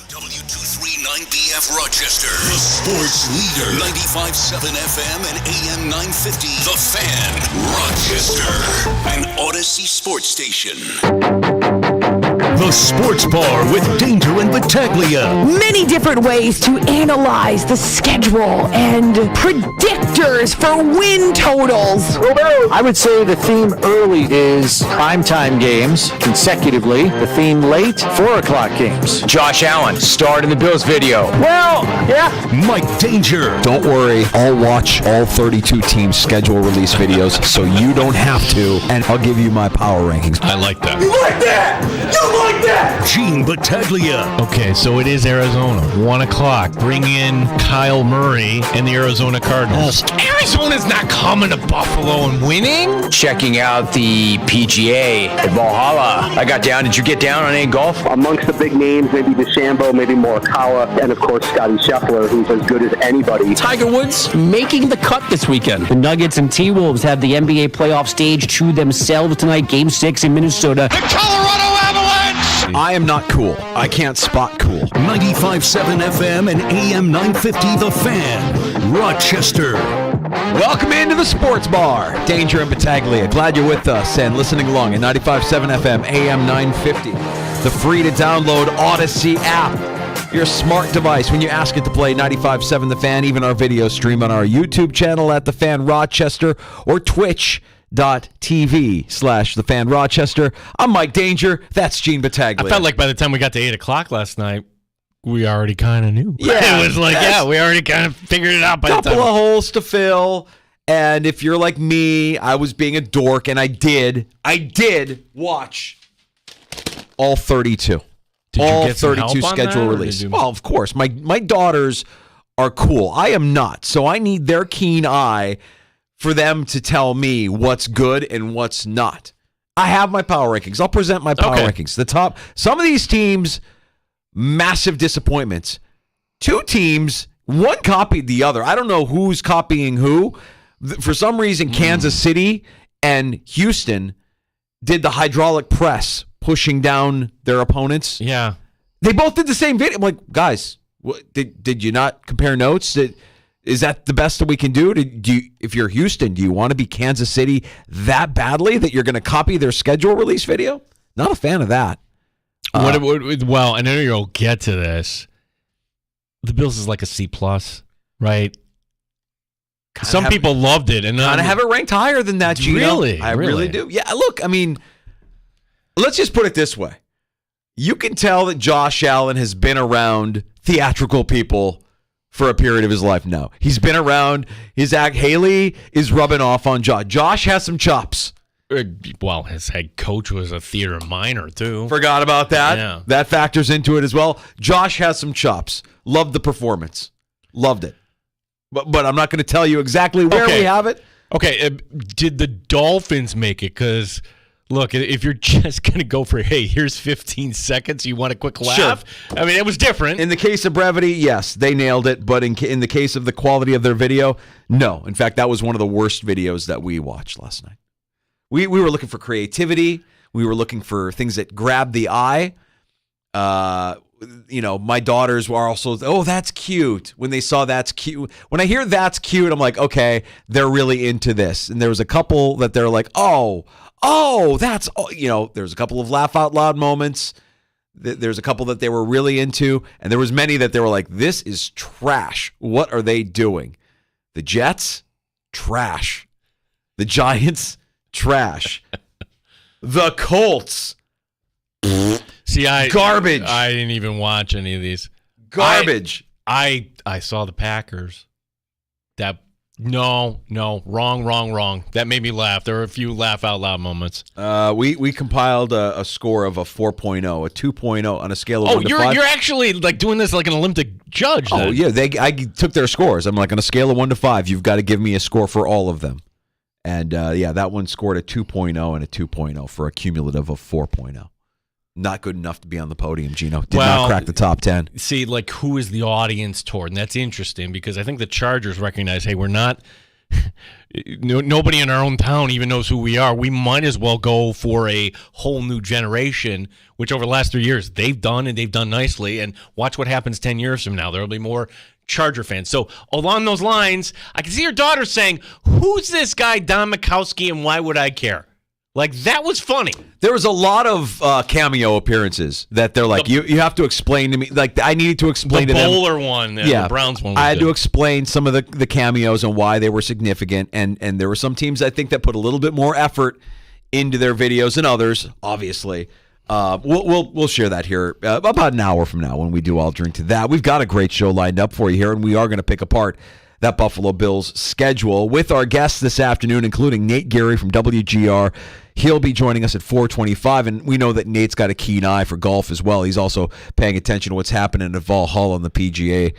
W239BF Rochester, the sports leader. 95.7 FM and AM 950. The Fan, Rochester, an Odyssey sports station. The Sports Bar with Danger and Battaglia. Many different ways to analyze the schedule and predictors for win totals. I would say the theme early is primetime games consecutively. The theme late, 4 o'clock games. Josh Allen, starred in the Bills video. Well, yeah. Mike Danger. Don't worry, I'll watch all 32 teams' schedule release videos so you don't have to, and I'll give you my power rankings. I like that. You like that? You like that? Gene Battaglia. Okay, so it is Arizona, 1 o'clock. Bring in Kyle Murray and the Arizona Cardinals. Arizona's not coming to Buffalo and winning. Checking out the PGA at Valhalla. I got down. Did you get down on any golf? Amongst the big names, maybe DeChambeau, maybe Morikawa, and of course Scotty Scheffler, who's as good as anybody. Tiger Woods making the cut this weekend. The Nuggets and T-Wolves have the NBA playoff stage to themselves tonight. Game 6 in Minnesota. The Colorado Avalanche! I am not cool. I can't spot cool. 95.7 FM and AM 950. The Fan, Rochester. Welcome into the Sports Bar. Danger and Battaglia. Glad you're with us and listening along at 95.7 FM, AM 950. The free-to-download Odyssey app. Your smart device when you ask it to play 95.7 The Fan. Even our video stream on our YouTube channel at The Fan Rochester or twitch.tv/The Fan Rochester. I'm Mike Danger. That's Gene Battaglia. I felt like by the time we got to 8 o'clock last night, we already kind of knew. Yeah, it was like, we already kind of figured it out by the time. Couple of holes to fill. And if you're like me, I was being a dork, and I did watch all 32. Did all you get some 32 help on schedule that, release. Well, of course. My daughters are cool. I am not. So I need their keen eye for them to tell me what's good and what's not. I have my power rankings. I'll present my power rankings. The top. Some of these teams, massive disappointments. Two teams, one copied the other. I don't know who's copying who. For some reason, Kansas City and Houston did the hydraulic press, pushing down their opponents. Yeah. They both did the same video. I'm like, guys, did you not compare notes? Is that the best that we can do? If you're Houston, do you want to be Kansas City that badly that you're going to copy their schedule release video? Not a fan of that. Well, I know you'll get to this. The Bills is like a C+, right? Some people loved it. And I have it ranked higher than that, Gino. Really? I really do. Yeah, look, I mean, let's just put it this way. You can tell that Josh Allen has been around theatrical people for a period of his life now. He's been around his act. Haley is rubbing off on Josh. Josh has some chops. Well, his head coach was a theater minor, too. Forgot about that. Yeah. That factors into it as well. Josh has some chops. Loved the performance. Loved it. But I'm not going to tell you exactly where we have it. Okay, did the Dolphins make it? Because, look, if you're just going to go for, hey, here's 15 seconds, you want a quick laugh? Sure. I mean, it was different. In the case of brevity, yes, they nailed it. But in the case of the quality of their video, no. In fact, that was one of the worst videos that we watched last night. We were looking for creativity. We were looking for things that grabbed the eye. My daughters were also, oh, that's cute. When they saw that's cute. When I hear that's cute, I'm like, okay, they're really into this. And there was a couple that they're like, oh, that's, there's a couple of laugh out loud moments. There's a couple that they were really into. And there was many that they were like, this is trash. What are they doing? The Jets, trash. The Giants, trash. The Colts, see, garbage. I didn't even watch any of these. Garbage. I saw the Packers. No, wrong. That made me laugh. There were a few laugh out loud moments. We compiled a score of a 4.0, a 2.0 on a scale of 1 to 5. You're actually like doing this like an Olympic judge. Oh, yeah. I took their scores. I'm like, on a scale of 1 to 5, you've got to give me a score for all of them. And, that one scored a 2.0 and a 2.0 for a cumulative of 4.0. Not good enough to be on the podium, Gino. Did not crack the top 10. See, like, who is the audience toward? And that's interesting because I think the Chargers recognize, hey, we're not nobody in our own town even knows who we are. We might as well go for a whole new generation, which over the last 3 years they've done, and they've done nicely. And watch what happens 10 years from now. There will be more Charger fans. So along those lines, I can see your daughter saying, who's this guy, Don Mikowski, and why would I care? Like, that was funny. There was a lot of cameo appearances that they're like, you have to explain to me. Like, I needed to explain to them. The bowler one, the Browns one. I had to explain some of the cameos and why they were significant. And there were some teams, I think, that put a little bit more effort into their videos than others, obviously. We'll share that here about an hour from now when we do All Drink to That. We've got a great show lined up for you here, and we are going to pick apart that Buffalo Bills schedule with our guests this afternoon, including Nate Geary from WGR. He'll be joining us at 4:25, and we know that Nate's got a keen eye for golf as well. He's also paying attention to what's happening at Valhalla on the PGA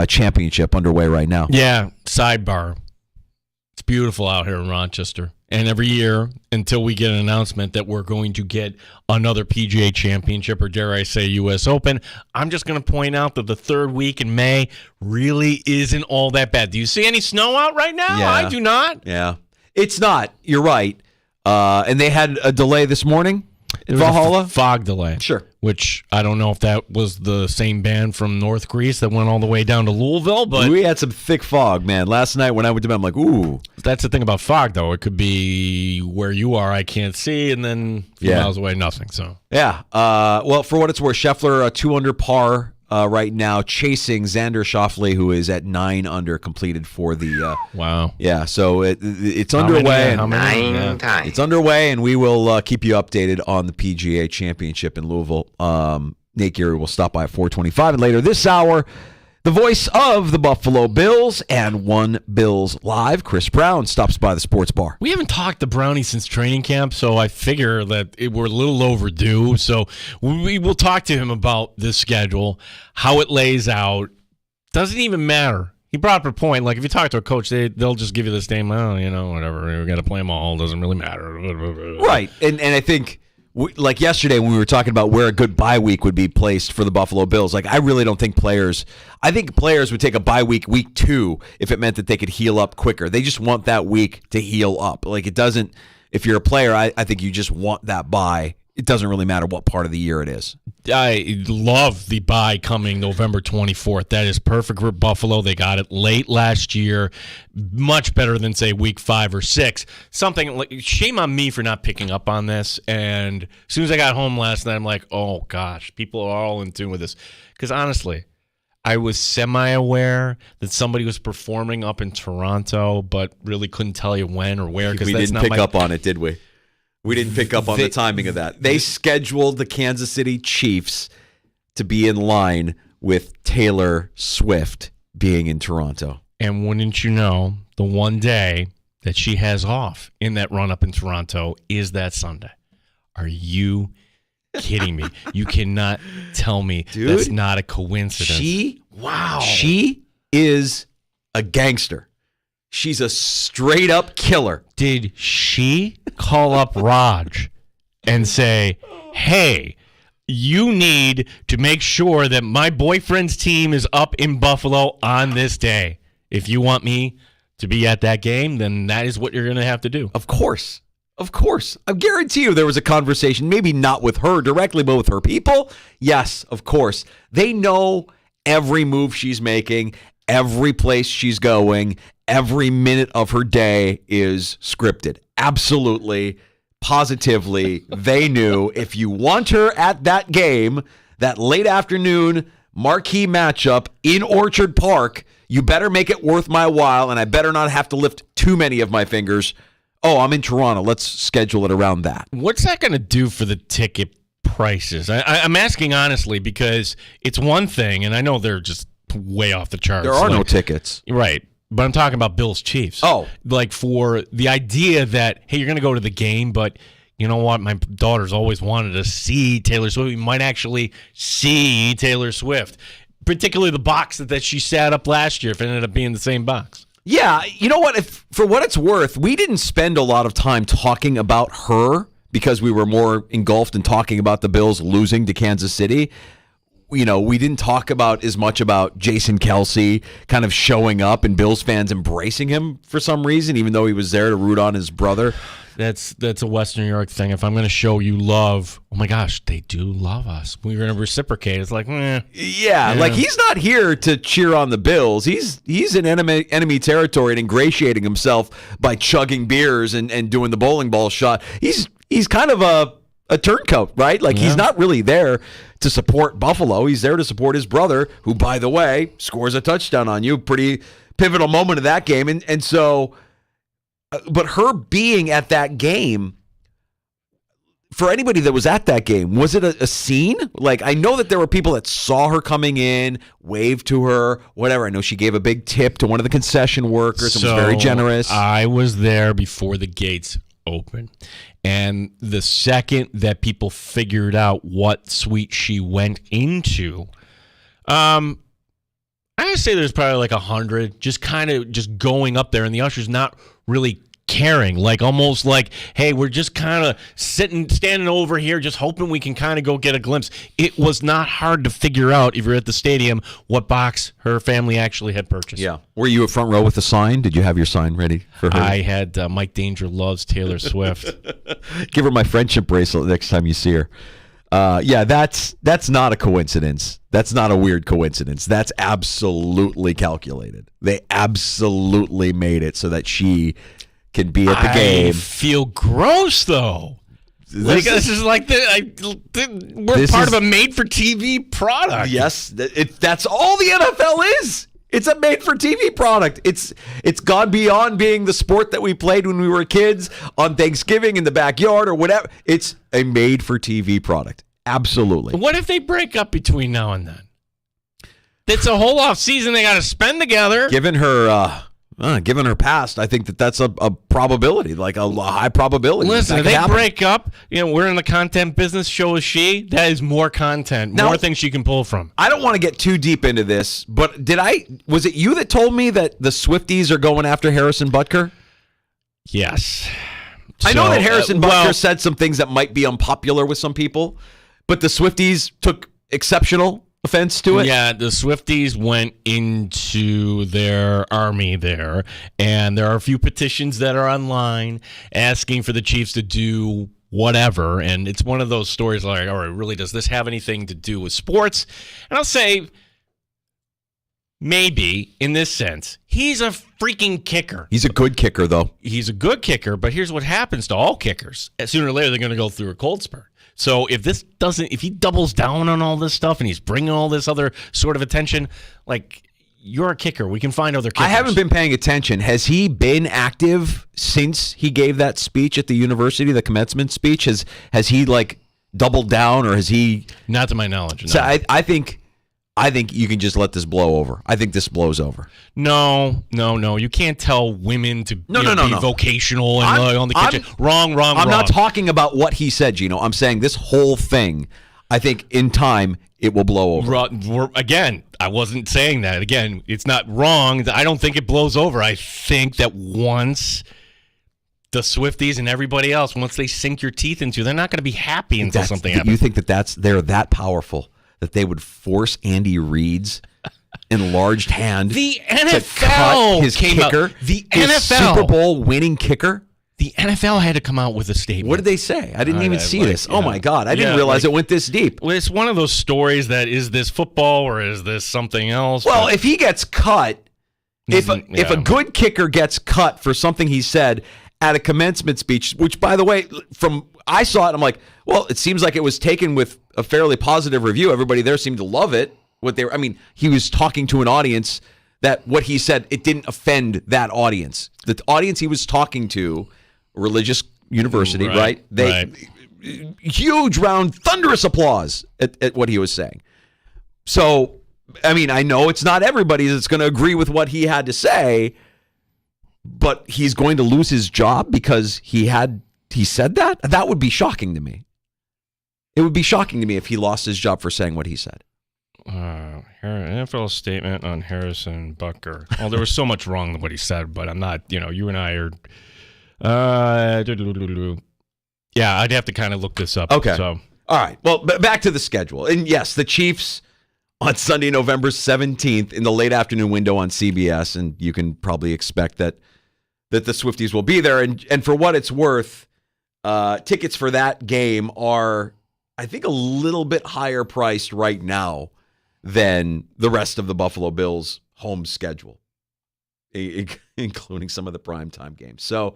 Championship underway right now. Yeah, sidebar. It's beautiful out here in Rochester. And every year, until we get an announcement that we're going to get another PGA Championship, or dare I say U.S. Open, I'm just going to point out that the third week in May really isn't all that bad. Do you see any snow out right now? Yeah. I do not. Yeah. It's not. You're right. And they had a delay this morning in Valhalla. Fog delay. Sure. Which I don't know if that was the same band from North Greece that went all the way down to Louisville, but we had some thick fog, man. Last night when I went to bed, I'm like, ooh. That's the thing about fog, though. It could be where you are, I can't see, and then a few miles away, nothing. So yeah. Well, for what it's worth, Scheffler 2 under par right now, chasing Xander Schauffele, who is at 9 under, completed for the. Wow. Yeah. So it's underway. How many? 9 times. It's underway, and we will keep you updated on the PGA Championship in Louisville. Nate Geary will stop by at 4:25, and later this hour, the voice of the Buffalo Bills and One Bills Live, Chris Brown, stops by the sports bar. We haven't talked to Brownie since training camp, so I figure that we're a little overdue. So we will talk to him about the schedule, how it lays out. Doesn't even matter. He brought up a point. Like, if you talk to a coach, they'll just give you this name. Oh, whatever. We got to play them all. Doesn't really matter. Right. And I think, like yesterday when we were talking about where a good bye week would be placed for the Buffalo Bills, like, I really don't think players would take a bye week 2 if it meant that they could heal up quicker. They just want that week to heal up. Like, it doesn't, if you're a player, I think you just want that bye. It doesn't really matter what part of the year it is. I love the bye coming November 24th. That is perfect for Buffalo. They got it late last year. Much better than, say, week 5 or 6. Something like, shame on me for not picking up on this. And as soon as I got home last night, I'm like, oh, gosh, people are all in tune with this. Because honestly, I was semi-aware that somebody was performing up in Toronto, but really couldn't tell you when or where. We didn't pick up on it, did we? We didn't pick up on the timing of that. They scheduled the Kansas City Chiefs to be in line with Taylor Swift being in Toronto. And wouldn't you know, the one day that she has off in that run-up in Toronto is that Sunday. Are you kidding me? You cannot tell me that's not a coincidence. She is a gangster. She's a straight-up killer. Did she call up Raj and say, hey, you need to make sure that my boyfriend's team is up in Buffalo on this day. If you want me to be at that game, then that is what you're going to have to do. Of course. Of course. I guarantee you there was a conversation, maybe not with her directly, but with her people. Yes, of course. They know every move she's making, every place she's going, every minute of her day is scripted. Absolutely, positively, they knew if you want her at that game, that late afternoon marquee matchup in Orchard Park, you better make it worth my while, and I better not have to lift too many of my fingers. Oh, I'm in Toronto. Let's schedule it around that. What's that going to do for the ticket prices? I'm asking honestly because it's one thing, and I know they're just way off the charts. There are no tickets. Right. But I'm talking about Bills Chiefs. Oh. Like, for the idea that, hey, you're going to go to the game, but you know what? My daughter's always wanted to see Taylor Swift. We might actually see Taylor Swift, particularly the box that she sat up last year if it ended up being the same box. Yeah, you know what? If for what it's worth, we didn't spend a lot of time talking about her because we were more engulfed in talking about the Bills losing to Kansas City. we didn't talk about as much about Jason Kelsey kind of showing up and Bills fans embracing him for some reason, even though he was there to root on his brother. That's a Western New York thing. If I'm going to show you love, oh my gosh, they do love us. We're going to reciprocate. It's like, yeah, like he's not here to cheer on the Bills. He's in enemy territory and ingratiating himself by chugging beers and doing the bowling ball shot. He's kind of a turncoat, right? Like he's not really there to support Buffalo. He's there to support his brother, who, by the way, scores a touchdown on you. Pretty pivotal moment of that game. And so, but her being at that game, for anybody that was at that game, was it a scene? Like, I know that there were people that saw her coming in, waved to her, whatever. I know she gave a big tip to one of the concession workers and was very generous. I was there before the gates opened. And the second that people figured out what suite she went into, I would say there's probably like 100 just going up there, and the ushers not really caring, like almost like, hey, we're just kind of standing over here just hoping we can kind of go get a glimpse. It was not hard to figure out, if you're at the stadium, what box her family actually had purchased. Yeah. Were you a front row with the sign? Did you have your sign ready for her? I had Mike Danger loves Taylor Swift. Give her my friendship bracelet next time you see her. Yeah, that's not a coincidence. That's not a weird coincidence. That's absolutely calculated. They absolutely made it so that she can be at the game. I feel gross, though. We're part of a made-for-TV product. Yes, that's all the NFL is. It's a made-for-TV product. It's gone beyond being the sport that we played when we were kids on Thanksgiving in the backyard or whatever. It's a made-for-TV product. Absolutely. What if they break up between now and then? It's a whole off season they got to spend together. Given her past, I think that's a probability, like a high probability. Listen, if they break up, we're in the content business. So is she. That is more content, more things she can pull from. I don't want to get too deep into this, but was it you that told me that the Swifties are going after Harrison Butker? Yes. I know that Harrison Butker said some things that might be unpopular with some people, but the Swifties took exceptional offense to it? Yeah, the Swifties went into their army there, and there are a few petitions that are online asking for the Chiefs to do whatever, and it's one of those stories like, all right, really, does this have anything to do with sports? And I'll say maybe, in this sense. He's a freaking kicker. He's a good kicker, though. He's a good kicker, but here's what happens to all kickers. Sooner or later, they're going to go through a cold spurt. So if he doubles down on all this stuff and he's bringing all this other sort of attention, like, you're a kicker. We can find other kickers. I haven't been paying attention. Has he been active since he gave that speech at the university, the commencement speech? Has he like doubled down, or has he? Not to my knowledge. No. So I think you can just let this blow over. I think this blows over. No. You can't tell women to be vocational and on the kitchen. Wrong. I'm not talking about what he said, Gino. I'm saying this whole thing, I think in time, it will blow over. Again, I wasn't saying that. Again, it's not wrong. I don't think it blows over. I think that once the Swifties and everybody else, once they sink your teeth into, they're not going to be happy until something happens. You think they're that powerful that they would force Andy Reid's enlarged hand the NFL to cut his kicker, his NFL Super Bowl winning kicker? The NFL had to come out with a statement. What did they say? I didn't even see this. Oh, my God. I didn't realize it went this deep. Well, it's one of those stories that, is this football or is this something else? Well, if he gets cut, if a good kicker gets cut for something he said at a commencement speech, which, by the way, I saw it, I'm like, well, it seems like it was taken with a fairly positive review. Everybody there seemed to love it. He was talking to an audience that what he said, it didn't offend that audience. The audience he was talking to, religious university, right? Huge round, thunderous applause at what he was saying. So, I know it's not everybody that's going to agree with what he had to say, but he's going to lose his job because he said that? That would be shocking to me. It would be shocking to me if he lost his job for saying what he said. NFL statement on Harrison Butker. Well, there was so much wrong with what he said, but I'm not, you and I are... yeah, I'd have to kind of look this up. Okay. So. All right. Well, back to the schedule. And yes, the Chiefs, on Sunday, November 17th in the late afternoon window on CBS, and you can probably expect that the Swifties will be there. And for what it's worth, tickets for that game are, I think, a little bit higher priced right now than the rest of the Buffalo Bills' home schedule, including some of the primetime games. So,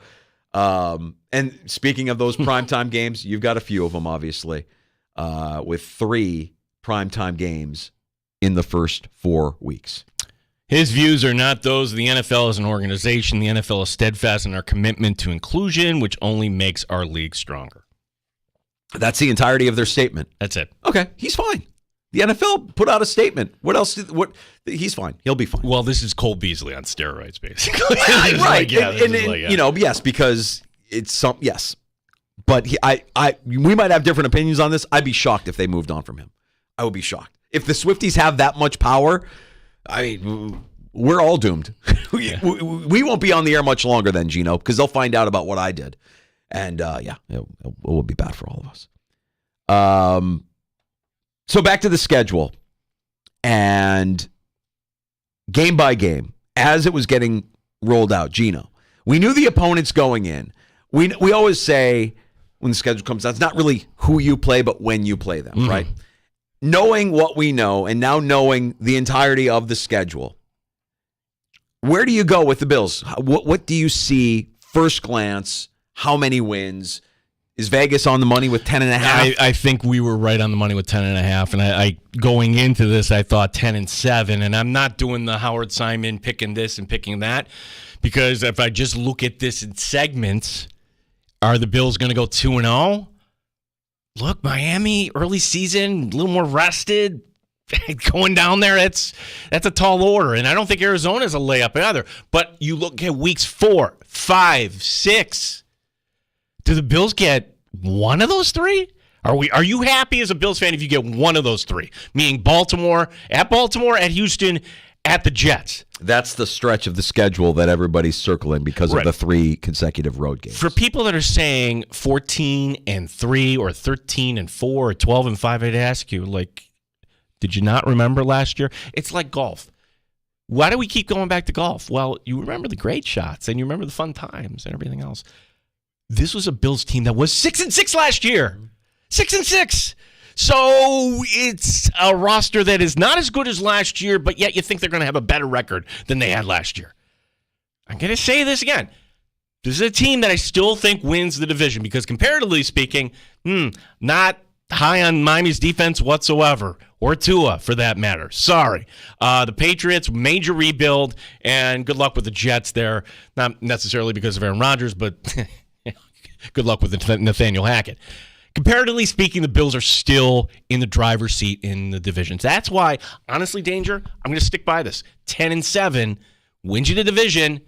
and speaking of those primetime games, you've got a few of them, obviously, with 3 primetime games in the first 4 weeks. His views are not those of the NFL as an organization. The NFL is steadfast in our commitment to inclusion, which only makes our league stronger. That's the entirety of their statement. That's it. Okay, he's fine. The NFL put out a statement. What else? He's fine. He'll be fine. Well, this is Cole Beasley on steroids, basically. Right. You know, yes, because it's some, yes. But we might have different opinions on this. I'd be shocked if they moved on from him. I would be shocked. If the Swifties have that much power, I mean, we're all doomed. We won't be on the air much longer then, Gino, because they'll find out about what I did. And, it will be bad for all of us. So back to the schedule. And game by game, as it was getting rolled out, Gino, we knew the opponents going in. We always say when the schedule comes out, it's not really who you play, but when you play them, right? Knowing what we know and now knowing the entirety of the schedule, where do you go with the Bills? What do you see first glance? How many wins? Is Vegas on the money with 10.5? I think we were right on the money with 10.5. And I going into this, I thought 10-7. And I'm not doing the Howard Simon picking this and picking that, because if I just look at this in segments, are the Bills going to go 2-0? Look, Miami, early season, a little more rested. Going down there, that's a tall order. And I don't think Arizona's a layup either. But you look at weeks 4, 5, 6. Do the Bills get one of those 3? Are you happy as a Bills fan if you get one of those 3? Meaning Baltimore, at Houston, at the Jets. That's the stretch of the schedule that everybody's circling because of the 3 consecutive road games. For people that are saying 14-3 or 13-4 or 12-5, I'd ask you, like, did you not remember last year? It's like golf. Why do we keep going back to golf? Well, you remember the great shots and you remember the fun times and everything else. This was a Bills team that was 6-6 last year. 6-6. So it's a roster that is not as good as last year, but yet you think they're going to have a better record than they had last year. I'm going to say this again. This is a team that I still think wins the division because comparatively speaking, not high on Miami's defense whatsoever, or Tua for that matter. Sorry. The Patriots, major rebuild, and good luck with the Jets there. Not necessarily because of Aaron Rodgers, but good luck with Nathaniel Hackett. Comparatively speaking, the Bills are still in the driver's seat in the divisions. That's why, honestly, Danger, I'm going to stick by this. 10-7 wins you the division,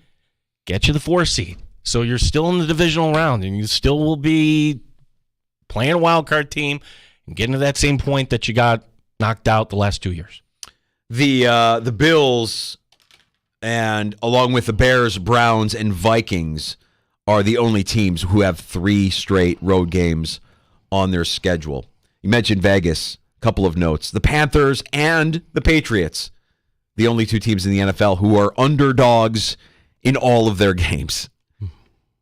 gets you the 4th seed. So you're still in the divisional round, and you still will be playing a wild card team and getting to that same point that you got knocked out the last 2 years. The Bills, and along with the Bears, Browns, and Vikings, are the only teams who have 3 straight road games on their schedule. You mentioned Vegas. A couple of notes. The Panthers and the Patriots, the only 2 teams in the NFL who are underdogs in all of their games.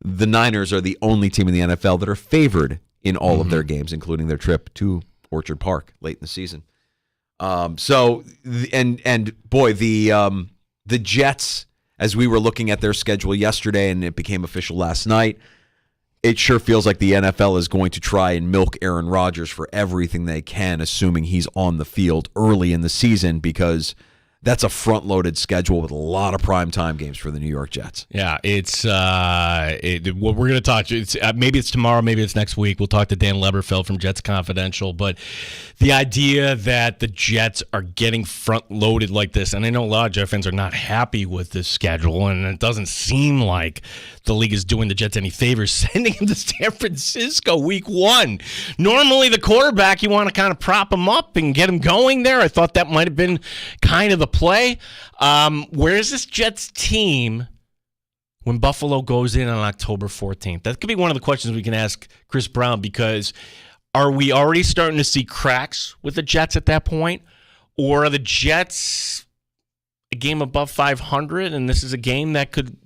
The Niners are the only team in the NFL that are favored in all of their games, including their trip to Orchard Park late in the season. The Jets, as we were looking at their schedule yesterday and it became official last night, it sure feels like the NFL is going to try and milk Aaron Rodgers for everything they can, assuming he's on the field early in the season, because that's a front-loaded schedule with a lot of primetime games for the New York Jets. Yeah, it's what we're going to talk. Maybe it's tomorrow, maybe it's next week. We'll talk to Dan Leberfeld from Jets Confidential. But the idea that the Jets are getting front-loaded like this, and I know a lot of Jet fans are not happy with this schedule, and it doesn't seem like the league is doing the Jets any favors sending him to San Francisco week 1. Normally the quarterback, you want to kind of prop him up and get him going there. I thought that might have been kind of the play. Where is this Jets team when Buffalo goes in on October 14th? That could be one of the questions we can ask Chris Brown, because are we already starting to see cracks with the Jets at that point? Or are the Jets a game above 500, and this is a game that could,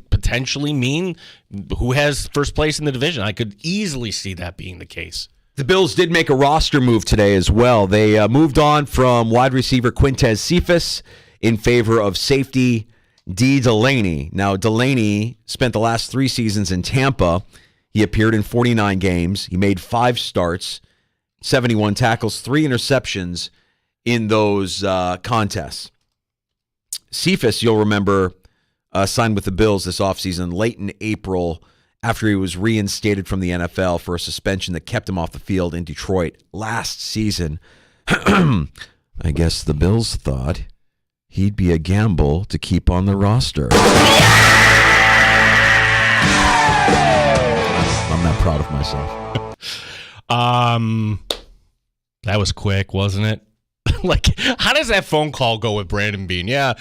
potentially mean who has first place in the division? I could easily see that being the case. The Bills did make a roster move today as well. They moved on from wide receiver Quintez Cephas in favor of safety D. Delaney. Now, Delaney spent the last 3 seasons in Tampa. He appeared in 49 games. He made 5 starts, 71 tackles, 3 interceptions in those contests. Cephas, you'll remember, signed with the Bills this offseason late in April after he was reinstated from the NFL for a suspension that kept him off the field in Detroit last season. I guess the Bills thought he'd be a gamble to keep on the roster. I'm not proud of myself. That was quick, wasn't it? Like, how does that phone call go with Brandon Beane? Yeah,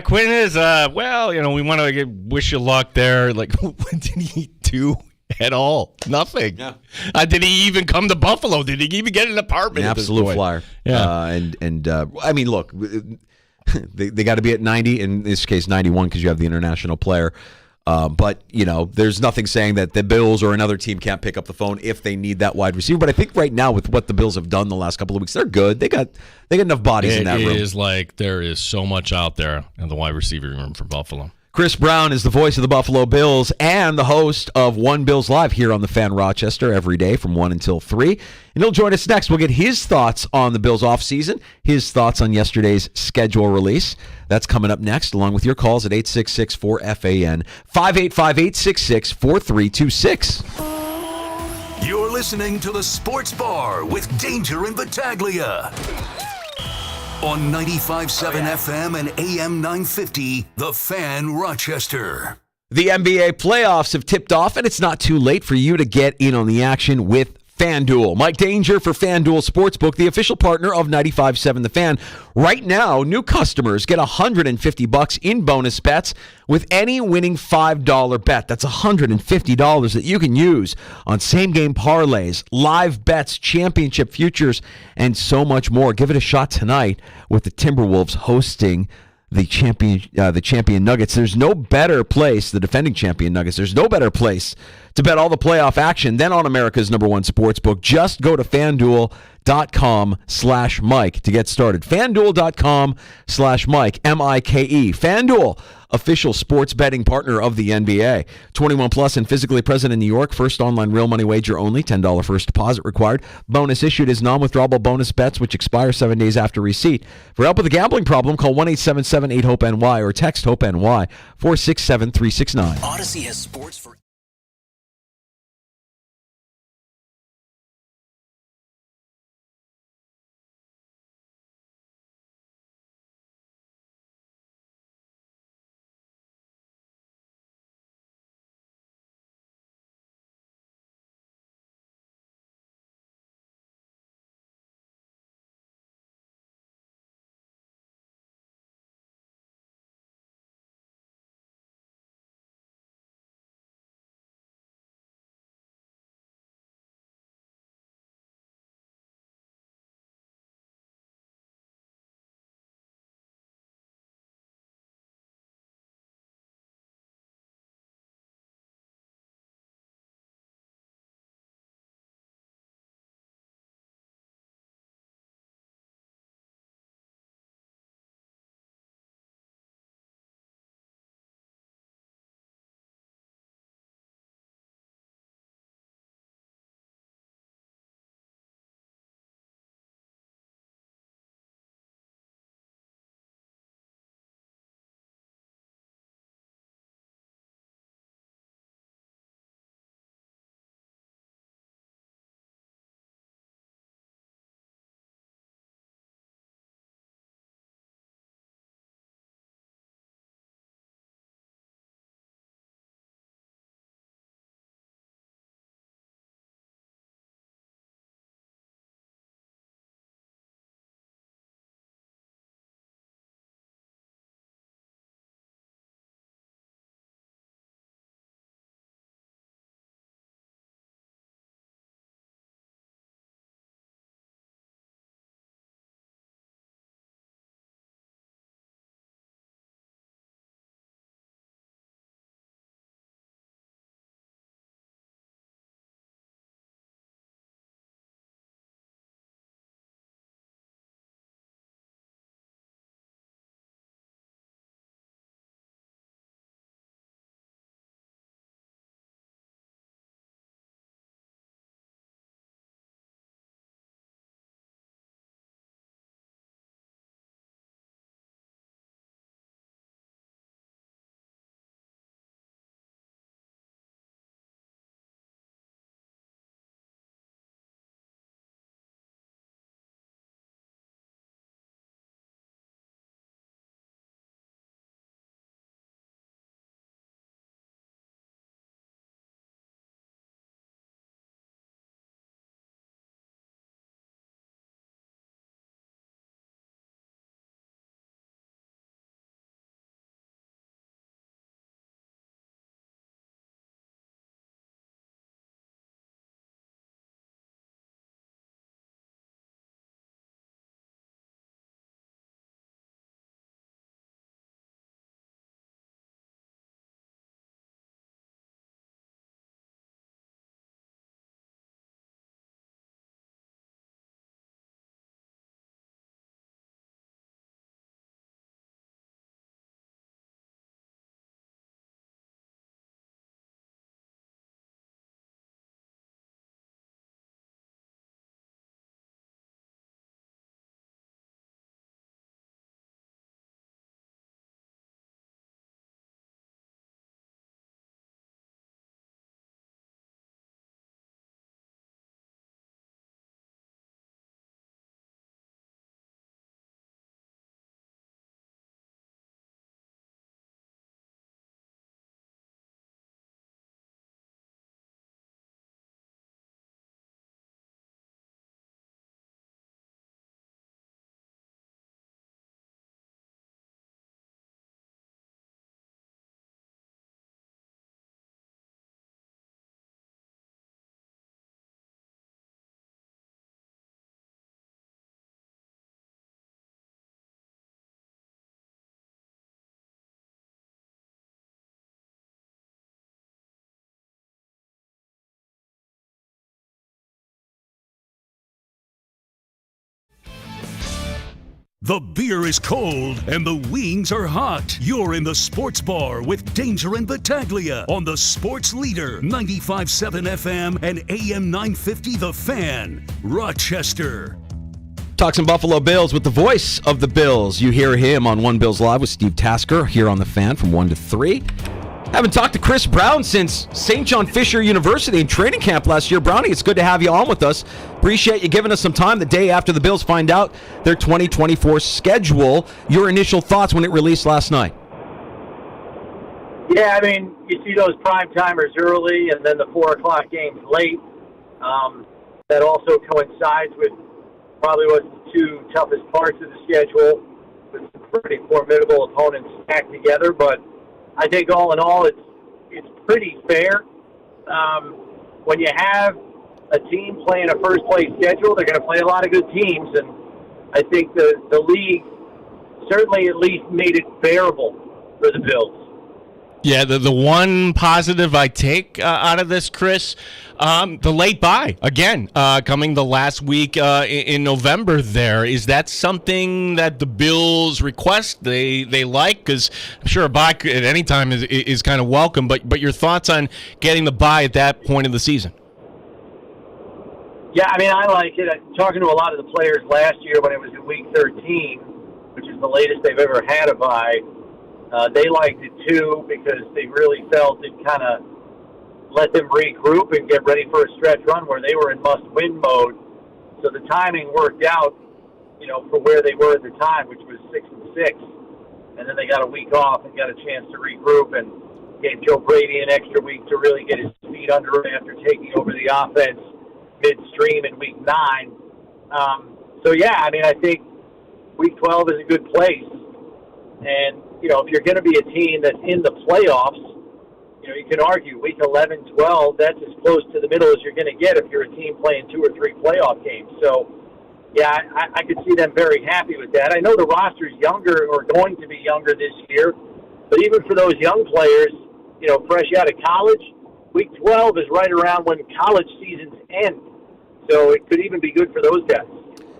Quinn is, we want to wish you luck there. Like, what did he do at all? Nothing. Yeah. Did he even come to Buffalo? Did he even get an apartment? An absolute flyer. Yeah. I mean, look, they got to be at 90, in this case 91 because you have the international player. But, there's nothing saying that the Bills or another team can't pick up the phone if they need that wide receiver. But I think right now with what the Bills have done the last couple of weeks, they're good. They got enough bodies in that room. It is like there is so much out there in the wide receiver room for Buffalo. Chris Brown is the voice of the Buffalo Bills and the host of One Bills Live here on the Fan Rochester every day from 1 until 3. And he'll join us next. We'll get his thoughts on the Bills offseason, his thoughts on yesterday's schedule release. That's coming up next, along with your calls at 866-4FAN, 585-866-4326. You're listening to The Sports Bar with Danger and Battaglia. On 95.7 FM and AM 950, The Fan Rochester. The NBA playoffs have tipped off, and it's not too late for you to get in on the action with FanDuel. Mike Danger for FanDuel Sportsbook, the official partner of 95.7 The Fan. Right now, new customers get $150 in bonus bets with any winning $5 bet. That's $150 that you can use on same-game parlays, live bets, championship futures, and so much more. Give it a shot tonight with the Timberwolves hosting the champion Nuggets. There's no better place, the defending champion Nuggets, there's no better place to bet all the playoff action than on America's #1 sportsbook. Just go to FanDuel.com/Mike to get started. FanDuel.com/Mike, M-I-K-E. FanDuel, official sports betting partner of the NBA. 21 plus and physically present in New York. First online real money wager only. $10 first deposit required. Bonus issued is non-withdrawable bonus bets which expire 7 days after receipt. For help with a gambling problem, call 1-877-8-HOPE-NY or text HOPE-NY 467-369. Odyssey has sports for The beer is cold and the wings are hot. You're in the sports bar with Danger and Battaglia on the Sports Leader, 95.7 FM and AM 950 The Fan, Rochester. Talk some Buffalo Bills with the voice of the Bills. You hear him on One Bills Live with Steve Tasker here on The Fan from 1 to 3. Haven't talked to Chris Brown since St. John Fisher University in training camp last year. Brownie, it's good to have you on with us. Appreciate you giving us some time the day after the Bills find out their 2024 schedule. Your initial thoughts when it released last night? Yeah, I mean, you see those prime timers early and then the 4 o'clock games late. That also coincides with probably what's the two toughest parts of the schedule, with some pretty formidable opponents stacked together. But I think all in all, it's pretty fair. When you have a team playing a first-place schedule, they're going to play a lot of good teams, and I think the league certainly at least made it bearable for the Bills. Yeah, the one positive I take out of this, Chris, the late bye, again, coming the last week in November there. Is that something that the Bills request, they like? Because I'm sure a bye at any time is kind of welcome, but your thoughts on getting the bye at that point of the season? Yeah, I mean, I like it. Talking to a lot of the players last year when it was in Week 13, which is the latest they've ever had a bye, they liked it too because they really felt it kind of let them regroup and get ready for a stretch run where they were in must-win mode. So the timing worked out, for where they were at the time, which was 6-6. And then they got a week off and got a chance to regroup and gave Joe Brady an extra week to really get his feet under him after taking over the offense midstream in Week 9. So, yeah, I mean, I think Week 12 is a good place. And, if you're going to be a team that's in the playoffs, you can argue Week 11, 12, that's as close to the middle as you're going to get if you're a team playing 2 or 3 playoff games. So, yeah, I could see them very happy with that. I know the roster's younger or going to be younger this year, but even for those young players, fresh out of college, Week 12 is right around when college seasons end. So it could even be good for those guys.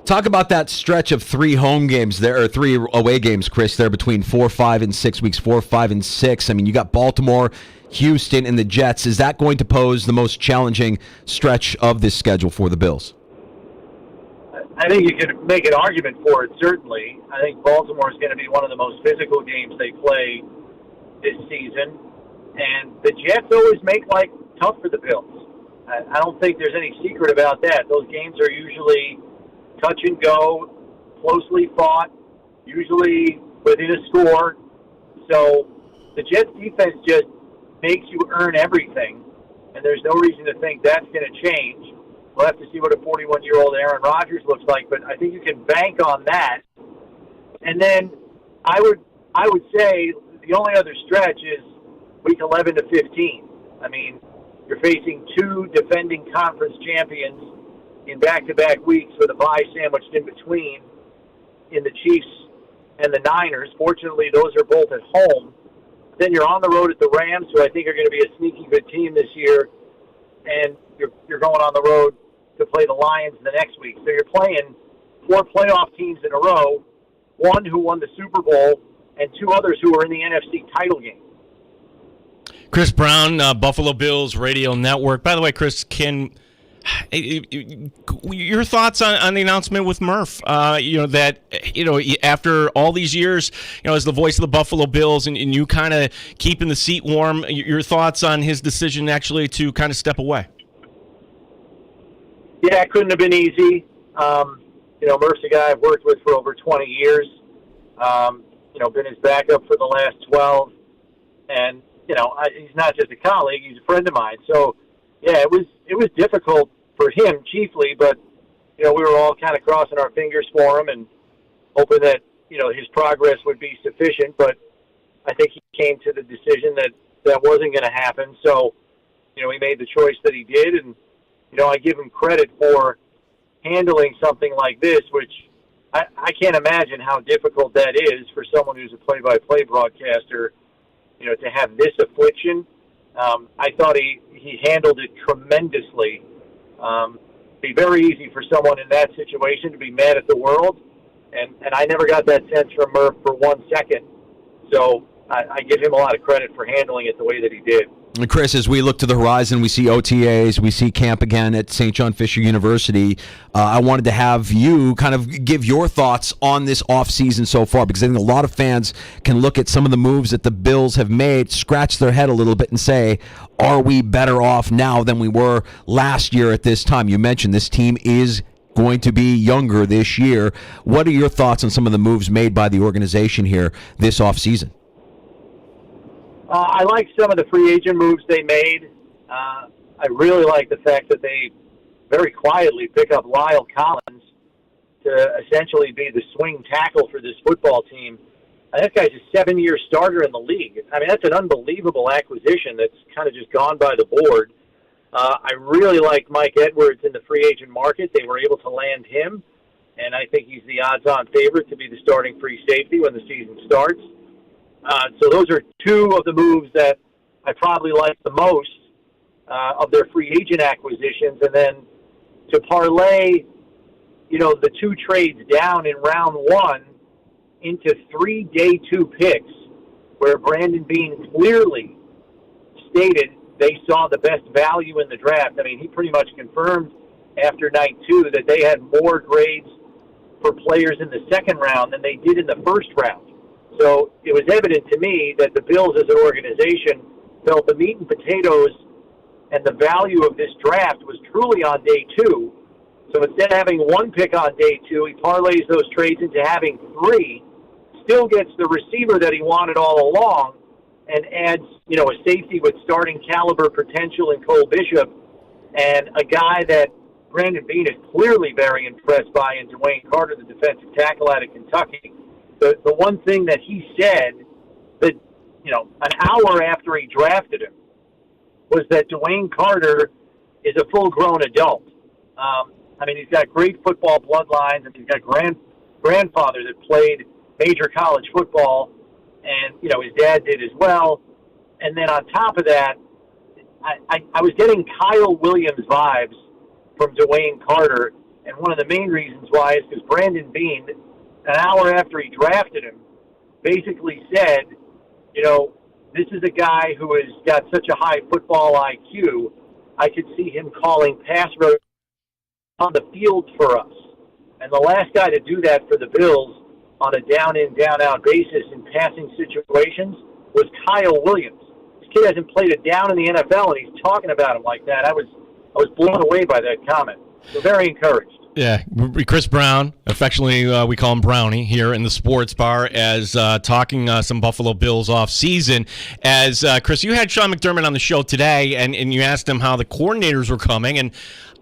Talk about that stretch of 3 home games there, or 3 away games, Chris, there between 4, 5, and 6 weeks, 4, 5, and 6. I mean, you got Baltimore, Houston, and the Jets. Is that going to pose the most challenging stretch of this schedule for the Bills? I think you could make an argument for it, certainly. I think Baltimore is going to be one of the most physical games they play this season. And the Jets always make life tough for the Bills. I don't think there's any secret about that. Those games are usually touch and go, closely fought, usually within a score. So the Jets defense just makes you earn everything, and there's no reason to think that's going to change. We'll have to see what a 41-year-old Aaron Rodgers looks like, but I think you can bank on that. And then I would say the only other stretch is Week 11 to 15. I mean, you're facing 2 defending conference champions in back-to-back weeks with a bye sandwiched in between in the Chiefs and the Niners. Fortunately, those are both at home. Then you're on the road at the Rams, who I think are going to be a sneaky good team this year, and you're going on the road to play the Lions the next week. So you're playing 4 playoff teams in a row, 1 who won the Super Bowl, and 2 others who are in the NFC title game. Chris Brown, Buffalo Bills Radio Network. By the way, Chris, your thoughts on the announcement with Murph? After all these years, as the voice of the Buffalo Bills, and you kind of keeping the seat warm. Your thoughts on his decision actually to kind of step away? Yeah, it couldn't have been easy. Murph's a guy I've worked with for over 20 years. Been his backup for the last 12, and he's not just a colleague; he's a friend of mine. So. Yeah, it was difficult for him chiefly, but we were all kind of crossing our fingers for him and hoping that his progress would be sufficient. But I think he came to the decision that wasn't going to happen. So he made the choice that he did, and I give him credit for handling something like this, which I can't imagine how difficult that is for someone who's a play-by-play broadcaster. To have this affliction. I thought he handled it tremendously. Be very easy for someone in that situation to be mad at the world, And I never got that sense from Murph for 1 second. So I give him a lot of credit for handling it the way that he did. And Chris, as we look to the horizon, we see OTAs, we see camp again at St. John Fisher University. I wanted to have you kind of give your thoughts on this offseason so far, because I think a lot of fans can look at some of the moves that the Bills have made, scratch their head a little bit and say, are we better off now than we were last year at this time? You mentioned this team is going to be younger this year. What are your thoughts on some of the moves made by the organization here this offseason? I like some of the free agent moves they made. I really like the fact that they very quietly pick up Lyle Collins to essentially be the swing tackle for this football team. And that guy's a 7-year starter in the league. I mean, that's an unbelievable acquisition that's kind of just gone by the board. I really like Mike Edwards in the free agent market. They were able to land him, and I think he's the odds-on favorite to be the starting free safety when the season starts. So those are two of the moves that I probably like the most of their free agent acquisitions. And then to parlay, the two trades down in round one into 3 day 2 picks, where Brandon Beane clearly stated they saw the best value in the draft. I mean, he pretty much confirmed after night 2 that they had more grades for players in the second round than they did in the first round. So it was evident to me that the Bills as an organization felt the meat and potatoes and the value of this draft was truly on day 2. So instead of having 1 pick on day 2, he parlays those trades into having 3, still gets the receiver that he wanted all along, and adds, a safety with starting caliber potential in Cole Bishop, and a guy that Brandon Beane is clearly very impressed by in Dwayne Carter, the defensive tackle out of Kentucky. The one thing that he said that, an hour after he drafted him was that Dwayne Carter is a full-grown adult. He's got great football bloodlines, and he's got grandfather that played major college football, and, his dad did as well. And then on top of that, I was getting Kyle Williams vibes from Dwayne Carter, and one of the main reasons why is because Brandon Beane, an hour after he drafted him, basically said, this is a guy who has got such a high football IQ, I could see him calling pass rush on the field for us. And the last guy to do that for the Bills on a down-in, down-out basis in passing situations was Kyle Williams. This kid hasn't played a down in the NFL, and he's talking about him like that. I was blown away by that comment. So very encouraged. Yeah, Chris Brown, affectionately we call him Brownie here in the sports bar, as talking some Buffalo Bills off season. As Chris, you had Sean McDermott on the show today, and you asked him how the coordinators were coming, and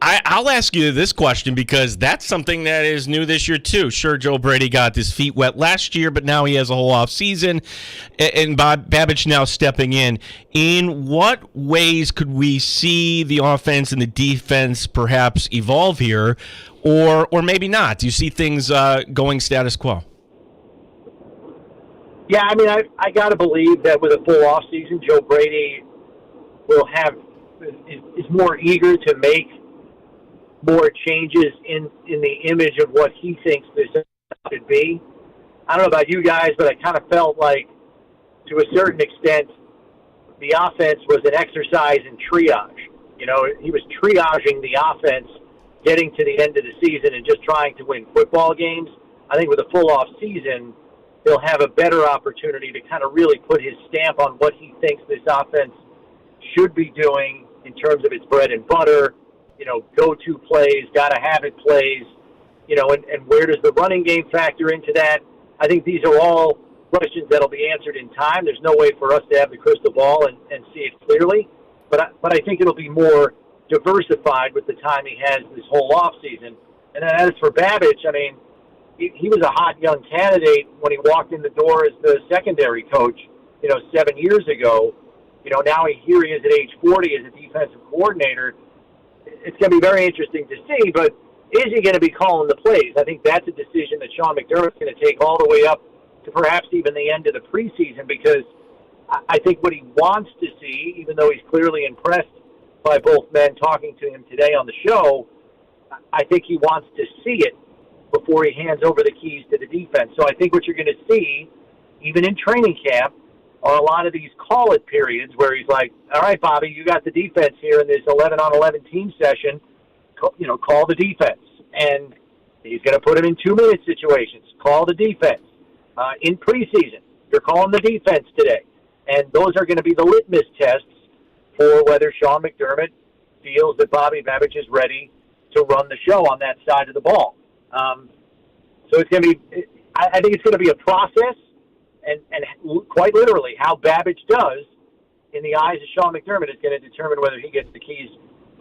I'll ask you this question because that's something that is new this year too. Sure, Joe Brady got his feet wet last year, but now he has a whole off season, and Babich now stepping in. In what ways could we see the offense and the defense perhaps evolve here, or maybe not? Do you see things going status quo? Yeah, I got to believe that with a full off season, Joe Brady is more eager to make more changes in the image of what he thinks this should be. I don't know about you guys, but I kind of felt like, to a certain extent, the offense was an exercise in triage. He was triaging the offense, getting to the end of the season and just trying to win football games. I think with a full off season, he'll have a better opportunity to kind of really put his stamp on what he thinks this offense should be doing in terms of its bread and butter, go-to plays, gotta-have-it plays, and where does the running game factor into that? I think these are all questions that'll be answered in time. There's no way for us to have the crystal ball and see it clearly, but I think it'll be more diversified with the time he has this whole offseason. And then as for Babich, he was a hot young candidate when he walked in the door as the secondary coach, 7 years ago. Now here he is at age 40 as a defensive coordinator. It's going to be very interesting to see, but is he going to be calling the plays? I think that's a decision that Sean McDermott's going to take all the way up to perhaps even the end of the preseason, because I think what he wants to see, even though he's clearly impressed by both men talking to him today on the show, I think he wants to see it before he hands over the keys to the defense. So I think what you're going to see, even in training camp, are a lot of these call-it periods where he's like, all right, Bobby, you got the defense here in this 11-on-11 team session. Call the defense. And he's going to put him in 2-minute situations. Call the defense. In preseason, you're calling the defense today. And those are going to be the litmus tests for whether Sean McDermott feels that Bobby Babich is ready to run the show on that side of the ball. So it's going to be – I think it's going to be a process, and quite literally how Babich does in the eyes of Sean McDermott is going to determine whether he gets the keys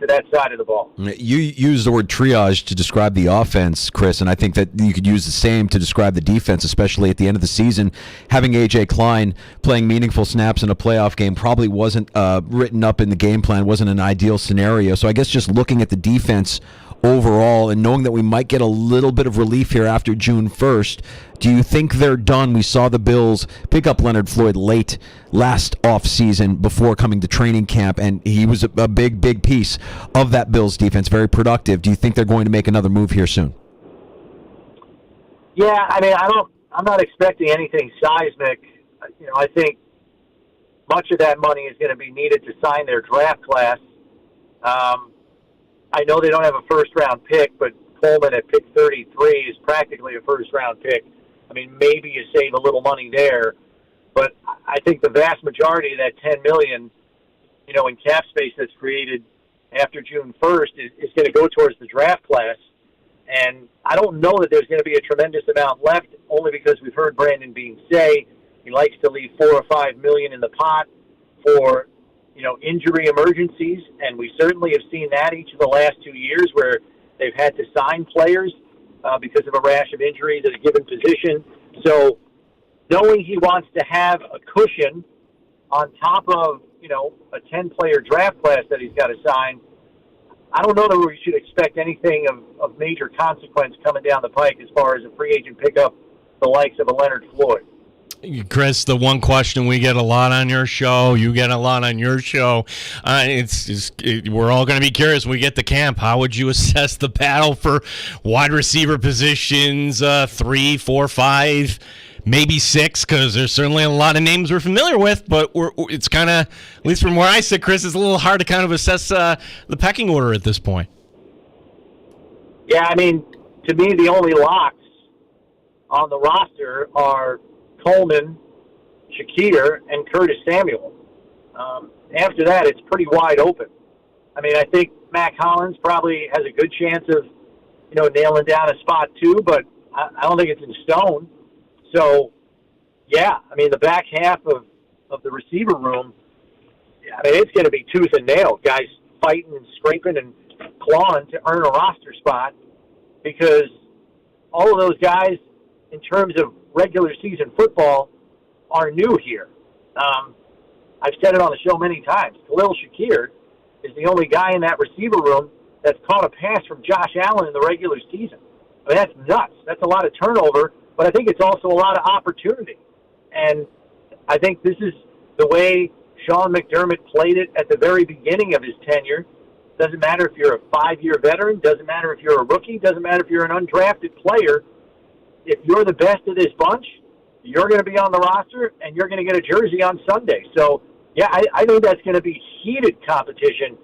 to that side of the ball. You use the word triage to describe the offense, Chris, and I think that you could use the same to describe the defense, especially at the end of the season. Having A.J. Klein playing meaningful snaps in a playoff game probably wasn't written up in the game plan, wasn't an ideal scenario. So I guess just looking at the defense overall and knowing that we might get a little bit of relief here after June 1st, do you think they're done? We saw the Bills pick up Leonard Floyd late last offseason before coming to training camp, and he was a big piece of that Bills defense, very productive. Do you think they're going to make another move here soon? Yeah, I mean, I'm not expecting anything seismic. I think much of that money is going to be needed to sign their draft class. I know they don't have a first-round pick, but Coleman at pick 33 is practically a first-round pick. I mean, maybe you save a little money there, but I think the vast majority of that $10 million, in cap space that's created after June 1st is going to go towards the draft class. And I don't know that there's going to be a tremendous amount left, only because we've heard Brandon Beane say he likes to leave $4 or $5 million in the pot for injury emergencies, and we certainly have seen that each of the last 2 years where they've had to sign players because of a rash of injuries at a given position. So knowing he wants to have a cushion on top of, a 10-player draft class that he's got to sign, I don't know that we should expect anything of major consequence coming down the pike as far as a free agent pickup, the likes of a Leonard Floyd. Chris, the one question we get a lot on your show, you get a lot on your show, we're all going to be curious when we get to camp. How would you assess the battle for wide receiver positions, 3, 4, 5, maybe 6? Because there's certainly a lot of names we're familiar with, but it's kind of, at least from where I sit, Chris, it's a little hard to kind of assess the pecking order at this point. Yeah, I mean, to me, the only locks on the roster are Coleman, Shakir, and Curtis Samuel. After that, it's pretty wide open. I mean, I think Mac Hollins probably has a good chance of, nailing down a spot too, but I don't think it's in stone. So, yeah, I mean, the back half of the receiver room, I mean, it's going to be tooth and nail. Guys fighting and scraping and clawing to earn a roster spot because all of those guys, in terms of regular season football, are new here. I've said it on the show many times. Khalil Shakir is the only guy in that receiver room that's caught a pass from Josh Allen in the regular season. I mean, that's nuts. That's a lot of turnover, but I think it's also a lot of opportunity. And I think this is the way Sean McDermott played it at the very beginning of his tenure. Doesn't matter if you're a 5-year veteran. Doesn't matter if you're a rookie. Doesn't matter if you're an undrafted player. If you're the best of this bunch, you're going to be on the roster, and you're going to get a jersey on Sunday. So, yeah, I think that's going to be heated competition,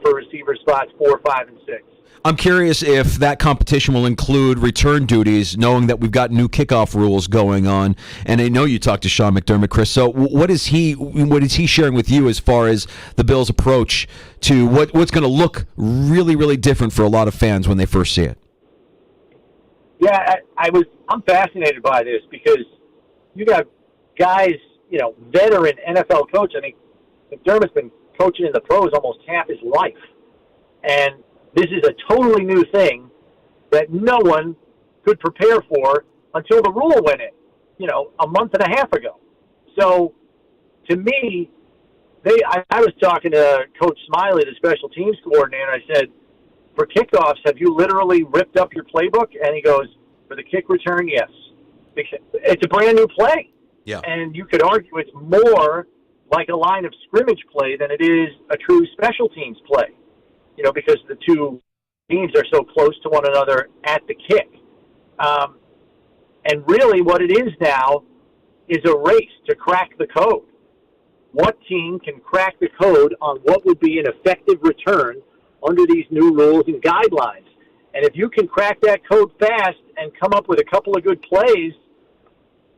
for receiver spots 4, 5, and 6. I'm curious if that competition will include return duties, knowing that we've got new kickoff rules going on. And I know you talked to Sean McDermott, Chris. So what is he sharing with you as far as the Bills' approach to what's going to look really, really different for a lot of fans when they first see it? Yeah, I'm fascinated by this because you got guys, veteran NFL coach. I mean, McDermott's been coaching in the pros almost half his life. And this is a totally new thing that no one could prepare for until the rule went in, a month and a half ago. So, to me, I was talking to Coach Smiley, the special teams coordinator. I said, for kickoffs, have you literally ripped up your playbook? And he goes, for the kick return, yes. It's a brand new play. Yeah. And you could argue it's more like a line of scrimmage play than it is a true special teams play, because the two teams are so close to one another at the kick. And really what it is now is a race to crack the code. What team can crack the code on what would be an effective return under these new rules and guidelines? And if you can crack that code fast and come up with a couple of good plays,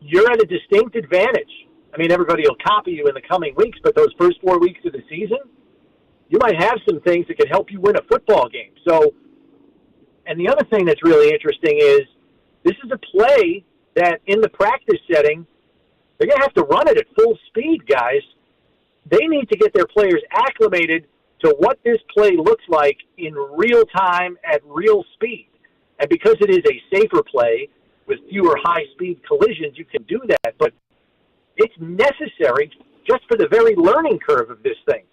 you're at a distinct advantage. I mean, everybody will copy you in the coming weeks, but those first 4 weeks of the season, you might have some things that can help you win a football game. So, and the other thing that's really interesting is this is a play that in the practice setting, they're going to have to run it at full speed, guys. They need to get their players acclimated to what this play looks like in real time at real speed. And because it is a safer play with fewer high-speed collisions, you can do that. But it's necessary just for the very learning curve of this thing.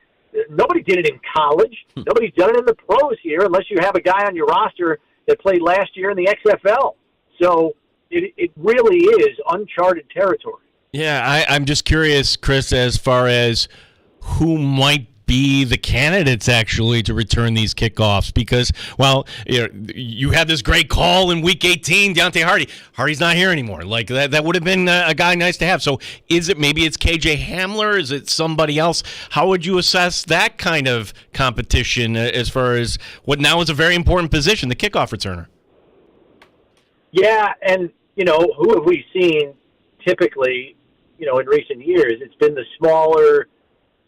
Nobody did it in college. Nobody's done it in the pros here unless you have a guy on your roster that played last year in the XFL. So it really is uncharted territory. Yeah, I'm just curious, Chris, as far as who might be the candidates actually to return these kickoffs, because, well, you had this great call in Week 18, Deontay Hardy. Hardy's not here anymore. Like, that would have been a guy nice to have. So is it maybe it's KJ Hamler? Is it somebody else? How would you assess that kind of competition as far as what now is a very important position, the kickoff returner? Yeah, and, who have we seen typically, in recent years? It's been the smaller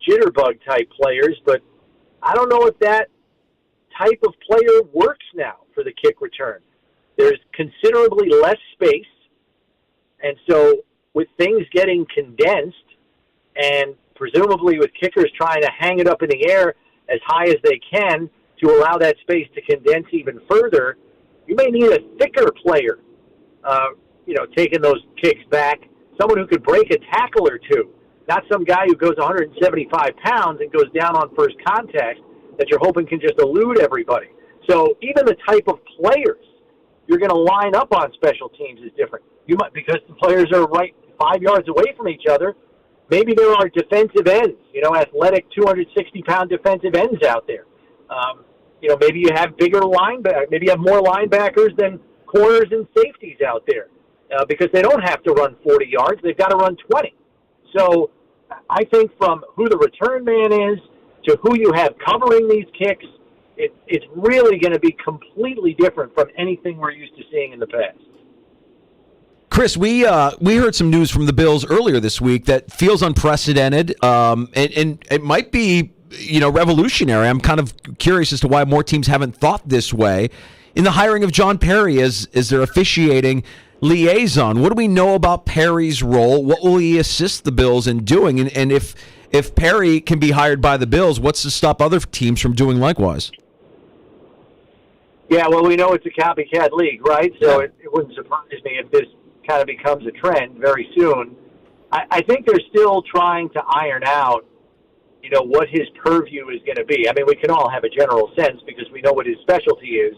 jitterbug-type players, but I don't know if that type of player works now for the kick return. There's considerably less space, and so with things getting condensed and presumably with kickers trying to hang it up in the air as high as they can to allow that space to condense even further, you may need a thicker player, taking those kicks back, someone who could break a tackle or two, not some guy who goes 175 pounds and goes down on first contact that you're hoping can just elude everybody. So even the type of players you're going to line up on special teams is different. You might, because the players are right 5 yards away from each other, maybe there are defensive ends, athletic 260-pound defensive ends out there. Maybe you have bigger linebackers, maybe you have more linebackers than corners and safeties out there because they don't have to run 40 yards. They've got to run 20. So I think from who the return man is to who you have covering these kicks, it's really going to be completely different from anything we're used to seeing in the past. Chris, we heard some news from the Bills earlier this week that feels unprecedented, and it might be revolutionary. I'm kind of curious as to why more teams haven't thought this way. In the hiring of John Perry as their officiating liaison, what do we know about Perry's role? What will he assist the Bills in doing? And if Perry can be hired by the Bills, what's to stop other teams from doing likewise? Yeah, well, we know it's a copycat league, right? So it wouldn't surprise me if this kind of becomes a trend very soon. I think they're still trying to iron out, what his purview is going to be. I mean, we can all have a general sense because we know what his specialty is.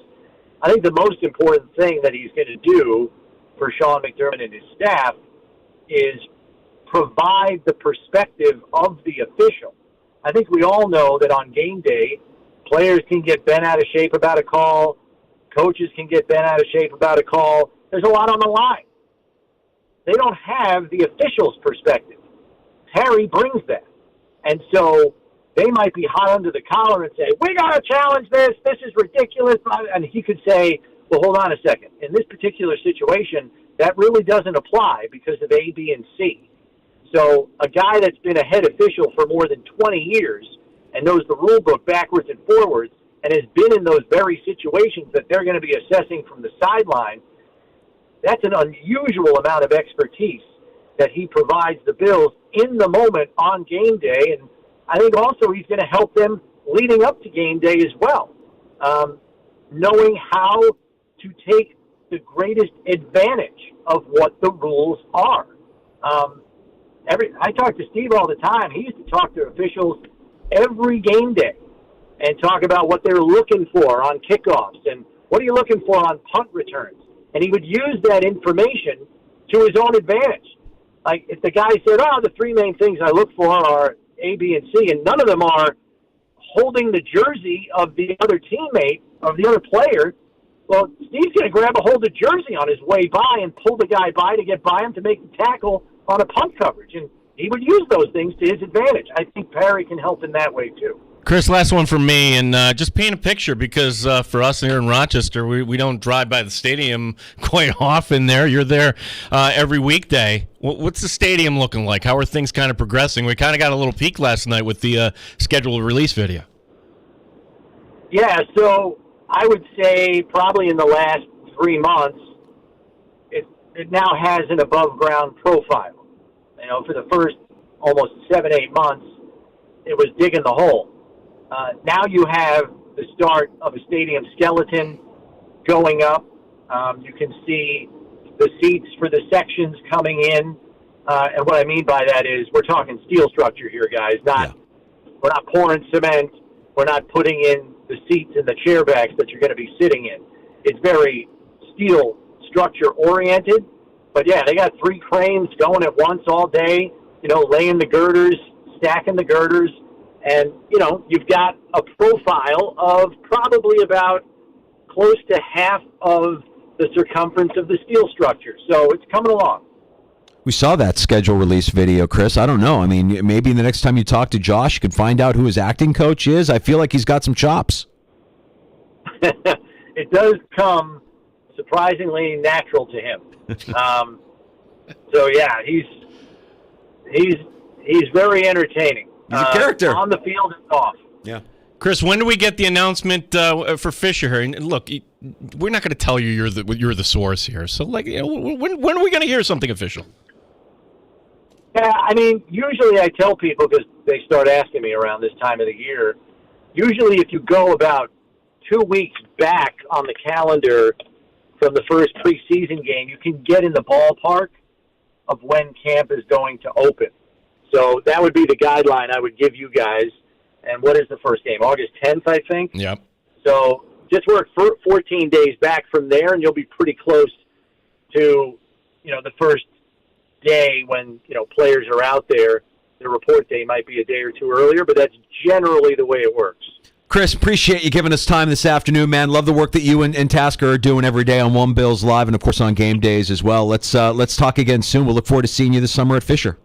I think the most important thing that he's going to do for Sean McDermott and his staff is provide the perspective of the official. I think we all know that on game day, players can get bent out of shape about a call. Coaches can get bent out of shape about a call. There's a lot on the line. They don't have the official's perspective. Perry brings that. And so they might be hot under the collar and say, we got to challenge this. This is ridiculous. And he could say, well, hold on a second. In this particular situation, that really doesn't apply because of A, B, and C. So a guy that's been a head official for more than 20 years and knows the rule book backwards and forwards and has been in those very situations that they're going to be assessing from the sideline, that's an unusual amount of expertise that he provides the Bills in the moment on game day. And I think also he's going to help them leading up to game day as well, knowing how to take the greatest advantage of what the rules are. I talk to Steve all the time. He used to talk to officials every game day and talk about what they're looking for on kickoffs and what are you looking for on punt returns. And he would use that information to his own advantage. Like if the guy said, the three main things I look for are A, B, and C, and none of them are holding the jersey of the other teammate, of the other player, Well, Steve's going to grab a hold of jersey on his way by and pull the guy by to get by him to make the tackle on a punt coverage. And he would use those things to his advantage. I think Perry can help in that way, too. Chris, last one from me, and just paint a picture because for us here in Rochester, we don't drive by the stadium quite often there. You're there every weekday. What's the stadium looking like? How are things kind of progressing? We kind of got a little peek last night with the scheduled release video. Yeah, so I would say probably in the last 3 months, it now has an above-ground profile. You know, for the first almost 7-8 months, it was digging the hole. Now you have the start of a stadium skeleton going up. You can see the seats for the sections coming in. And what I mean by that is we're talking steel structure here, guys. We're not pouring cement. We're not putting in the seats and the chair backs that you're going to be sitting in. It's very steel structure oriented. But, yeah, they got 3 cranes going at once all day, you know, laying the girders, stacking the girders. And, you know, you've got a profile of probably about close to half of the circumference of the steel structure. So it's coming along. We saw that schedule release video, Chris. I don't know. I mean, maybe the next time you talk to Josh, you can find out who his acting coach is. I feel like he's got some chops. It does come surprisingly natural to him. So, yeah, he's very entertaining. He's a character. On the field and off. Yeah. Chris, when do we get the announcement for Fisher here? And look, we're not going to tell you you're the source here. So, like, you know, when are we going to hear something official? Yeah, I mean, usually I tell people because they start asking me around this time of the year. Usually, if you go about 2 weeks back on the calendar from the first preseason game, you can get in the ballpark of when camp is going to open. So that would be the guideline I would give you guys. And what is the first game? August 10th, I think? Yep. So just work 14 days back from there, and you'll be pretty close to, you know, the first day when, you know, players are out there. The report day might be a day or two earlier, but that's generally the way it works. Chris, appreciate you giving us time this afternoon, man. Love the work that you and Tasker are doing every day on One Bills Live and, of course, on game days as well. Let's talk again soon. We'll look forward to seeing you this summer at Fisher.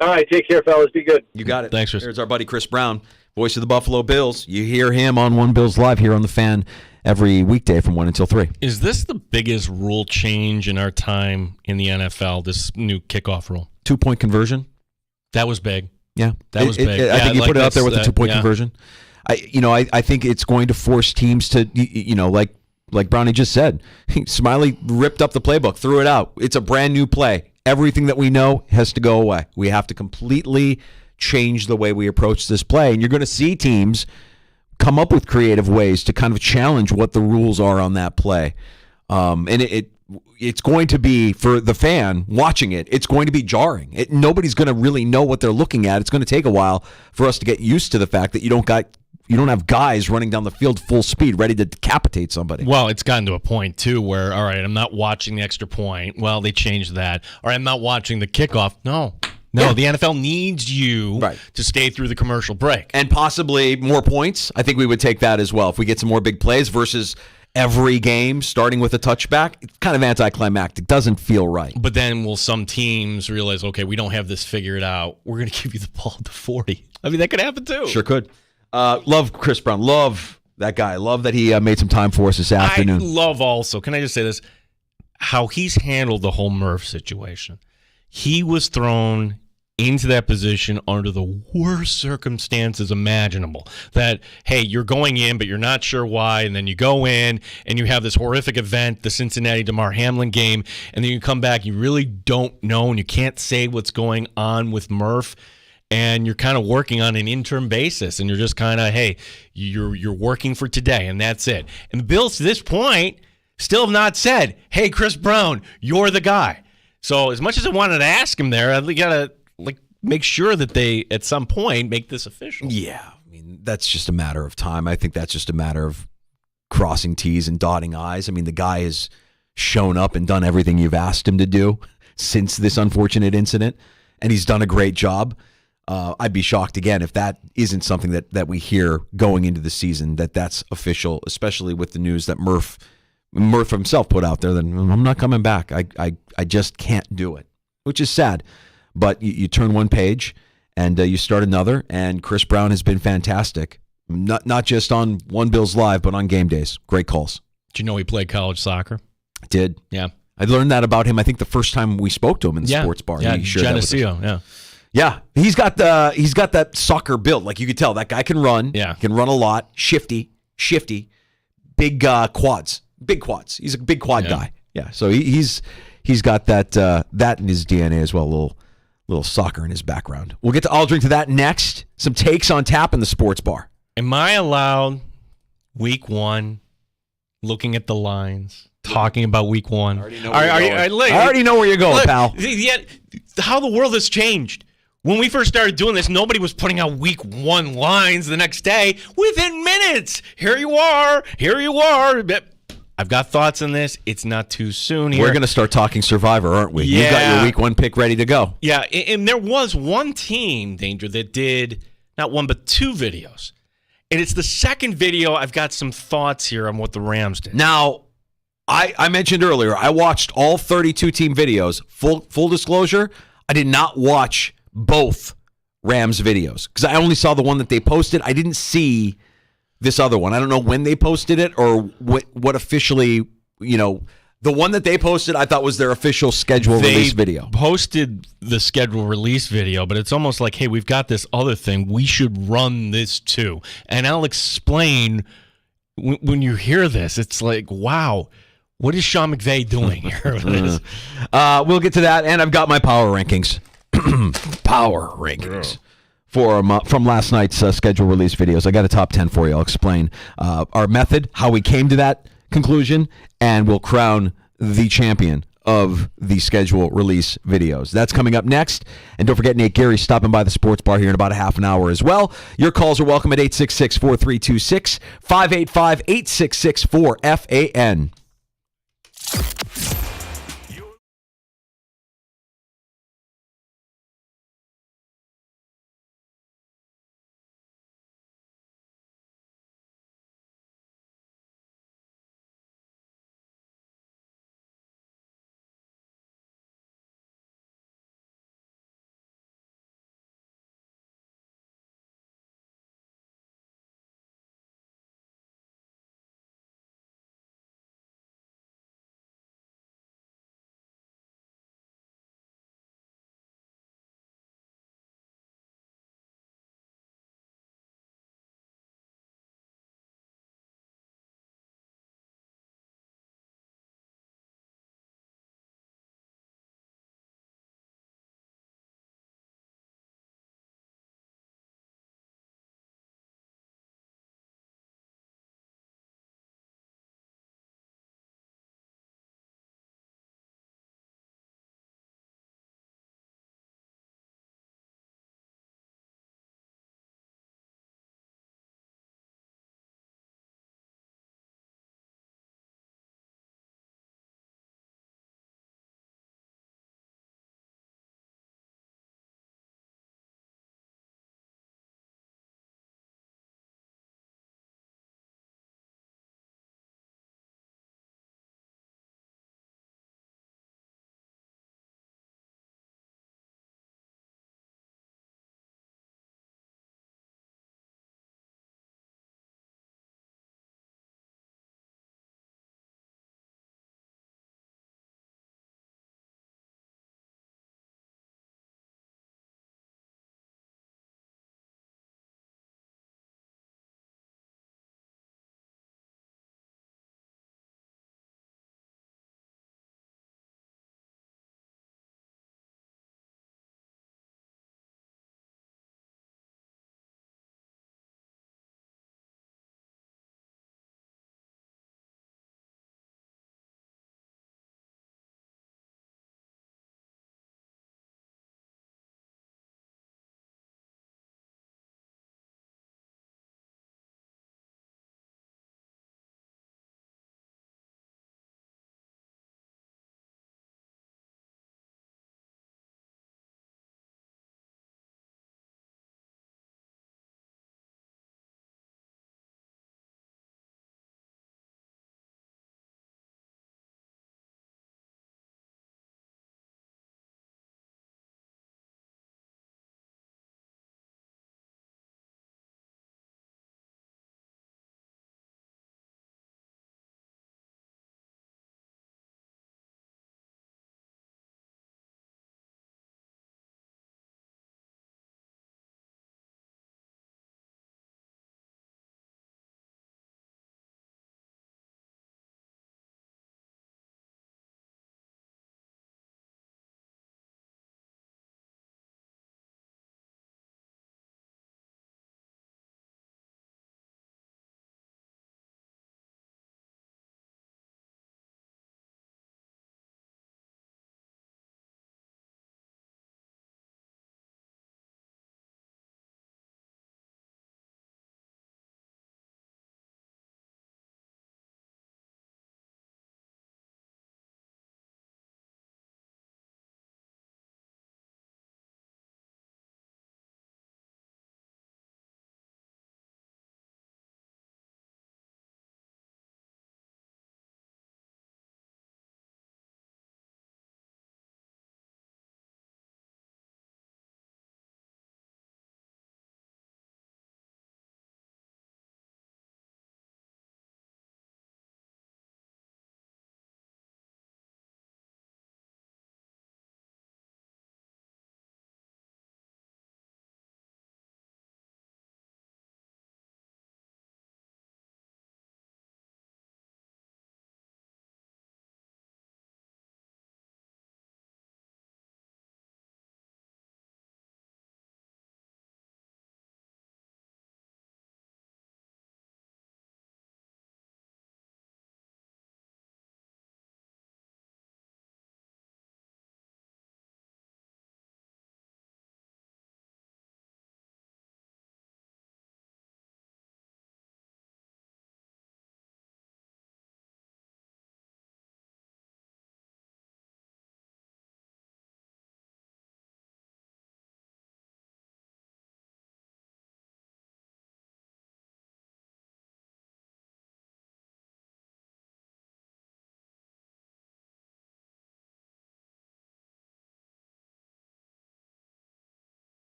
All right, take care, fellas. Be good. You got it. Thanks, Chris. Here's our buddy Chris Brown, voice of the Buffalo Bills. You hear him on One Bills Live here on The Fan every weekday from 1 until 3. Is this the biggest rule change in our time in the NFL, this new kickoff rule? 2-point conversion? That was big. Yeah. That was big. I think you put it out there with the 2-point yeah. conversion. I think it's going to force teams to, like Brownie just said, Smiley ripped up the playbook, threw it out. It's a brand new play. Everything that we know has to go away. We have to completely change the way we approach this play. And you're going to see teams come up with creative ways to kind of challenge what the rules are on that play. And it's going to be, for the fan watching it, it's going to be jarring. Nobody's going to really know what they're looking at. It's going to take a while for us to get used to the fact that you don't have guys running down the field full speed ready to decapitate somebody. Well, it's gotten to a point, too, where, all right, I'm not watching the extra point. Well, they changed that. Or I'm not watching the kickoff. No, Yeah. the NFL needs you to stay through the commercial break. And possibly more points. I think we would take that as well. If we get some more big plays versus every game starting with a touchback, it's kind of anticlimactic. Doesn't feel right. But then will some teams realize, okay, we don't have this figured out. We're going to give you the ball at the 40. I mean, that could happen, too. Sure could. Love Chris Brown. Love that guy. Love that he made some time for us this afternoon. I love also, can I just say this, how he's handled the whole Murph situation. He was thrown into that position under the worst circumstances imaginable. That, hey, you're going in, but you're not sure why, and then you go in, and you have this horrific event, the Cincinnati DeMar Hamlin game, and then you come back, you really don't know, and you can't say what's going on with Murph. And you're kind of working on an interim basis, and you're just kind of, hey, you're working for today, and that's it. And the Bills, to this point, still have not said, hey, Chris Brown, you're the guy. So as much as I wanted to ask him there, I got to make sure that they, at some point, make this official. Yeah, I mean, that's just a matter of time. I think that's just a matter of crossing T's and dotting I's. I mean, the guy has shown up and done everything you've asked him to do since this unfortunate incident, and he's done a great job. I'd be shocked again if that isn't something that we hear going into the season, that's official, especially with the news that Murph himself put out there that I'm not coming back. I just can't do it, which is sad. But you turn one page and you start another, and Chris Brown has been fantastic, not just on One Bills Live, but on game days. Great calls. Did you know he played college soccer? Did. Yeah. I learned that about him, I think, the first time we spoke to him in the sports bar. Yeah, he shared that with us. Geneseo, yeah. Yeah, he's got that soccer build. Like, you could tell that guy can run. Yeah, can run a lot. Shifty, big quads. He's a big quad guy. Yeah, so he's got that in his DNA as well. Little soccer in his background. We'll get to Aldring to that next. Some takes on tap in the sports bar. Am I allowed week one, looking at the lines, talking about week one? I already know where you're going, pal. Yet, how the world has changed. When we first started doing this, nobody was putting out week one lines the next day. Within minutes, here you are. I've got thoughts on this. It's not too soon here. We're going to start talking Survivor, aren't we? Yeah. You've got your week one pick ready to go. Yeah, and there was one team, Danger, that did not one but two videos. And it's the second video. I've got some thoughts here on what the Rams did. Now, I mentioned earlier, I watched all 32 team videos. Full disclosure, I did not watch both Rams videos because I only saw the one that they posted. I didn't see this other one. I don't know when they posted it or what officially, the one that they posted I thought was their official schedule release video. They posted the schedule release video, but it's almost like, hey, we've got this other thing. We should run this too. And I'll explain when you hear this, it's like, wow, what is Sean McVay doing here? We'll get to that, and I've got my power rankings. From last night's schedule release videos. I got a top 10 for you. I'll explain our method, how we came to that conclusion, and we'll crown the champion of the schedule release videos. That's coming up next. And don't forget Nate Gary stopping by the sports bar here in about a half an hour as well. Your calls are welcome at 866-4326, 585-8664-FAN.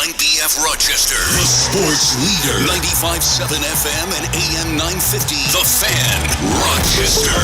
9BF Rochester. The sports leader. 95.7 FM and AM 950. The Fan. Rochester.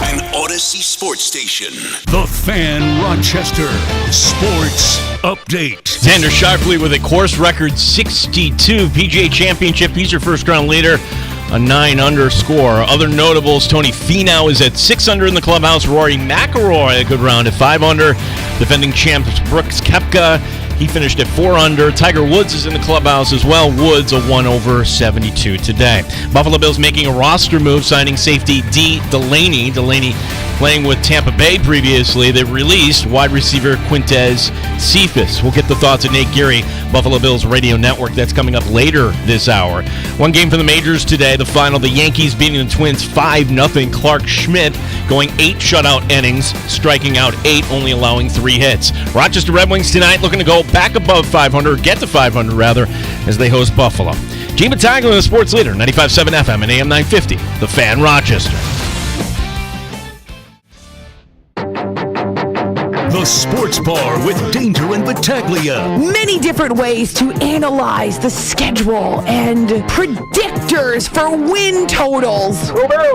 An Odyssey sports station. The Fan Rochester Sports Update. Xander Schauffele with a course record 62 PGA Championship. He's your first round leader. A 9-under score. Other notables, Tony Finau is at 6 under in the clubhouse. Rory McIlroy, a good round at 5 under. Defending champs Brooks Koepka, he finished at 4 under. Tiger Woods is in the clubhouse as well. Woods a 1 over 72 today. Buffalo Bills making a roster move, signing safety D. Delaney. Delaney playing with Tampa Bay previously. They released wide receiver Quintez Cephas. We'll get the thoughts of Nate Geary, Buffalo Bills radio network. That's coming up later this hour. One game for the majors today. The final, the Yankees beating the Twins 5-0. Clark Schmidt going 8 shutout innings, striking out 8, only allowing 3 hits. Rochester Red Wings tonight looking to go back above 500, get to 500 rather, as they host Buffalo. Gene Battaglia, the sports leader, 95.7 FM and AM 950, The Fan Rochester. The Sports Bar with Danger and Battaglia. Many different ways to analyze the schedule and predictors for win totals.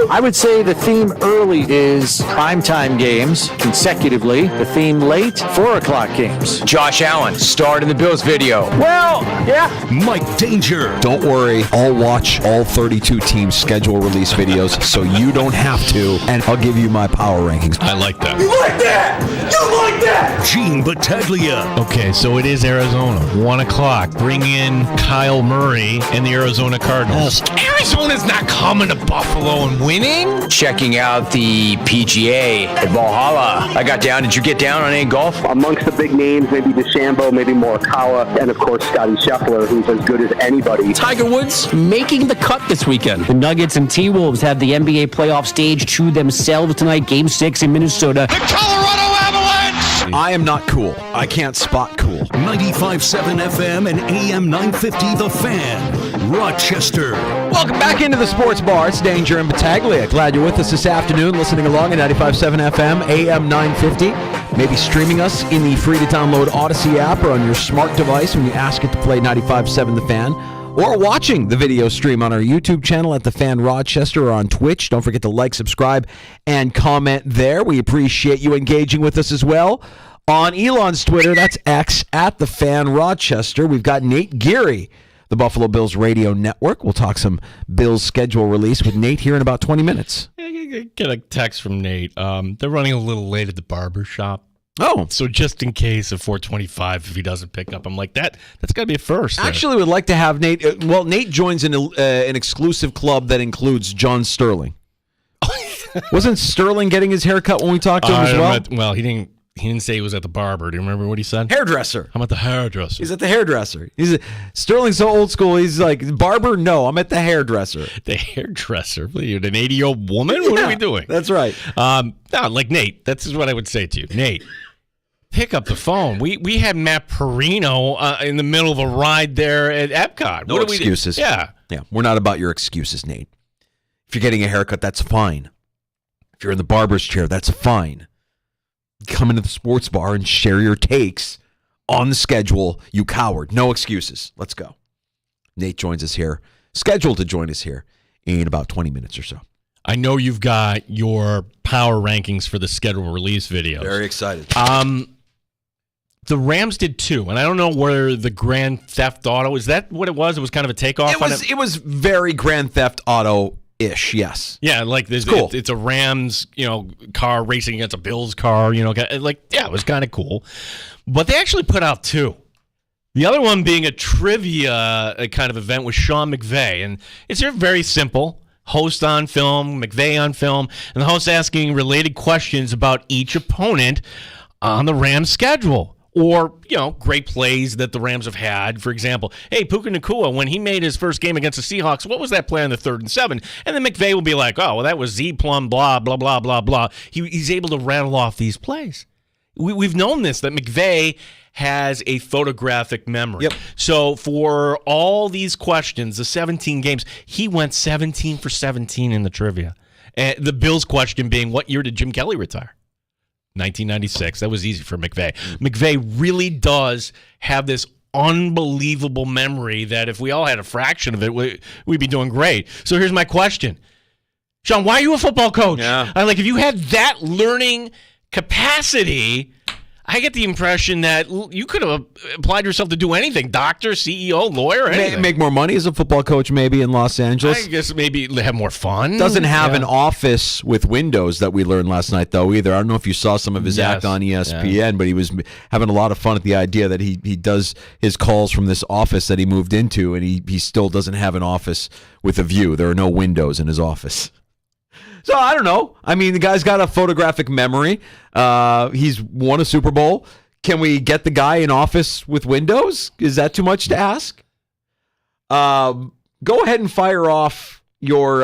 I would say the theme early is primetime games consecutively. The theme late, 4 o'clock games. Josh Allen starred in the Bills video. Well, yeah. Mike Danger. Don't worry, I'll watch all 32 teams' schedule release videos so you don't have to, and I'll give you my power rankings. I like that. You like that? You like that? Gene Battaglia. Okay, so it is Arizona, 1 o'clock. Bring in Kyle Murray and the Arizona Cardinals. Arizona's not coming to Buffalo and winning. Checking out the PGA at Valhalla. I got down. Did you get down on any golf? Amongst the big names, maybe DeChambeau, maybe Morikawa, and of course Scotty Scheffler, who's as good as anybody. Tiger Woods making the cut this weekend. The Nuggets and T-Wolves have the NBA playoff stage to themselves tonight. Game 6 in Minnesota. The Colorado Avalanche! I am not cool. I can't spot cool. 95.7 FM and AM 950 The Fan. Rochester. Welcome back into the sports bar. It's Danger and Battaglia. Glad you're with us this afternoon, listening along at 95.7 FM, AM 950. Maybe streaming us in the free-to-download Odyssey app or on your smart device when you ask it to play 95.7 The Fan. Or watching the video stream on our YouTube channel at The Fan Rochester or on Twitch. Don't forget to like, subscribe, and comment there. We appreciate you engaging with us as well. On Elon's Twitter, that's X, at The Fan Rochester. We've got Nate Geary, the Buffalo Bills radio network. We'll talk some Bills schedule release with Nate here in about 20 minutes. I get a text from Nate. They're running a little late at the barber shop. Oh. So just in case of 4:25, if he doesn't pick up, I'm like, that's got to be a first. Actually, would like to have Nate. Well, Nate joins an exclusive club that includes John Sterling. Wasn't Sterling getting his haircut when we talked to him as well? Well, he didn't say he was at the barber. Do you remember what he said? Hairdresser. I'm at the hairdresser. He's at the hairdresser. Sterling's so old school. He's like, barber? No, I'm at the hairdresser. The hairdresser? What are you, an 80-year-old woman? What are we doing? That's right. No, like Nate. That's what I would say to you. Nate, pick up the phone. We had Matt Perino in the middle of a ride there at Epcot. No excuses. Yeah. We're not about your excuses, Nate. If you're getting a haircut, that's fine. If you're in the barber's chair, that's fine. Come into the sports bar and share your takes on the schedule, you coward. No excuses. Let's go. Nate joins us here, scheduled to join us here in about 20 minutes or so. I know you've got your power rankings for the schedule release videos. Very excited. The Rams did 2, and I don't know where the Grand Theft Auto, is that what it was? It was kind of a takeoff on it? It was very Grand Theft Auto-ish, yes. Yeah, like this, cool. It's a Rams, car racing against a Bills car, it was kind of cool. But they actually put out 2. The other one being a trivia kind of event with Sean McVay, and it's very simple. Host on film, McVay on film, and the host asking related questions about each opponent on the Rams schedule. Or, great plays that the Rams have had. For example, hey, Puka Nacua, when he made his first game against the Seahawks, what was that play on the 3rd and 7? And then McVay will be like, oh, well, that was Z-plum, blah, blah, blah, blah, blah. He's able to rattle off these plays. We've known this, that McVay has a photographic memory. Yep. So for all these questions, the 17 games, he went 17 for 17 in the trivia. And the Bills question being, what year did Jim Kelly retire? 1996. That was easy for McVay. McVay really does have this unbelievable memory that if we all had a fraction of it, we'd be doing great. So here's my question. Sean, why are you a football coach? Yeah. Like, if you had that learning capacity, I get the impression that you could have applied yourself to do anything. Doctor, CEO, lawyer, anything. Make more money as a football coach maybe in Los Angeles. I guess maybe have more fun. Doesn't have an office with windows that we learned last night, though, either. I don't know if you saw some of his act on ESPN, but he was having a lot of fun at the idea that he does his calls from this office that he moved into, and he still doesn't have an office with a view. There are no windows in his office. So I don't know. I mean, the guy's got a photographic memory. He's won a Super Bowl. Can we get the guy in office with windows? Is that too much to ask? Go ahead and fire off your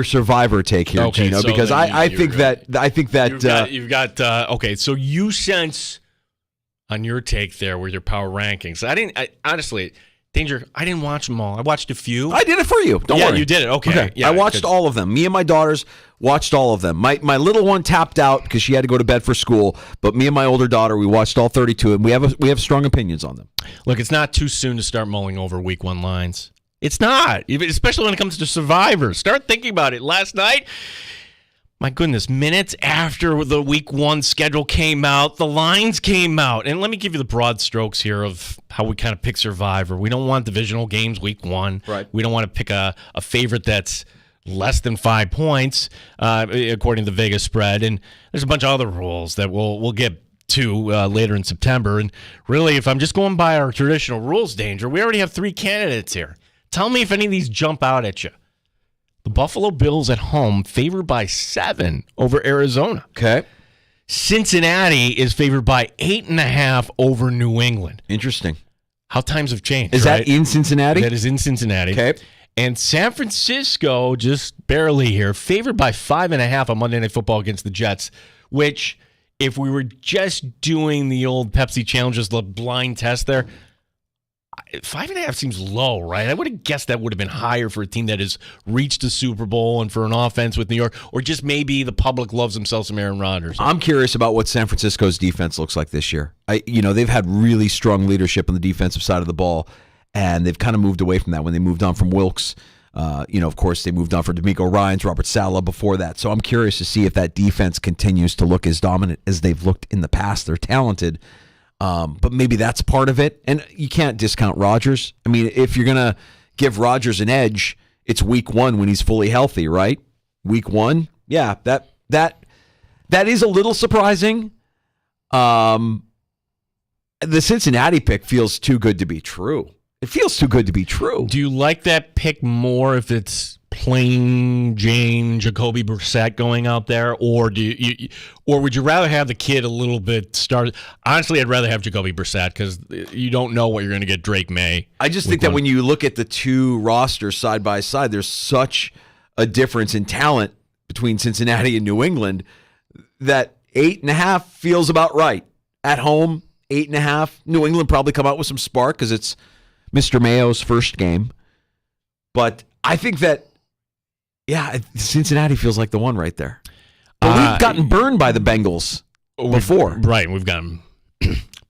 Survivor take here, Gino, so because I think that you've got okay. So you sense on your take there with your power rankings. Honestly. Danger, I didn't watch them all. I watched a few. I did it for you. Don't worry. Yeah, you did it. Okay. Yeah, I watched all of them. Me and my daughters watched all of them. My little one tapped out because she had to go to bed for school, but me and my older daughter, we watched all 32, and we have strong opinions on them. Look, it's not too soon to start mulling over week 1 lines. It's not, especially when it comes to Survivor. Start thinking about it. Last night, my goodness, minutes after the week 1 schedule came out, the lines came out. And let me give you the broad strokes here of how we kind of pick Survivor. We don't want divisional games week 1. Right. We don't want to pick a favorite that's less than 5 points, according to the Vegas spread. And there's a bunch of other rules that we'll get to later in September. And really, if I'm just going by our traditional rules, Danger, we already have 3 candidates here. Tell me if any of these jump out at you. The Buffalo Bills at home favored by 7 over Arizona. Okay. Cincinnati is favored by 8.5 over New England. Interesting. How times have changed. Is that in Cincinnati? That is in Cincinnati. Okay. And San Francisco, just barely here, favored by 5.5 on Monday Night Football against the Jets, which, if we were just doing the old Pepsi Challenge, just the blind test there, 5.5 seems low, right? I would have guessed that would have been higher for a team that has reached a Super Bowl and for an offense with New York, or just maybe the public loves themselves some Aaron Rodgers. I'm curious about what San Francisco's defense looks like this year. They've had really strong leadership on the defensive side of the ball, and they've kind of moved away from that when they moved on from Wilkes. Of course, they moved on for D'Amico Ryans, Robert Saleh before that. So I'm curious to see if that defense continues to look as dominant as they've looked in the past. They're talented. But maybe that's part of it. And you can't discount Rodgers. I mean, if you're going to give Rodgers an edge, it's week 1 when he's fully healthy, right? Week 1? Yeah, that is a little surprising. The Cincinnati pick feels too good to be true. It feels too good to be true. Do you like that pick more if it's plain Jane Jacoby Brissett going out there, or would you rather have the kid a little bit started? Honestly, I'd rather have Jacoby Brissett because you don't know what you're going to get Drake May. I just think that when you look at the two rosters side by side, there's such a difference in talent between Cincinnati and New England that 8.5 feels about right. At home, 8.5. New England probably come out with some spark because it's Mr. Mayo's first game. But I think that, Cincinnati feels like the one right there. But we've gotten burned by the Bengals before. Right, we've gotten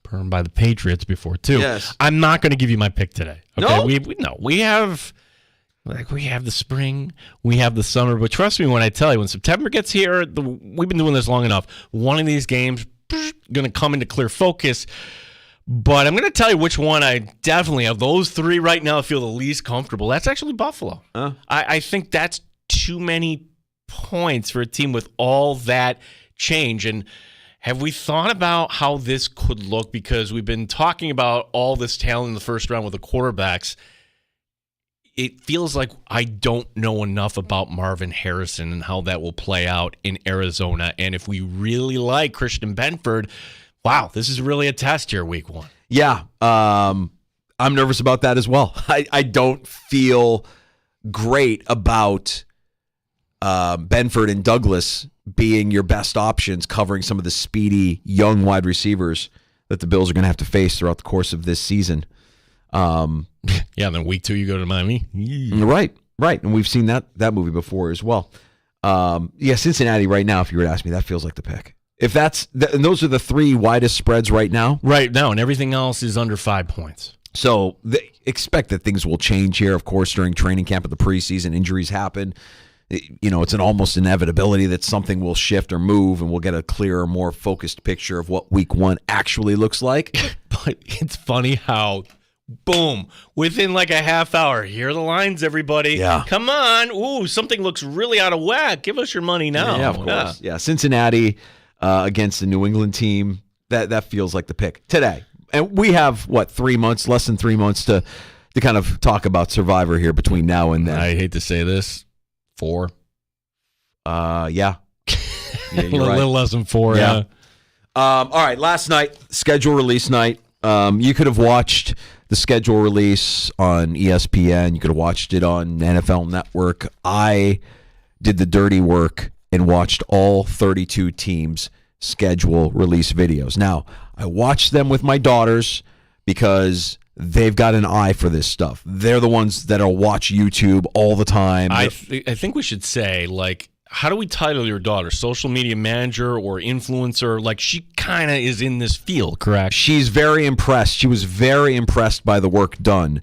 burned by the Patriots before, too. Yes. I'm not going to give you my pick today. Okay? No? We have the spring, we have the summer, but trust me when I tell you, when September gets here, we've been doing this long enough. One of these games going to come into clear focus. But I'm going to tell you which one I definitely, of those 3 right now, feel the least comfortable. That's actually Buffalo. I think that's too many points for a team with all that change. And have we thought about how this could look? Because we've been talking about all this talent in the first round with the quarterbacks. It feels like I don't know enough about Marvin Harrison and how that will play out in Arizona. And if we really like Christian Benford, wow, this is really a test here week 1. Yeah, I'm nervous about that as well. I don't feel great about Benford and Douglas being your best options covering some of the speedy young wide receivers that the Bills are going to have to face throughout the course of this season. Then week 2 you go to Miami. Right. And we've seen that movie before as well. Cincinnati right now, if you were to ask me, that feels like the pick. if that's and those are the 3 widest spreads right now. Right now, and everything else is under 5 points. So expect that things will change here, of course, during training camp of the preseason. Injuries happen. It's an almost inevitability that something will shift or move, and we'll get a clearer, more focused picture of what week 1 actually looks like. But it's funny how, boom, within like a half hour, here are the lines, everybody. Yeah. Come on. Ooh, something looks really out of whack. Give us your money now. Yeah, of course. Yeah, Cincinnati against the New England team, that feels like the pick today. And we have, less than 3 months to kind of talk about Survivor here between now and then. I hate to say this. 4. Yeah. Yeah, a little less than 4. Yeah. All right. Last night, schedule release night. You could have watched the schedule release on ESPN. You could have watched it on NFL Network. I did the dirty work and watched all 32 teams' schedule release videos. Now, I watched them with my daughters because they've got an eye for this stuff. They're the ones that'll watch YouTube all the time. I think we should say, like, how do we title your daughter? Social media manager or influencer? Like, she kind of is in this field, correct? She's very impressed. She was very impressed by the work done.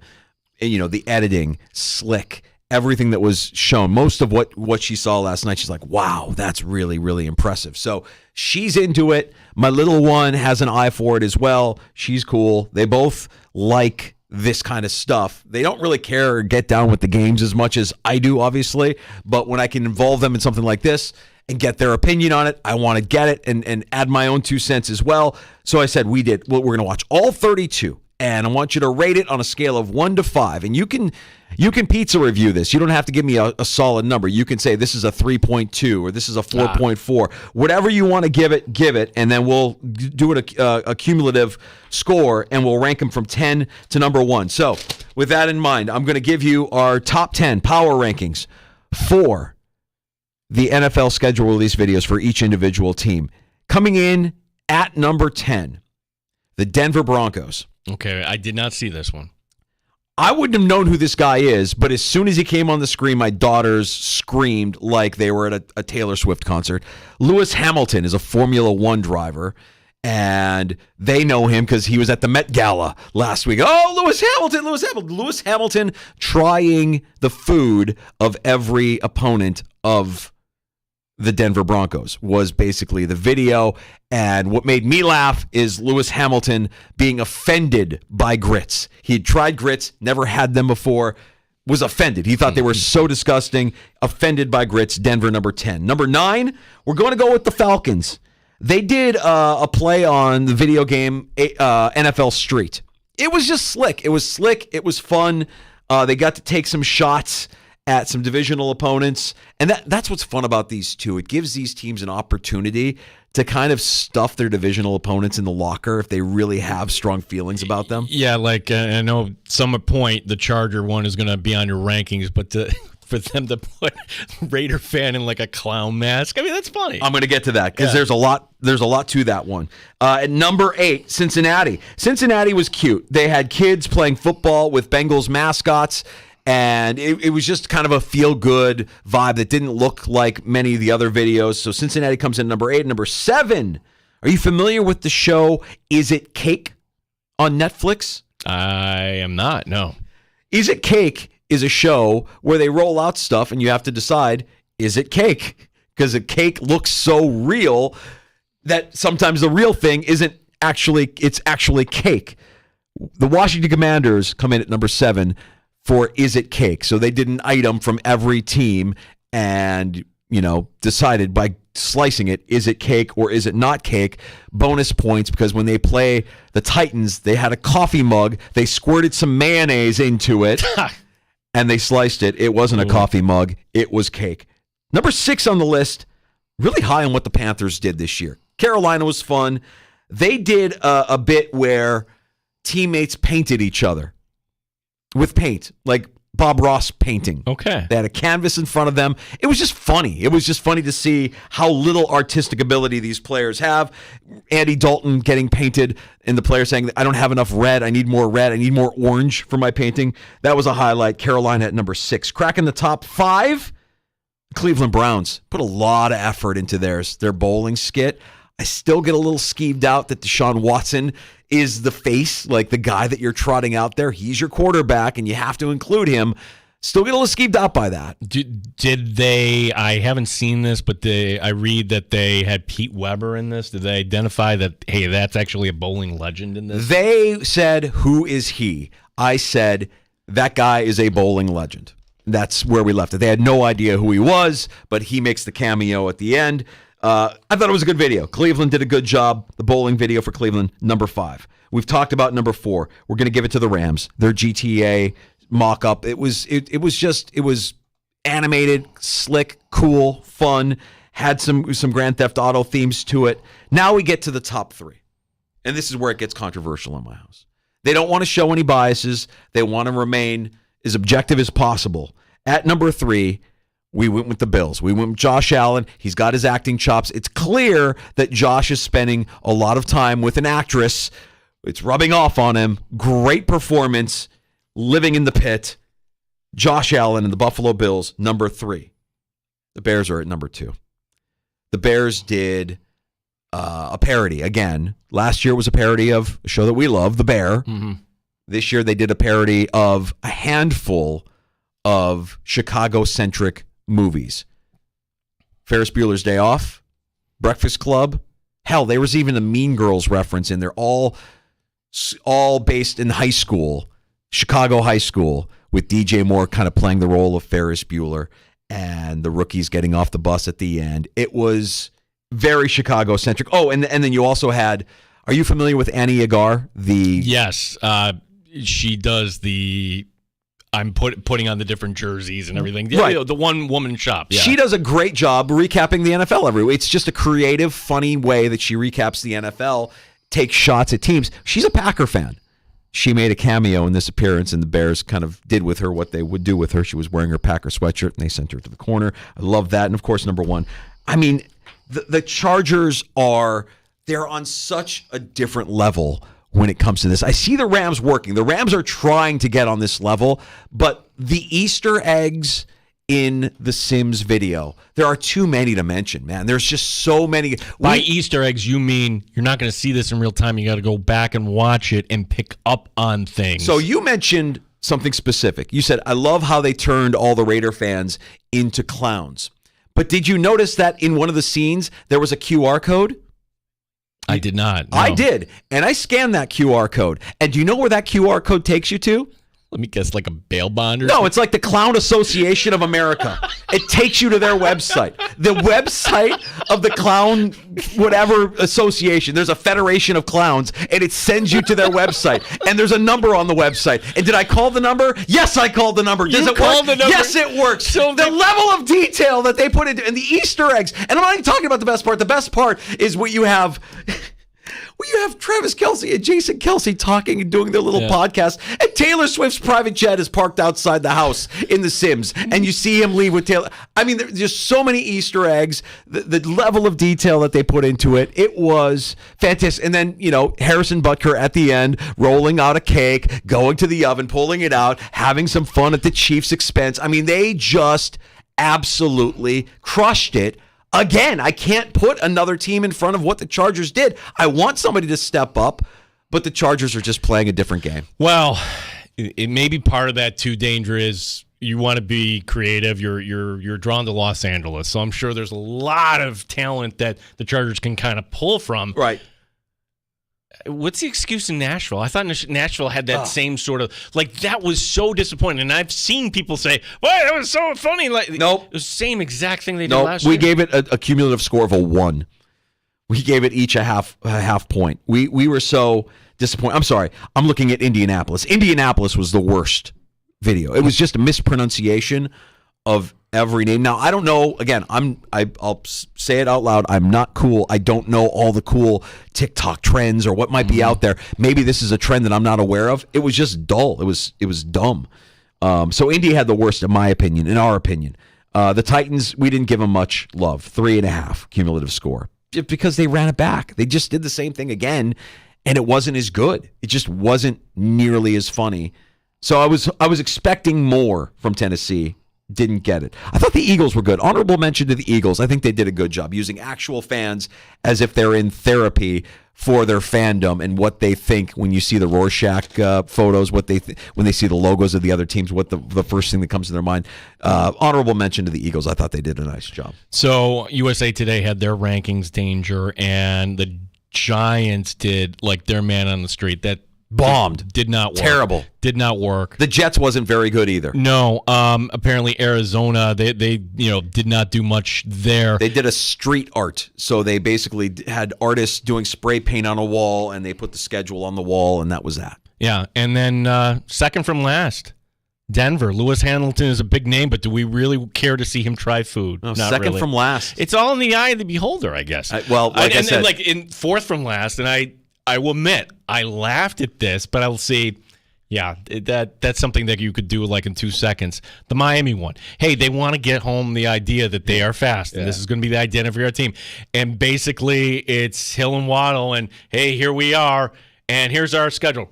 And, the editing, slick, everything that was shown. Most of what she saw last night, she's like, wow, that's really, really impressive. So she's into it. My little one has an eye for it as well. She's cool. They both like this kind of stuff. They don't really care or get down with the games as much as I do, obviously. But when I can involve them in something like this and get their opinion on it, I want to get it and add my own 2 cents as well. So I said, we're going to watch all 32. And I want you to rate it on a scale of 1 to 5. And you can pizza review this. You don't have to give me a solid number. You can say this is a 3.2 or this is a 4.4. Whatever you want to give it, and then we'll do it a cumulative score, and we'll rank them from 10 to number 1. So with that in mind, I'm going to give you our top 10 power rankings for the NFL schedule release videos for each individual team. Coming in at number 10, the Denver Broncos. Okay, I did not see this one. I wouldn't have known who this guy is, but as soon as he came on the screen, my daughters screamed like they were at a Taylor Swift concert. Lewis Hamilton is a Formula One driver, and they know him because he was at the Met Gala last week. Oh, Lewis Hamilton trying the food of every opponent of the Denver Broncos was basically the video. And what made me laugh is Lewis Hamilton being offended by grits. He had tried grits, never had them before, was offended. He thought they were so disgusting. Offended by grits. Denver, number 10. Number 9, we're going to go with the Falcons. They did a play on the video game NFL Street. It was just slick. It was slick. It was fun. They got to take some shots at some divisional opponents. And that's what's fun about these two. It gives these teams an opportunity to kind of stuff their divisional opponents in the locker if they really have strong feelings about them. Yeah, like I know some point the Charger one is going to be on your rankings, but for them to put Raider fan in like a clown mask, I mean, that's funny. I'm going to get to that because there's a lot to that one. At number 8, Cincinnati. Cincinnati was cute. They had kids playing football with Bengals mascots. And it was just kind of a feel-good vibe that didn't look like many of the other videos. So Cincinnati comes in number 8. Number 7, are you familiar with the show Is It Cake on Netflix? I am not, no. Is It Cake is a show where they roll out stuff and you have to decide, is it cake? Because a cake looks so real that sometimes the real thing it's actually cake. The Washington Commanders come in at number 7 for Is It Cake? So they did an item from every team and, decided by slicing it, is it cake or is it not cake? Bonus points because when they play the Titans, they had a coffee mug. They squirted some mayonnaise into it and they sliced it. It wasn't a coffee mug. It was cake. Number 6 on the list, really high on what the Panthers did this year. Carolina was fun. They did a bit where teammates painted each other with paint, like Bob Ross painting. Okay. They had a canvas in front of them. It was just funny. It was just funny to see how little artistic ability these players have. Andy Dalton getting painted and the player saying, I don't have enough red. I need more red. I need more orange for my painting. That was a highlight. Carolina at number 6. Cracking the top 5, Cleveland Browns put a lot of effort into their bowling skit. I still get a little skeeved out that Deshaun Watson is the face, like the guy that you're trotting out there. He's your quarterback, and you have to include him. Still get a little skeeved out by that. Did they? I haven't seen this, but I read that they had Pete Weber in this. Did they identify that, hey, that's actually a bowling legend in this? They said, who is he? I said, that guy is a bowling legend. That's where we left it. They had no idea who he was, but he makes the cameo at the end. I thought it was a good video. Cleveland did a good job. The bowling video for Cleveland, number 5. We've talked about number 4. We're going to give it to the Rams. Their GTA mock-up. It was animated, slick, cool, fun, had some Grand Theft Auto themes to it. Now we get to the top 3. And this is where it gets controversial in my house. They don't want to show any biases. They want to remain as objective as possible. At number 3, we went with the Bills. We went with Josh Allen. He's got his acting chops. It's clear that Josh is spending a lot of time with an actress. It's rubbing off on him. Great performance. Living in the pit. Josh Allen and the Buffalo Bills, number 3. The Bears are at number 2. The Bears did a parody again. Last year was a parody of a show that we love, The Bear. Mm-hmm. This year they did a parody of a handful of Chicago-centric movies. Ferris Bueller's Day Off, Breakfast Club. Hell, there was even a Mean Girls reference in there. All based in high school, Chicago high school, with DJ Moore kind of playing the role of Ferris Bueller and the rookies getting off the bus at the end. It was very Chicago-centric. Oh, and then you also had, are you familiar with Annie Agar? Yes. She does the, I'm putting on the different jerseys and everything. Right. The one-woman shop. Yeah. She does a great job recapping the NFL every week. It's just a creative, funny way that she recaps the NFL, takes shots at teams. She's a Packer fan. She made a cameo in this appearance, and the Bears kind of did with her what they would do with her. She was wearing her Packer sweatshirt, and they sent her to the corner. I love that. And, of course, number 1. I mean, the Chargers they're on such a different level when it comes to this. I see the Rams working. The Rams are trying to get on this level, but the Easter eggs in the Sims video, there are too many to mention, man. There's just so many. By Easter eggs, you mean you're not going to see this in real time. You got to go back and watch it and pick up on things. So you mentioned something specific. You said, I love how they turned all the Raider fans into clowns. But did you notice that in one of the scenes, there was a QR code? I did not. No. I did. And I scanned that QR code. And do you know where that QR code takes you to? Let me guess, like a bail bond or No, something? it's like the Clown Association of America. It takes you to their website. The website of the Clown whatever association. There's a federation of clowns, and it sends you to their website. And there's a number on the website. And did I call the number? Yes, I called the number. Does You it called work? the number? Yes, it works. So the level of detail that they put into and the Easter eggs. And I'm not even talking about the best part. The best part is what you have. Well, you have Travis Kelce and Jason Kelce talking and doing their little podcast, and Taylor Swift's private jet is parked outside the house in The Sims, and you see him leave with Taylor. I mean, there's just so many Easter eggs, the level of detail that they put into it. It was fantastic. And then, Harrison Butker at the end, rolling out a cake, going to the oven, pulling it out, having some fun at the Chiefs' expense. I mean, they just absolutely crushed it. Again, I can't put another team in front of what the Chargers did. I want somebody to step up, but the Chargers are just playing a different game. Well, it may be part of that too. Danger is you want to be creative. You're drawn to Los Angeles, so I'm sure there's a lot of talent that the Chargers can kind of pull from. Right. What's the excuse in Nashville? I thought Nashville had that same sort of, that was so disappointing. And I've seen people say, well, that was so funny. Nope. It was the same exact thing they did last year. We gave it a cumulative score of a 1. We gave it each a half point. We were so disappointed. I'm sorry. I'm looking at Indianapolis. Indianapolis was the worst video. It was just a mispronunciation of every name. Now, I don't know. Again, I'll say it out loud. I'm not cool. I don't know all the cool TikTok trends or what might be out there. Maybe this is a trend that I'm not aware of. It was just dull. It was dumb. So Indy had the worst, in my opinion, in our opinion. The Titans, we didn't give them much love. 3.5 cumulative score. Just because they ran it back. They just did the same thing again, and it wasn't as good. It just wasn't nearly as funny. So I was expecting more from Tennessee. didn't get it. I thought the Eagles were good. Honorable mention to the Eagles. I think they did a good job using actual fans as if they're in therapy for their fandom and what they think when you see the Rorschach photos, what they when they see the logos of the other teams, what the first thing that comes to their mind. Honorable mention to the Eagles. I thought they did a nice job. So USA Today had their rankings, Danger, and the Giants did like their man on the street. That bombed. Did not work. Terrible. Did not work. The Jets wasn't very good either. No. Apparently Arizona, they did not do much there. They did a street art. So they basically had artists doing spray paint on a wall, and they put the schedule on the wall, and that was that. Yeah. And then second from last, Denver. Lewis Hamilton is a big name, but do we really care to see him try food? No, Not second really. from last. It's all in the eye of the beholder, I guess. I said, and like in fourth from last, and I will admit, I laughed at this, but I'll see, yeah, that's something that you could do like in 2 seconds. The Miami one. Hey, they want to get home the idea that they are fast, and this is going to be the identity of our team. And basically, it's Hill and Waddle, and hey, here we are, and here's our schedule.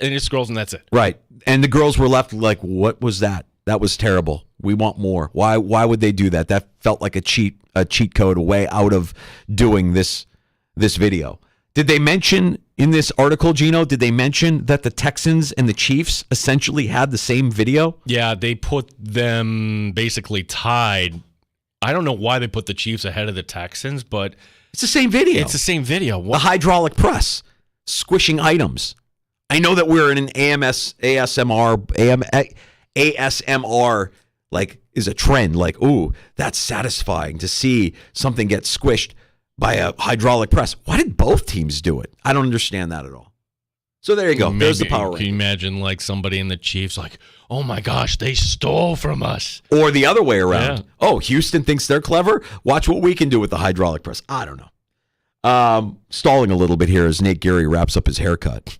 And it scrolls, and that's it. Right. And the girls were left like, what was that? That was terrible. We want more. Why would they do that? That felt like a cheat code, a way out of doing this video. Did they mention in this article, Gino, did they mention that the Texans and the Chiefs essentially had the same video? Yeah, they put them basically tied. I don't know why they put the Chiefs ahead of the Texans, but it's the same video. It's the same video. The hydraulic press, squishing items. I know that we're in an ASMR, like, is a trend. Like, ooh, that's satisfying to see something get squished by a hydraulic press. Why did both teams do it? I don't understand that at all. So there you go. There's the power. Can you imagine like somebody in the Chiefs like, oh my gosh, they stole from us. Or the other way around. Yeah. Oh, Houston thinks they're clever? Watch what we can do with the hydraulic press. I don't know. Stalling a little bit here as Nate Geary wraps up his haircut.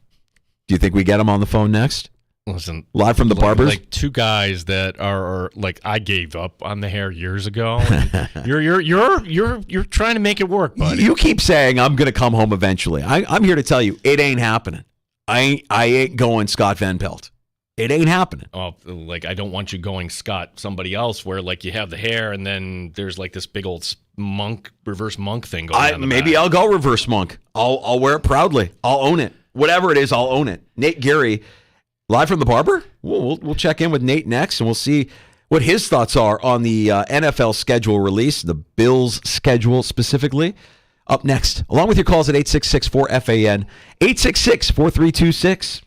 Do you think we get him on the phone next? Listen, live from the barbers, like two guys that are like, I gave up on the hair years ago. And you're trying to make it work, buddy. You keep saying I'm going to come home eventually. I'm here to tell you it ain't happening. I ain't going Scott Van Pelt. It ain't happening. Oh, like I don't want you going Scott somebody else where like you have the hair and then there's like this big old reverse monk thing going on. Maybe I'll go reverse monk. I'll wear it proudly. I'll own it. Whatever it is, I'll own it. Nate Geary. Live from the barber? We'll check in with Nate next, and we'll see what his thoughts are on the NFL schedule release, the Bills schedule specifically. Up next, along with your calls at 866-4FAN, 866-4326.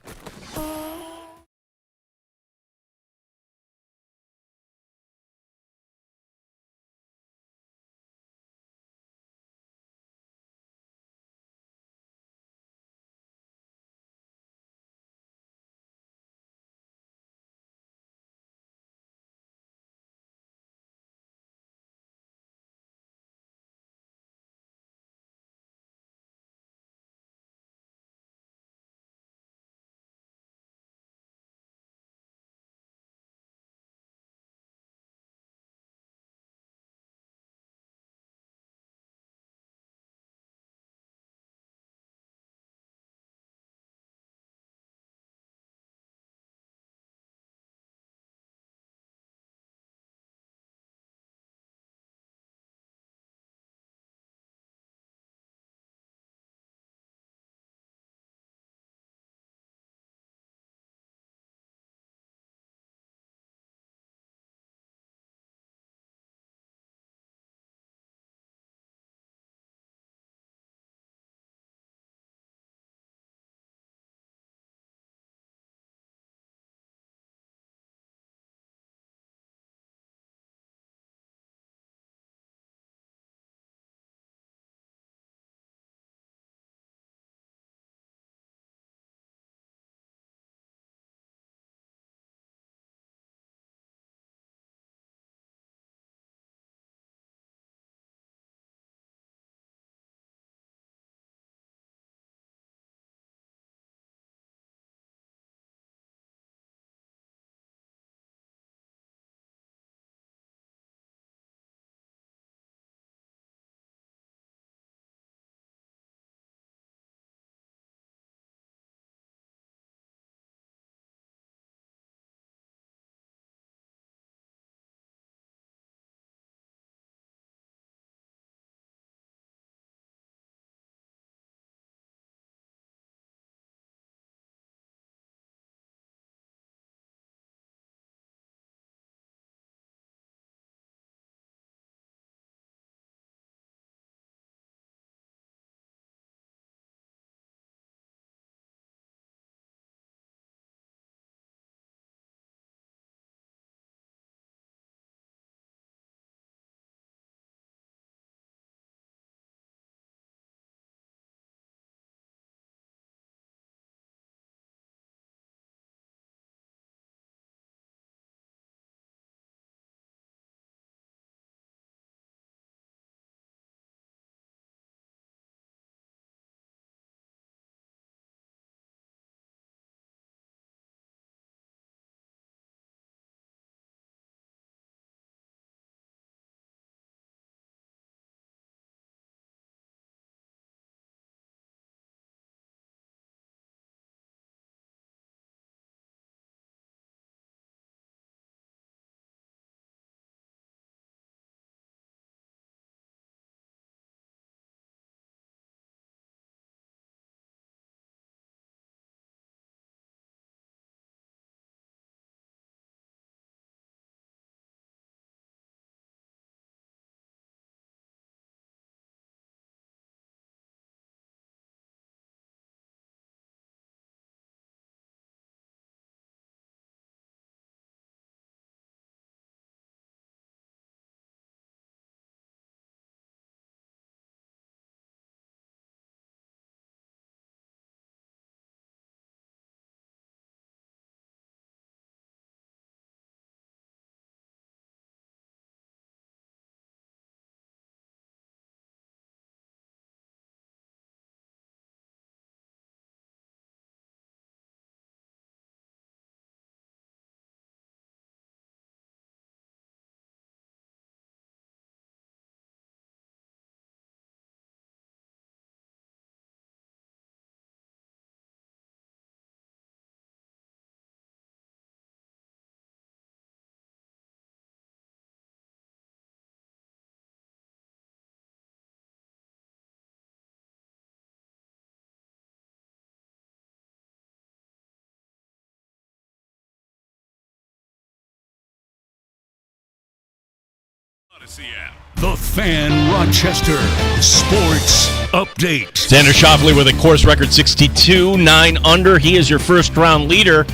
Odyssey app. The Fan Rochester Sports Update. Xander Schauffele with a course record 62, 9 under. He is your first-round leader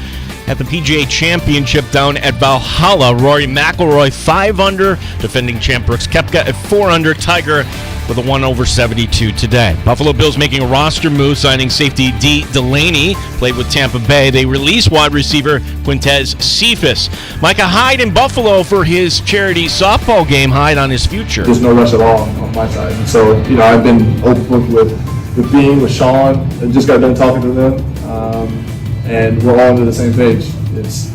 at the PGA Championship down at Valhalla. Rory McIlroy 5 under. Defending champ Brooks Koepka at 4 under. Tiger with a 1 over 72 today. Buffalo Bills making a roster move, signing safety D. Delaney, played with Tampa Bay. They release wide receiver Quintez Cephas. Micah Hyde in Buffalo for his charity softball game. Hyde on his future. There's no rush at all on my side. And so, I've been open book with Dean, with Sean, and just got done talking to them. And we're all on the same page. It's,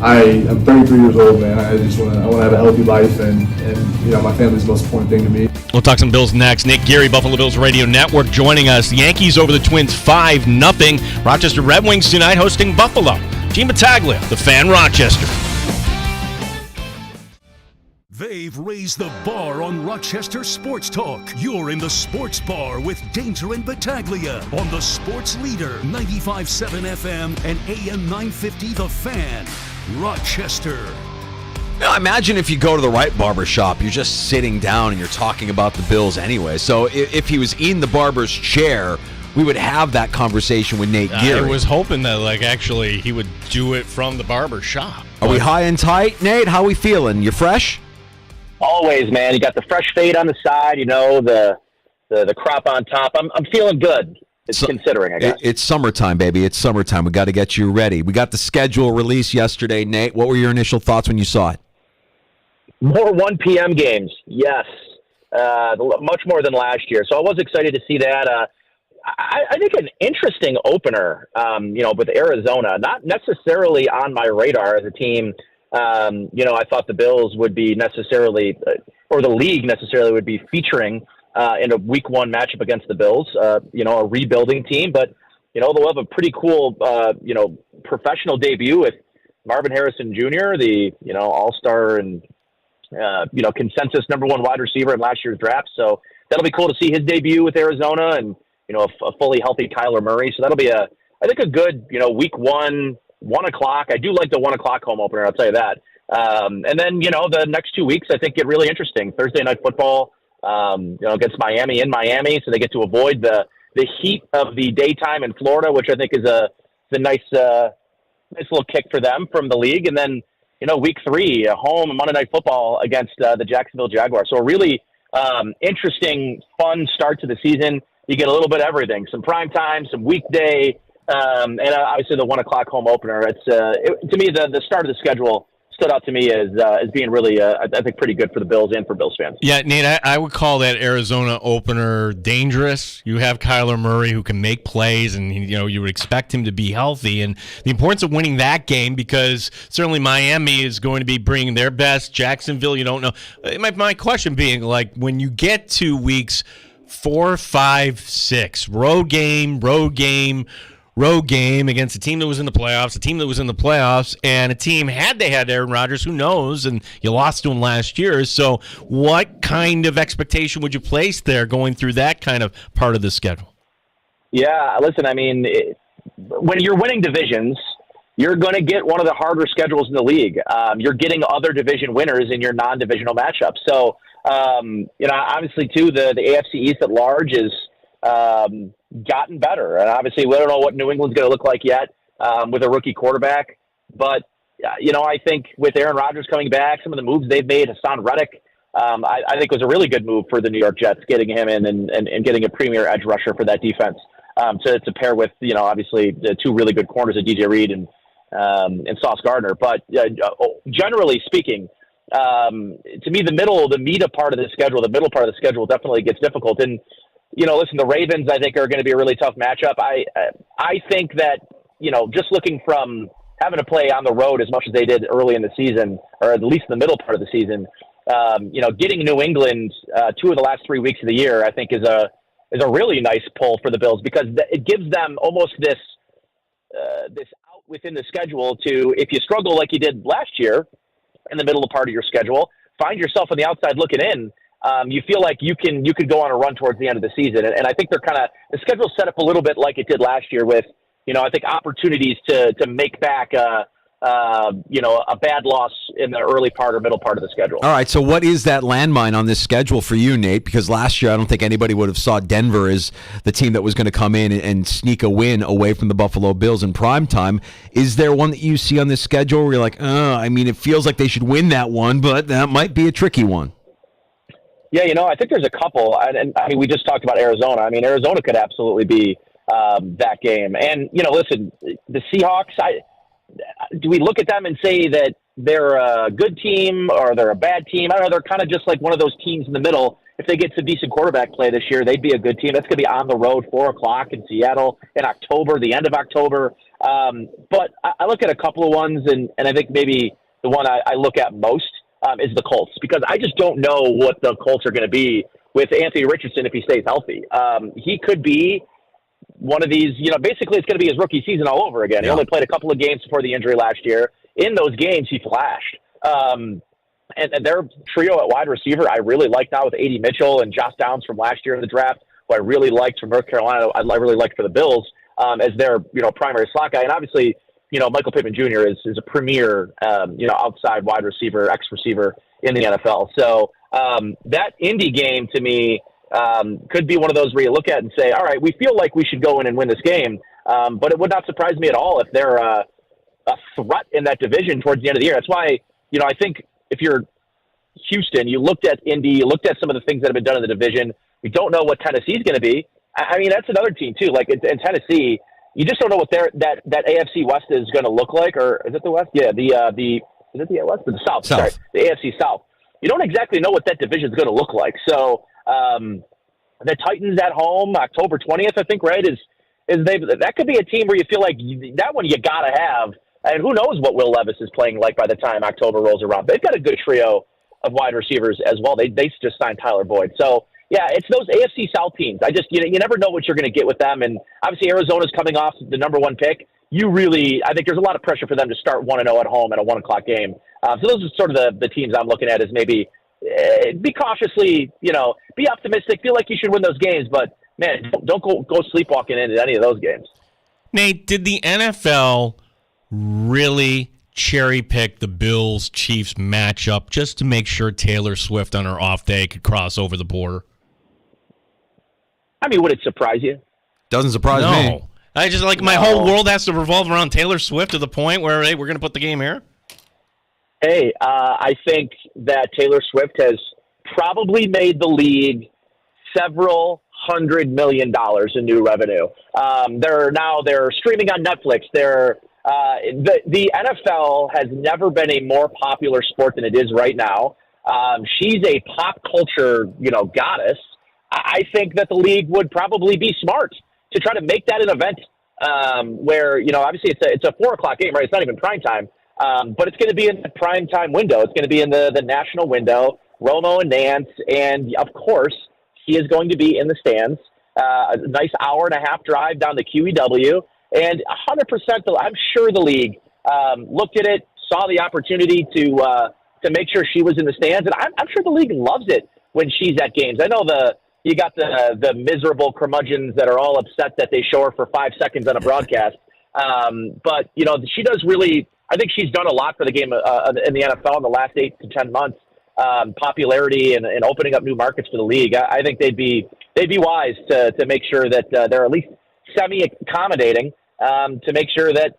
I'm 33 years old, man. I want to have a healthy life, and my family's the most important thing to me. We'll talk some Bills next. Nick Geary, Buffalo Bills Radio Network, joining us. The Yankees over the Twins 5-0. Rochester Red Wings tonight hosting Buffalo. Gene Battaglia, the Fan Rochester. They've raised the bar on Rochester Sports Talk. You're in the Sports Bar with Danger and Battaglia on the Sports Leader, 95.7 FM and AM 950 The Fan, Rochester. Now, imagine if you go to the right barber shop, you're just sitting down and you're talking about the Bills anyway. So if he was in the barber's chair, we would have that conversation with Nate Geary. I was hoping that, actually he would do it from the barber shop. Are we high and tight, Nate? How we feeling? You fresh? Always, man. You got the fresh fade on the side, the crop on top. I'm feeling good. Considering, I guess. It's summertime, baby. It's summertime. We got to get you ready. We got the schedule released yesterday, Nate. What were your initial thoughts when you saw it? More 1 p.m. games, yes. Much more than last year. So I was excited to see that. I think an interesting opener, with Arizona. Not necessarily on my radar as a team. I thought the Bills would be necessarily, or the league necessarily would be featuring in a week 1 matchup against the Bills, a rebuilding team, but, they'll have a pretty cool, professional debut with Marvin Harrison Jr., the, all-star and, consensus number 1 wide receiver in last year's draft. So that'll be cool to see his debut with Arizona and, a fully healthy Kyler Murray. So that'll be I think a good, week 1, 1 o'clock. I do like the 1 o'clock home opener. I'll tell you that. And then, the next 2 weeks, I think get really interesting. Thursday night football, against Miami in Miami. So they get to avoid the heat of the daytime in Florida, which I think is a nice little kick for them from the league. And then, week 3, a home Monday night football against the Jacksonville Jaguars. So a really interesting, fun start to the season. You get a little bit of everything, some prime time, some weekday, and obviously the 1 o'clock home opener. It's to me, the start of the schedule stood out to me as being really, I think, pretty good for the Bills and for Bills fans. Yeah, Nate, I would call that Arizona opener dangerous. You have Kyler Murray who can make plays, and you would expect him to be healthy. And the importance of winning that game, because certainly Miami is going to be bringing their best. Jacksonville, you don't know. My question being, when you get to weeks 4, 5, 6, road game against a team that was in the playoffs, and a team, had they had Aaron Rodgers, who knows, and you lost to him last year. So what kind of expectation would you place there going through that kind of part of the schedule? Yeah, listen, when you're winning divisions, you're going to get one of the harder schedules in the league. You're getting other division winners in your non-divisional matchups. So, obviously, too, the AFC East at large is gotten better. And obviously, we don't know what New England's going to look like yet with a rookie quarterback. But, I think with Aaron Rodgers coming back, some of the moves they've made, Hassan Reddick, I think was a really good move for the New York Jets, getting him in and getting a premier edge rusher for that defense to pair with, obviously, the 2 really good corners of DJ Reed and Sauce Gardner. But generally speaking, to me, the meat part of the schedule definitely gets difficult. And, listen, the Ravens, I think, are going to be a really tough matchup. I think that, just looking from having to play on the road as much as they did early in the season, or at least in the middle part of the season, getting New England 2 of the last 3 weeks of the year, I think is a really nice pull for the Bills, because it gives them almost this out within the schedule to, if you struggle like you did last year in the middle of part of your schedule, find yourself on the outside looking in. You feel like you could go on a run towards the end of the season. And I think they're the schedule's set up a little bit like it did last year with, I think opportunities to make back, a bad loss in the early part or middle part of the schedule. All right, so what is that landmine on this schedule for you, Nate? Because last year I don't think anybody would have saw Denver as the team that was going to come in and sneak a win away from the Buffalo Bills in prime time. Is there one that you see on this schedule where you're like, it feels like they should win that one, but that might be a tricky one? Yeah, I think there's a couple. And we just talked about Arizona. Arizona could absolutely be that game. And, listen, the Seahawks, do we look at them and say that they're a good team or they're a bad team? I don't know. They're kind of just like one of those teams in the middle. If they get some decent quarterback play this year, they'd be a good team. That's going to be on the road, 4 o'clock in Seattle in October, the end of October. But I look at a couple of ones, and I think maybe the one I look at most is the Colts, because I just don't know what the Colts are going to be with Anthony Richardson if he stays healthy. He could be one of these, basically it's going to be his rookie season all over again. He only played a couple of games before the injury last year. In those games, he flashed. And their trio at wide receiver, I really like now with A.D. Mitchell and Josh Downs from last year in the draft, who I really liked from North Carolina. I really liked for the Bills as their, primary slot guy. And obviously, Michael Pittman Jr. is a premier, outside wide receiver, ex-receiver in the NFL. So that Indy game to me, could be one of those where you look at and say, all right, we feel like we should go in and win this game. But it would not surprise me at all if they're a threat in that division towards the end of the year. That's why, I think if you're Houston, you looked at Indy, you looked at some of the things that have been done in the division. We don't know what Tennessee's going to be. That's another team too. Like in Tennessee, you just don't know what that AFC West is going to look like. Or is it the West? Yeah, is it the West or the South? Sorry, the AFC South. You don't exactly know what that division is going to look like. So, the Titans at home, October 20th, I think, right, that could be a team where you feel like that one you got to have. And who knows what Will Levis is playing like by the time October rolls around. They've got a good trio of wide receivers as well. They just signed Tyler Boyd. So, yeah, it's those AFC South teams. You never know what you're going to get with them. And obviously Arizona's coming off the number one pick. I think there's a lot of pressure for them to start 1-0 at home at a 1 o'clock game. So those are sort of the teams I'm looking at as maybe be cautiously, be optimistic, feel like you should win those games, but man, don't go sleepwalking into any of those games. Nate, did the NFL really cherry pick the Bills-Chiefs matchup just to make sure Taylor Swift on her off day could cross over the border? Would it surprise you? Doesn't surprise me. I just my whole world has to revolve around Taylor Swift to the point where, hey, we're going to put the game here. Hey, I think that Taylor Swift has probably made the league several $100 million in new revenue. They're streaming on Netflix. The NFL has never been a more popular sport than it is right now. She's a pop culture, goddess. I think that the league would probably be smart to try to make that an event where, obviously it's a 4 o'clock game, right? It's not even prime time. But it's going to be in the prime time window. It's going to be in the national window. Romo and Nance, and of course, he is going to be in the stands. A nice hour and a half drive down the QEW, and 100%. I'm sure the league looked at it, saw the opportunity to make sure she was in the stands, and I'm sure the league loves it when she's at games. I know you got the miserable curmudgeons that are all upset that they show her for 5 seconds on a broadcast, but she does really. I think she's done a lot for the game in the NFL in the last 8 to 10 months. Popularity and opening up new markets for the league. I think they'd be wise to make sure that they're at least semi-accommodating to make sure that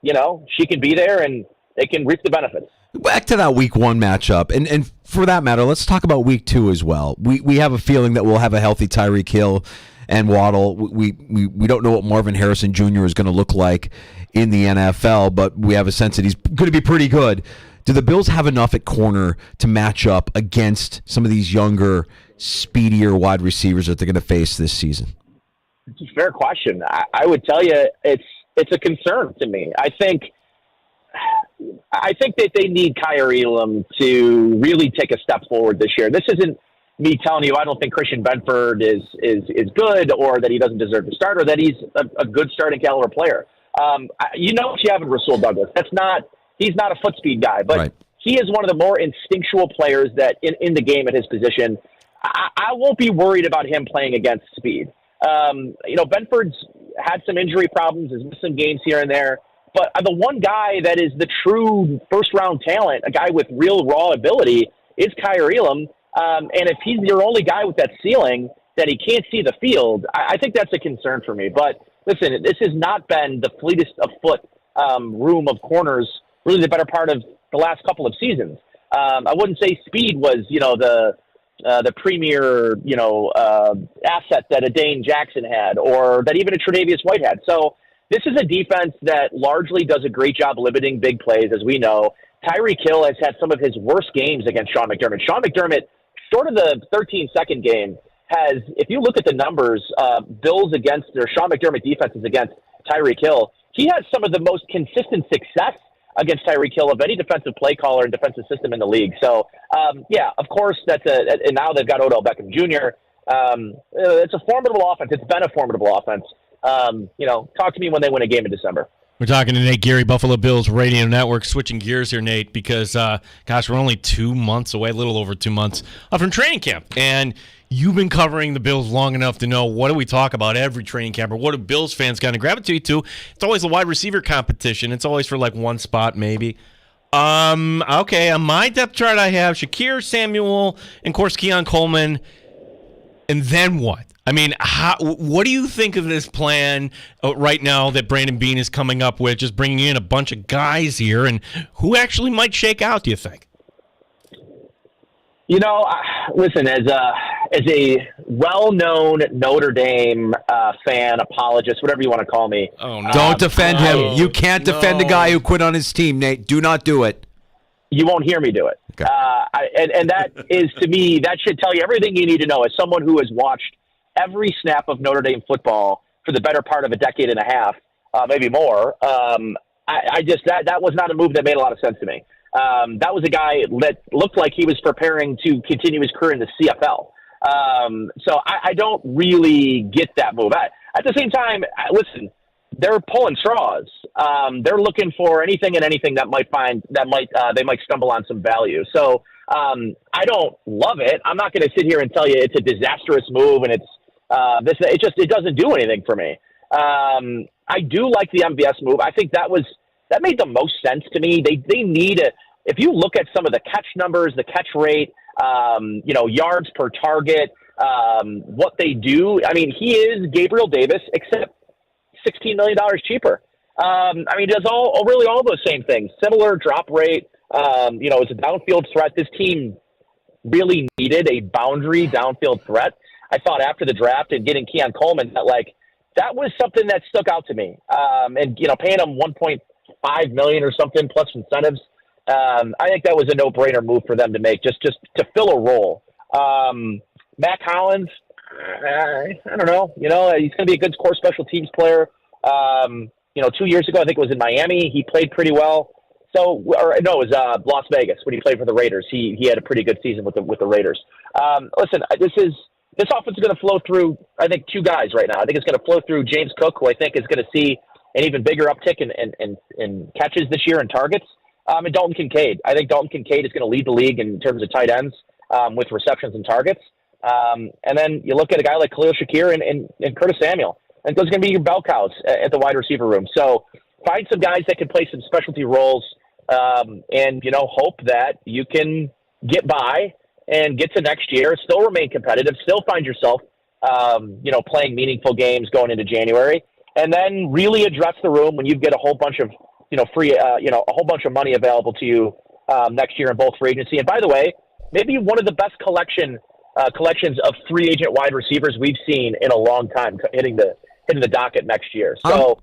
she can be there and they can reap the benefits. Back to that week 1 matchup, and for that matter, let's talk about week 2 as well. We have a feeling that we'll have a healthy Tyreek Hill and Waddle. We don't know what Marvin Harrison Jr. is going to look like in the NFL, but we have a sense that he's going to be pretty good. Do the Bills have enough at corner to match up against some of these younger, speedier wide receivers that they're going to face this season? It's a fair question. I would tell you it's a concern to me. I think that they need Kyer Elam to really take a step forward this year. This isn't me telling you I don't think Christian Benford is good or that he doesn't deserve to start or that he's a good starting caliber player. What you have in Rasul Douglas. He's not a foot speed guy, but He is one of the more instinctual players that in the game at his position. I won't be worried about him playing against speed. Benford's had some injury problems, has missed some games here and there. But the one guy that is the true first-round talent, a guy with real raw ability, is Kyrie Elam. And if he's your only guy with that ceiling, that he can't see the field, I think that's a concern for me. But listen, this has not been the fleetest of foot room of corners, really the better part of the last couple of seasons. I wouldn't say speed was, the premier, asset that a Dane Jackson had, or that even a Tre'Davious White had. So this is a defense that largely does a great job limiting big plays, as we know. Tyreek Hill has had some of his worst games against Sean McDermott. Sean McDermott, short of the 13-second game, has, if you look at the numbers, Bills against, or Sean McDermott defenses against Tyreek Hill, he has some of the most consistent success against Tyreek Hill of any defensive play caller and defensive system in the league. So, of course, and now they've got Odell Beckham Jr. It's a formidable offense. It's been a formidable offense. Talk to me when they win a game in December. We're talking to Nate Geary, Buffalo Bills Radio Network. Switching gears here, Nate, because, we're only 2 months away, a little over 2 months from training camp. And you've been covering the Bills long enough to know what do we talk about every training camp, or what do Bills fans kind of gravitate to? It's always a wide receiver competition. It's always for like one spot maybe. Okay, on my depth chart I have Shakir, Samuel, and of course Keon Coleman. And then what? I mean, what do you think of this plan right now that Brandon Beane is coming up with, just bringing in a bunch of guys here, and who actually might shake out, do you think? Listen, as a well-known Notre Dame fan, apologist, whatever you want to call me. Oh, no. Don't defend him. You can't defend a guy who quit on his team, Nate. Do not do it. You won't hear me do it. Okay. And that is, to me, that should tell you everything you need to know as someone who has watched every snap of Notre Dame football for the better part of a decade and a half, maybe more. That was not a move that made a lot of sense to me. That was a guy that looked like he was preparing to continue his career in the CFL. So I don't really get that move. At the same time, listen, they're pulling straws. They're looking for anything and anything that they might stumble on some value. So I don't love it. I'm not going to sit here and tell you it's a disastrous move and it doesn't do anything for me. I do like the MVS move. I think that made the most sense to me. They need if you look at some of the catch numbers, the catch rate, yards per target, what they do. I mean, he is Gabriel Davis, except $16 million cheaper. He does all those same things. Similar drop rate. It's a downfield threat. This team really needed a boundary downfield threat. I thought after the draft and getting Keon Coleman that was something that stuck out to me. Paying him $1.5 million or something plus incentives. I think that was a no-brainer move for them to make, just to fill a role. Matt Collins, I don't know. He's going to be a good core special teams player. 2 years ago, I think it was in Miami. He played pretty well. It was Las Vegas when he played for the Raiders. He had a pretty good season with the Raiders. Listen, this offense is going to flow through, I think, two guys right now. I think it's going to flow through James Cook, who I think is going to see an even bigger uptick in catches this year and targets. And Dalton Kincaid. I think Dalton Kincaid is going to lead the league in terms of tight ends with receptions and targets. And then you look at a guy like Khalil Shakir and Curtis Samuel. And those are going to be your bell cows at the wide receiver room. So find some guys that can play some specialty roles and hope that you can get by and get to next year, still remain competitive, still find yourself, playing meaningful games going into January, and then really address the room when you get a whole bunch of, free, a whole bunch of money available to you next year in both free agency. And by the way, maybe one of the best collections of free agent wide receivers we've seen in a long time, hitting the docket next year. So,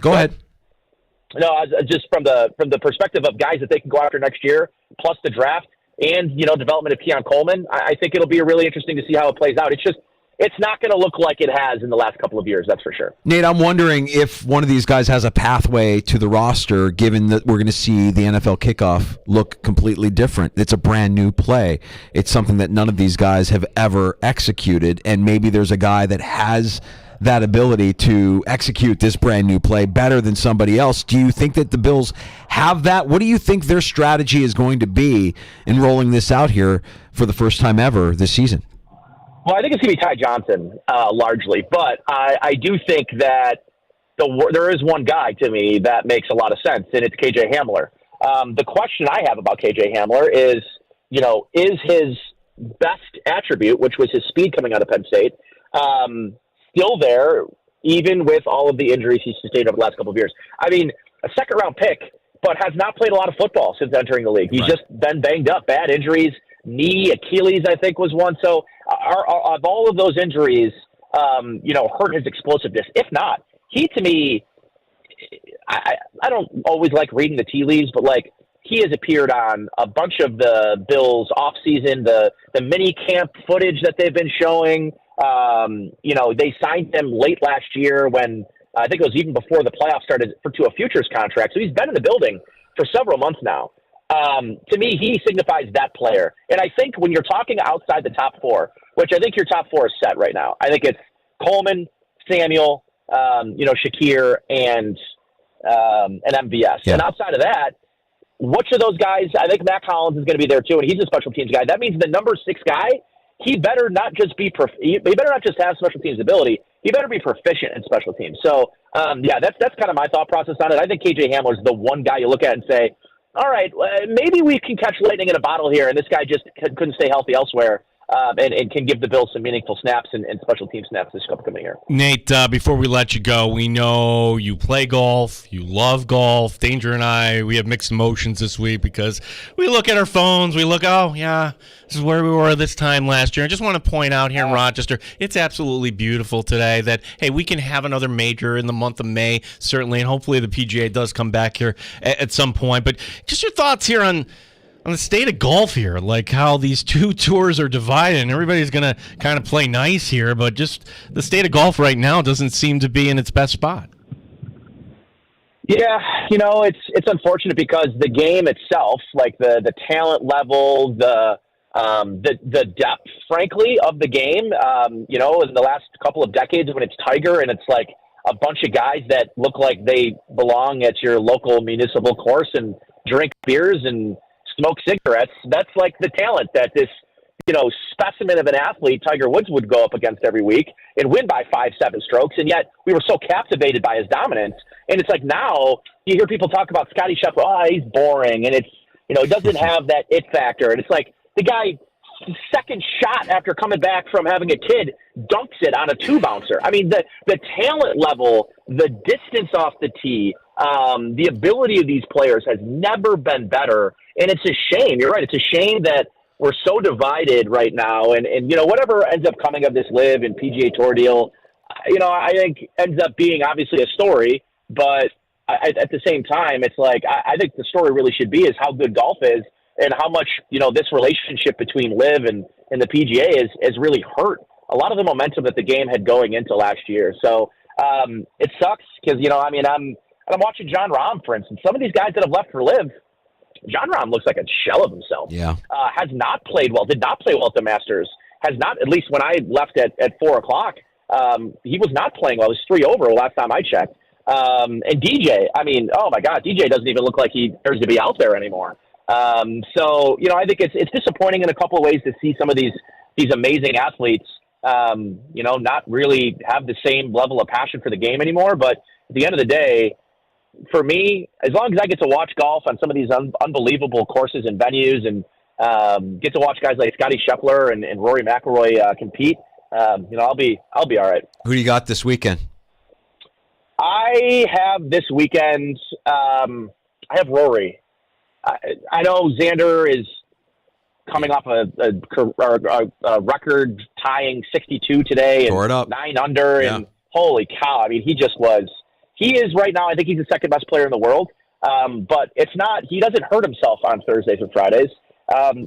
go ahead. No, just from the perspective of guys that they can go after next year, plus the draft and development of Keon Coleman, I think it'll be really interesting to see how it plays out. It's not going to look like it has in the last couple of years, that's for sure. Nate, I'm wondering if one of these guys has a pathway to the roster, given that we're going to see the NFL kickoff look completely different. It's a brand new play. It's something that none of these guys have ever executed, and maybe there's a guy that has that ability to execute this brand new play better than somebody else. Do you think that the Bills have that? What do you think their strategy is going to be in rolling this out here for the first time ever this season? Well, I think it's going to be Ty Johnson largely, but I do think that there is one guy to me that makes a lot of sense, and it's KJ Hamler. The question I have about KJ Hamler is, is his best attribute, which was his speed coming out of Penn State, still there, even with all of the injuries he's sustained over the last couple of years? I mean, a second-round pick, but has not played a lot of football since entering the league. He's just been banged up, bad injuries, knee, Achilles, I think, was one. So of all of those injuries, hurt his explosiveness. If not, he, to me, I don't always like reading the tea leaves, but, he has appeared on a bunch of the Bills offseason, the mini camp footage that they've been showing. They signed him late last year when I think it was even before the playoffs started to a futures contract. So he's been in the building for several months now. To me, he signifies that player. And I think when you're talking outside the top four, which I think your top four is set right now, I think it's Coleman, Samuel, Shakir, and MVS. Yeah. And outside of that, which of those guys, I think Matt Collins is going to be there too, and he's a special teams guy. That means the number 6 guy, he better not just he better not just have special teams ability. He better be proficient in special teams. So, that's kind of my thought process on it. I think KJ Hamler is the one guy you look at and say, all right, maybe we can catch lightning in a bottle here, and this guy just couldn't stay healthy elsewhere. And can give the Bills some meaningful snaps and special team snaps this upcoming year. Nate, before we let you go, we know you play golf, you love golf. Danger and I, we have mixed emotions this week because we look at our phones, we look, oh, yeah, this is where we were this time last year. I just want to point out here in Rochester, it's absolutely beautiful today that, hey, we can have another major in the month of May, certainly, and hopefully the PGA does come back here at some point. But just your thoughts here on the state of golf here, like how these two tours are divided and everybody's going to kind of play nice here, but just the state of golf right now doesn't seem to be in its best spot. Yeah, it's unfortunate because the game itself, like the talent level, the depth, frankly, of the game, in the last couple of decades when it's Tiger and it's like a bunch of guys that look like they belong at your local municipal course and drink beers and smoke cigarettes, that's like the talent that this, specimen of an athlete, Tiger Woods, would go up against every week and win by 5-7 strokes. And yet we were so captivated by his dominance. And it's like now you hear people talk about Scotty Scheffler, oh, he's boring. And it's, he doesn't have that it factor. And it's like the guy, second shot after coming back from having a kid, dunks it on a 2-bouncer. I mean, the talent level, the distance off the tee, the ability of these players has never been better. And it's a shame. You're right. It's a shame that we're so divided right now. And whatever ends up coming of this LIV and PGA Tour deal, I think ends up being obviously a story. But at the same time, it's like I think the story really should be is how good golf is and how much, this relationship between LIV and the PGA has really hurt a lot of the momentum that the game had going into last year. So it sucks because, I'm watching John Rahm, for instance. Some of these guys that have left for LIV, John Rahm looks like a shell of himself. Yeah. Has not played well, did not play well at the Masters. Has not, at least when I left at 4 o'clock, he was not playing well. He was 3 over last time I checked. And DJ, oh my God, DJ doesn't even look like he deserves to be out there anymore. So, I think it's disappointing in a couple of ways to see some of these amazing athletes, not really have the same level of passion for the game anymore. But at the end of the day, for me, as long as I get to watch golf on some of these unbelievable courses and venues and get to watch guys like Scotty Scheffler and Rory McIlroy compete, I'll be all right. Who do you got this weekend? I have this weekend, I have Rory. I know Xander is coming off a record-tying 62 today and 9 under, and holy cow, he is right now, I think he's the second best player in the world, but he doesn't hurt himself on Thursdays and Fridays.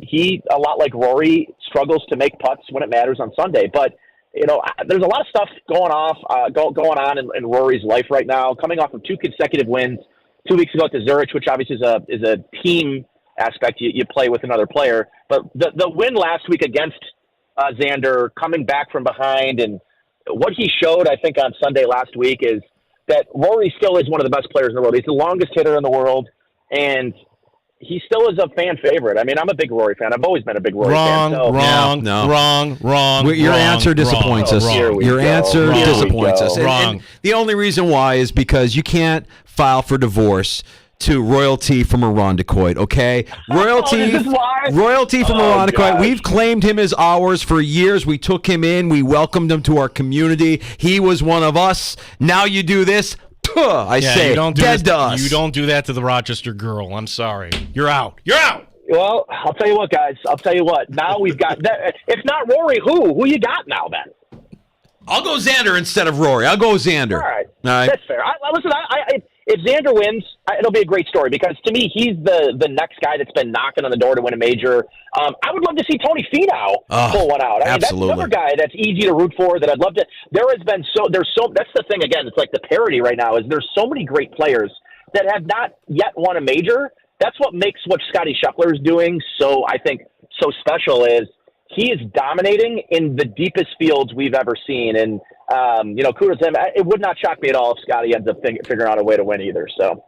He, a lot like Rory, struggles to make putts when it matters on Sunday, but there's a lot of stuff going on in Rory's life right now, coming off of 2 consecutive wins 2 weeks ago at the Zurich, which obviously is a team aspect. You play with another player, but the win last week against Xander, coming back from behind, and what he showed, I think, on Sunday last week is that Rory still is one of the best players in the world. He's the longest hitter in the world, and he still is a fan favorite. I mean, I'm a big Rory fan. I've always been a big Rory fan. Wrong. Your answer disappoints us. Your answer disappoints us. And the only reason why is because you can't file for divorce to royalty from Irondequoit, okay? Royalty from Irondequoit. We've claimed him as ours for years. We took him in. We welcomed him to our community. He was one of us. Now you do this. I say, you don't do dead this, to us. You don't do that to the Rochester girl. I'm sorry. You're out. You're out. Well, I'll tell you what, guys. I'll tell you what. Now we've got that. If not Rory, who you got now then? I'll go Xander instead of Rory. I'll go Xander. All right. That's fair. Listen, if Xander wins, it'll be a great story because to me, he's the next guy that's been knocking on the door to win a major. I would love to see Tony Finau pull one out. I mean, that's another guy that's easy to root for that I'd love to. There's that's the thing again. It's like the parity right now is there's so many great players that have not yet won a major. That's what makes what Scotty Scheffler is doing so special is he is dominating in the deepest fields we've ever seen. And, kudos to him. It would not shock me at all if Scotty ends up figuring out a way to win either. So,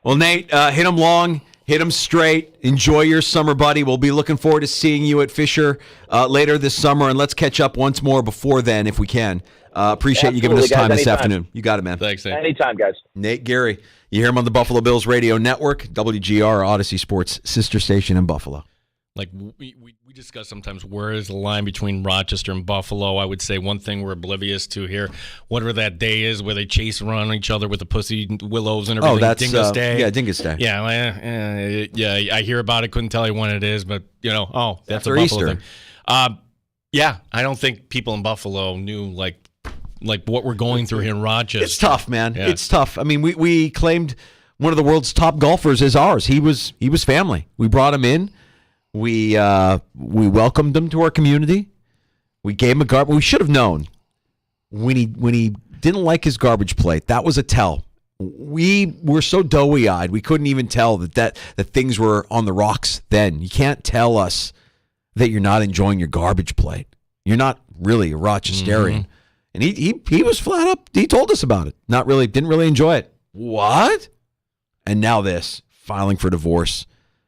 well, Nate, hit him long, hit him straight. Enjoy your summer, buddy. We'll be looking forward to seeing you at Fisher later this summer, and let's catch up once more before then if we can. Appreciate you giving us time this afternoon. You got it, man. Thanks, Nate. Anytime, guys. Nate Gary. You hear him on the Buffalo Bills Radio Network, WGR, Odyssey Sports, sister station in Buffalo. Like we discuss sometimes where is the line between Rochester and Buffalo. I would say one thing we're oblivious to here, whatever that day is where they chase around each other with the pussy willows and everything. Oh, that's Dingus Day. Yeah, Dingus Day. Yeah, I hear about it. Couldn't tell you when it is, but that's after a Buffalo Easter. thing. Yeah, I don't think people in Buffalo knew like what we're going through here in Rochester. It's tough, man. Yeah. It's tough. I mean, we claimed one of the world's top golfers as ours. He was family. We brought him in. We welcomed him to our community. We gave him a garbage. We should have known when he didn't like his garbage plate. That was a tell. We were so doughy-eyed. We couldn't even tell that things were on the rocks then. You can't tell us that you're not enjoying your garbage plate. You're not really a Rochesterian. And he was flat up. He told us about it. Didn't really enjoy it. What? And now this, filing for divorce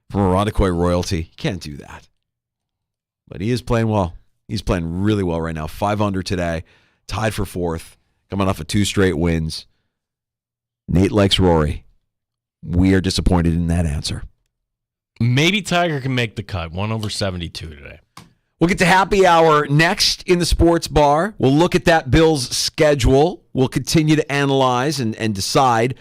from Irondequoit royalty. You can't do that. But he is playing well. He's playing really well right now. 5 under today. Tied for 4th. Coming off of 2 straight wins. Nate likes Rory. We are disappointed in that answer. Maybe Tiger can make the cut. 1/72 today. We'll get to happy hour next in the sports bar. We'll look at that Bills schedule. We'll continue to analyze and decide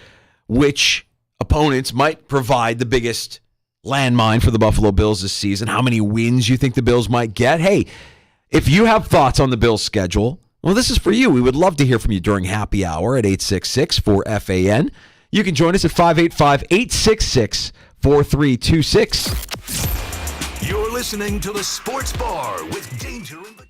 which opponents might provide the biggest landmine for the Buffalo Bills this season, how many wins you think the Bills might get. Hey, if you have thoughts on the Bills schedule, well, this is for you. We would love to hear from you during happy hour at 866-4FAN. You can join us at 585-866-4326. You're listening to the Sports Bar with Danger and the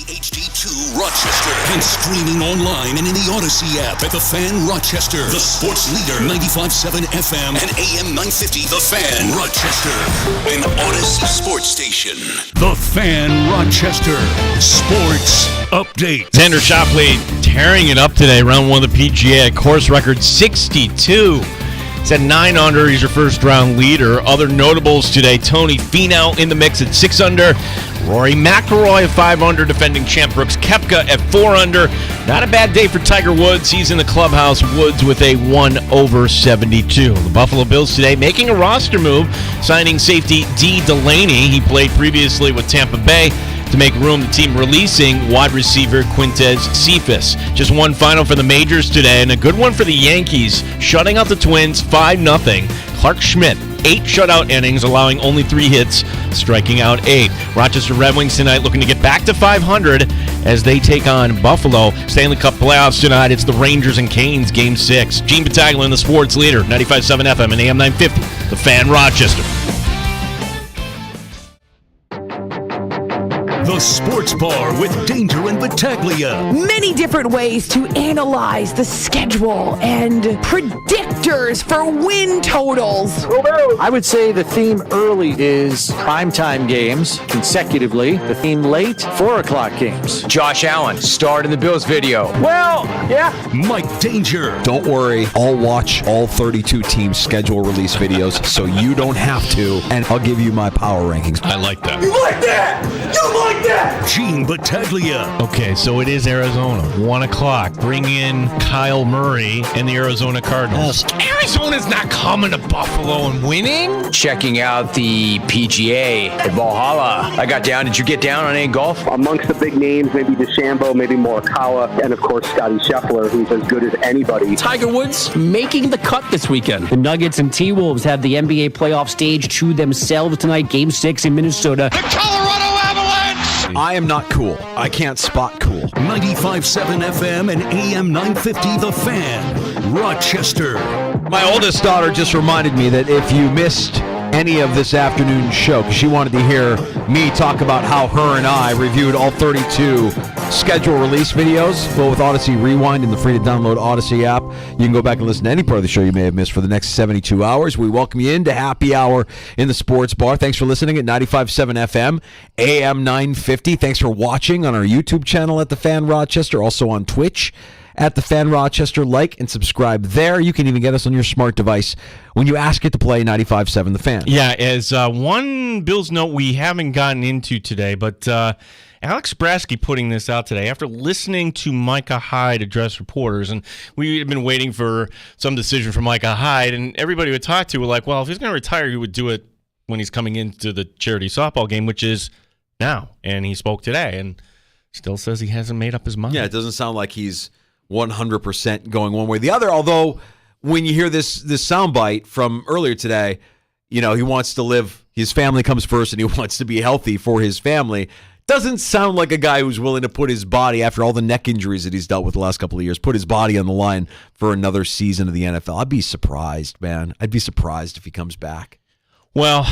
HD2 Rochester and streaming online and in the Odyssey app at The Fan Rochester. The sports leader, 95.7 FM and AM 950. The Fan Rochester, an Odyssey sports station. The Fan Rochester Sports Update. Xander Schauffele tearing it up today, round one of the PGA, course record 62. He's at 9 under. He's your first round leader. Other notables today: Tony Finau in the mix at 6 under. Rory McIlroy at 5 under. Defending champ Brooks Koepka at 4 under. Not a bad day for Tiger Woods. He's in the clubhouse. Woods with a 1 over 72. The Buffalo Bills today making a roster move, signing safety D. Delaney. He played previously with Tampa Bay. To make room, the team releasing wide receiver Quintez Cephas. Just one final for the majors today, and a good one for the Yankees, shutting out the Twins 5-0. Clark Schmidt, 8 shutout innings, allowing only 3 hits, striking out 8. Rochester Red Wings tonight looking to get back to 500 as they take on Buffalo. Stanley Cup playoffs tonight. It's the Rangers and Canes, Game 6. Gene Battaglia, the sports leader, 95.7 FM and AM 950, The Fan Rochester. The Sports Bar with Danger and Battaglia. Many different ways to analyze the schedule and predictors for win totals. I would say the theme early is primetime games consecutively. The theme late, 4 o'clock games. Josh Allen, starred in the Bills video. Well, yeah. Mike Danger. Don't worry, I'll watch all 32 teams' schedule release videos so you don't have to, and I'll give you my power rankings. I like that. You like that? You like that? Gene Battaglia. Okay, so it is Arizona, 1 o'clock. Bring in Kyle Murray and the Arizona Cardinals. Arizona's not coming to Buffalo and winning. Checking out the PGA at Valhalla. I got down. Did you get down on any golf? Amongst the big names, maybe DeChambeau, maybe Morikawa, and of course Scotty Scheffler, who's as good as anybody. Tiger Woods making the cut this weekend. The Nuggets and T-Wolves have the NBA playoff stage to themselves tonight. Game 6 in Minnesota. The Colorado Avalanche. I am not cool. I can't spot cool. 95.7 FM and AM 950 The Fan, Rochester. My oldest daughter just reminded me that if you missed any of this afternoon's show, because she wanted to hear me talk about how her and I reviewed all 32 schedule release videos, well, with Odyssey Rewind and the free-to-download Odyssey app, you can go back and listen to any part of the show you may have missed for the next 72 hours. We welcome you into Happy Hour in the Sports Bar. Thanks for listening at 95.7 FM, AM 950. Thanks for watching on our YouTube channel at The Fan Rochester, also on Twitch at The Fan Rochester. Like and subscribe there. You can even get us on your smart device when you ask it to play 95.7 The Fan. Yeah, as one Bills note we haven't gotten into today, but Alex Brasky putting this out today after listening to Micah Hyde address reporters, and we had been waiting for some decision from Micah Hyde, and everybody we talked to were like, well, if he's going to retire, he would do it when he's coming into the charity softball game, which is now. And he spoke today and still says he hasn't made up his mind. Yeah, it doesn't sound like he's 100% going one way or the other, although when you hear this soundbite from earlier today, you know, he wants to live, his family comes first, and he wants to be healthy for his family. Doesn't sound like a guy who's willing to put his body, after all the neck injuries that he's dealt with the last couple of years, put his body on the line for another season of the NFL. I'd be surprised, man. I'd be surprised if he comes back. Well,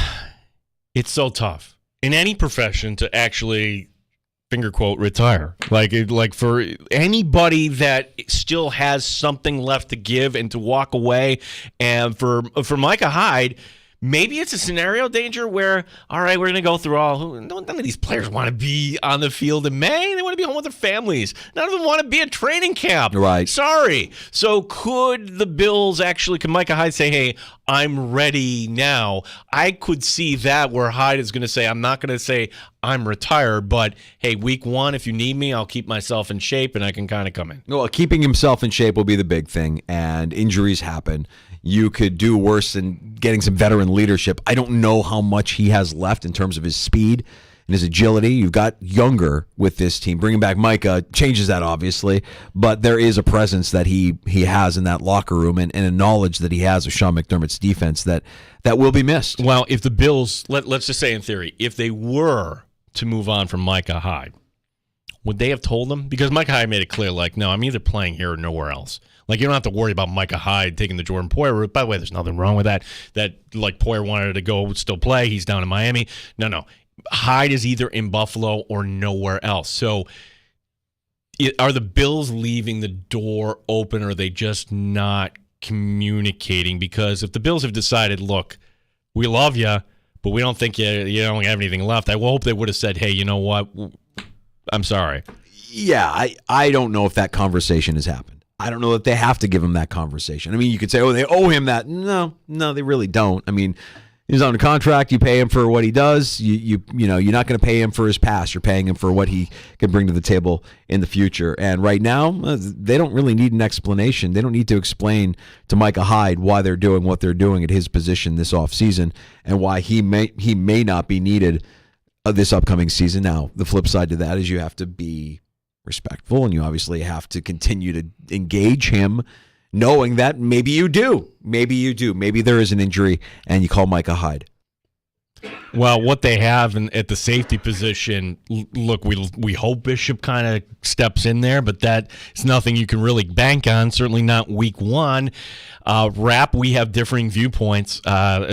it's so tough in any profession to actually, finger quote, retire. Like for anybody that still has something left to give and to walk away, and for Micah Hyde, maybe it's a scenario, Danger, where, all right, we're going to go through none of these players want to be on the field in May. They want to be home with their families. None of them want to be at training camp. Right. Sorry. So could the Bills actually, could Micah Hyde say, hey, I'm ready now? I could see that where Hyde is going to say, I'm not going to say I'm retired, but hey, week 1, if you need me, I'll keep myself in shape and I can kind of come in. Well, keeping himself in shape will be the big thing, and injuries happen. You could do worse than getting some veteran leadership. I don't know how much he has left in terms of his speed and his agility. You've got younger with this team. Bringing back Micah changes that, obviously, but there is a presence that he has in that locker room and a knowledge that he has of Sean McDermott's defense that will be missed. Well, if the Bills, let's just say in theory, if they were to move on from Micah Hyde, would they have told him? Because Micah Hyde made it clear, like, no, I'm either playing here or nowhere else. Like, you don't have to worry about Micah Hyde taking the Jordan Poyer route. By the way, there's nothing wrong with that. That, like, Poyer wanted to go still play. He's down in Miami. No. Hyde is either in Buffalo or nowhere else. So are the Bills leaving the door open, or are they just not communicating? Because if the Bills have decided, look, we love you, but we don't think you don't have anything left, I hope they would have said, hey, you know what? I'm sorry. Yeah, I don't know if that conversation has happened. I don't know that they have to give him that conversation. I mean, you could say, oh, they owe him that. No, they really don't. I mean, he's under contract. You pay him for what he does. You're not going to pay him for his past. You're paying him for what he can bring to the table in the future. And right now, they don't really need an explanation. They don't need to explain to Micah Hyde why they're doing what they're doing at his position this offseason and why he may not be needed this upcoming season. Now, the flip side to that is you have to be respectful, and you obviously have to continue to engage him, knowing that maybe you do. Maybe there is an injury, and you call Micah Hyde. Well, what they have at the safety position, look, we hope Bishop kind of steps in there, but that is nothing you can really bank on, certainly not week one. Rapp, we have differing viewpoints.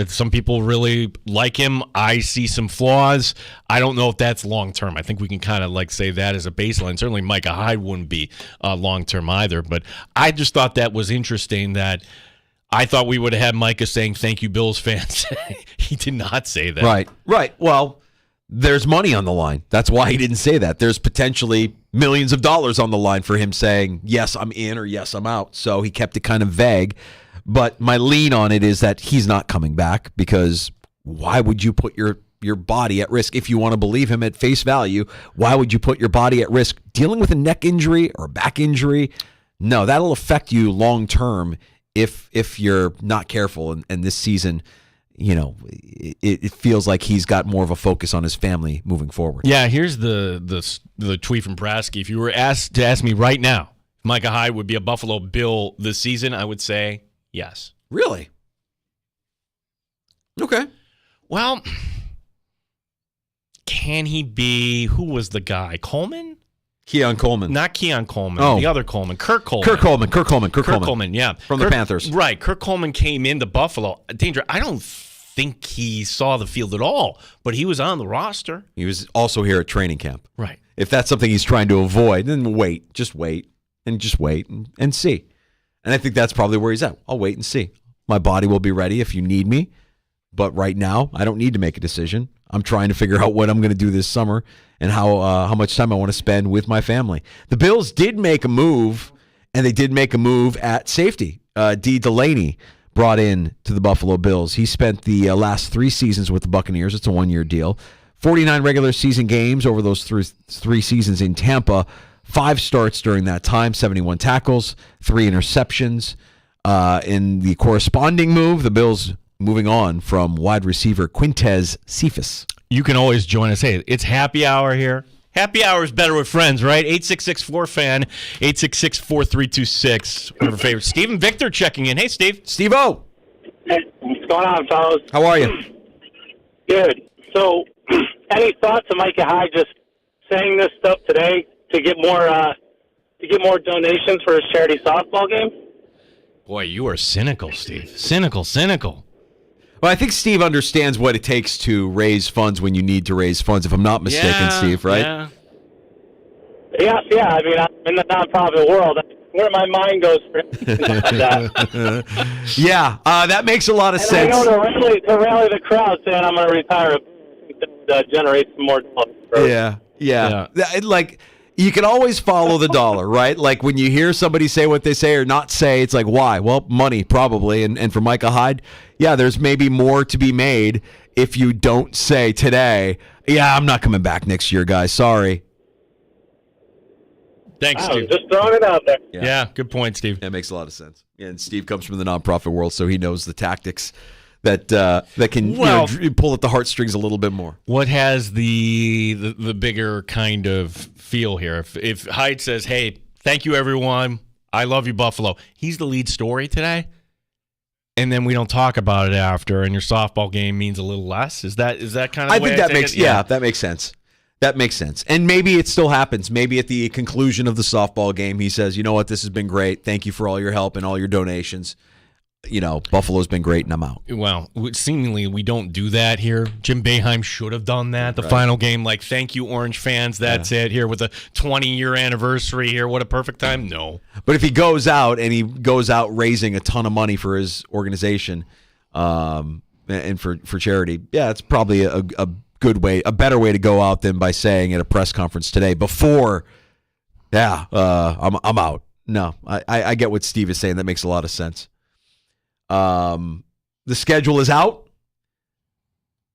Some people really like him. I see some flaws. I don't know if that's long-term. I think we can kind of say that as a baseline. Certainly Micah Hyde wouldn't be long-term either, but I just thought that was interesting that I thought we would have had Micah saying, thank you, Bills fans. He did not say that. Right. Well, there's money on the line. That's why he didn't say that. There's potentially millions of dollars on the line for him saying, yes, I'm in or yes, I'm out. So he kept it kind of vague. But my lean on it is that he's not coming back, because why would you put your body at risk? If you want to believe him at face value, why would you put your body at risk dealing with a neck injury or a back injury? No, that'll affect you long term if you're not careful. And this season, it feels like he's got more of a focus on his family moving forward. Yeah, here's the tweet from Brasky. If you were asked me right now if Micah Hyde would be a Buffalo Bill this season, I would say yes. Really? Okay. Well, can he be? Who was the guy? Coleman? Keon Coleman. Not Keon Coleman. Oh. The other Coleman. Kirk Coleman. Kirk Coleman, yeah. From the Panthers. Right. Kirk Coleman came into Buffalo. Danger, I don't think he saw the field at all, but he was on the roster. He was also here at training camp. Right. If that's something he's trying to avoid, then wait and see. And I think that's probably where he's at. I'll wait and see. My body will be ready if you need me. But right now, I don't need to make a decision. I'm trying to figure out what I'm going to do this summer and how much time I want to spend with my family. The Bills did make a move, and they did make a move at safety. D. Delaney brought in to the Buffalo Bills. He spent the last 3 seasons with the Buccaneers. It's a 1-year deal. 49 regular season games over those 3 seasons in Tampa. 5 starts during that time, 71 tackles, 3 interceptions. In the corresponding move, the Bills moving on from wide receiver Quintez Cephas. You can always join us. Hey, it's happy hour here. Happy hour is better with friends, right? 866-4FAN, 866-4326. One of our favorites. Steve and Victor checking in. Hey, Steve. Steve-O. Hey, what's going on, fellas? How are you? Good. So, any thoughts on Micah Hyde just saying this stuff today to get more donations for his charity softball game? Boy, you are cynical, Steve. Cynical. Well, I think Steve understands what it takes to raise funds when you need to raise funds, if I'm not mistaken, Steve, right? Yeah. I mean, I'm in the nonprofit world. Where my mind goes for that. Yeah, that makes a lot of sense. I know to rally the crowd saying I'm going to retire, that generates some more dollars. Yeah. Like, you can always follow the dollar, right? Like when you hear somebody say what they say or not say, it's like, why? Well, money, probably. And for Micah Hyde, yeah, there's maybe more to be made if you don't say today, yeah, I'm not coming back next year, guys. Sorry. Thanks, Steve. Just throwing it out there. Yeah, good point, Steve. That makes a lot of sense. And Steve comes from the nonprofit world, so he knows the tactics that can pull at the heartstrings a little bit more. What has the bigger kind of feel here? If Hyde says, hey, thank you, everyone. I love you, Buffalo. He's the lead story today. And then we don't talk about it after, and your softball game means a little less. Is that kind of the way I think it? Yeah, that makes sense. That makes sense. And maybe it still happens. Maybe at the conclusion of the softball game, he says, you know what, this has been great. Thank you for all your help and all your donations. Buffalo's been great and I'm out. Well, seemingly we don't do that here. Jim Boeheim should have done that. The final game, thank you, Orange fans. That's it here with a 20-year anniversary here. What a perfect time. No. But if he goes out and he goes out raising a ton of money for his organization and for charity, it's probably a good way, a better way to go out than by saying at a press conference today before, I'm out. No, I get what Steve is saying. That makes a lot of sense. The schedule is out,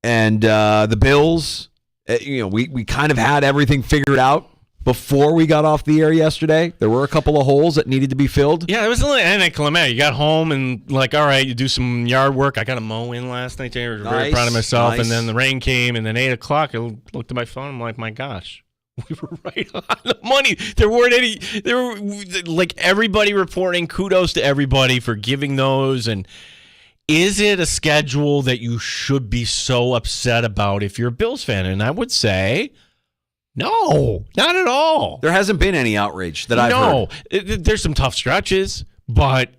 and the Bills, we kind of had everything figured out before we got off the air yesterday. There were a couple of holes that needed to be filled. Yeah, it was a little anticlimactic. You got home and all right, you do some yard work. I got a mow in last night. I was very proud of myself. Nice. And then the rain came, and then 8 o'clock, I looked at my phone. I'm like, my gosh. We were right on the money. There were everybody reporting. Kudos to everybody for giving those. And is it a schedule that you should be so upset about if you're a Bills fan? And I would say, no, not at all. There hasn't been any outrage that I've heard. No, there's some tough stretches, but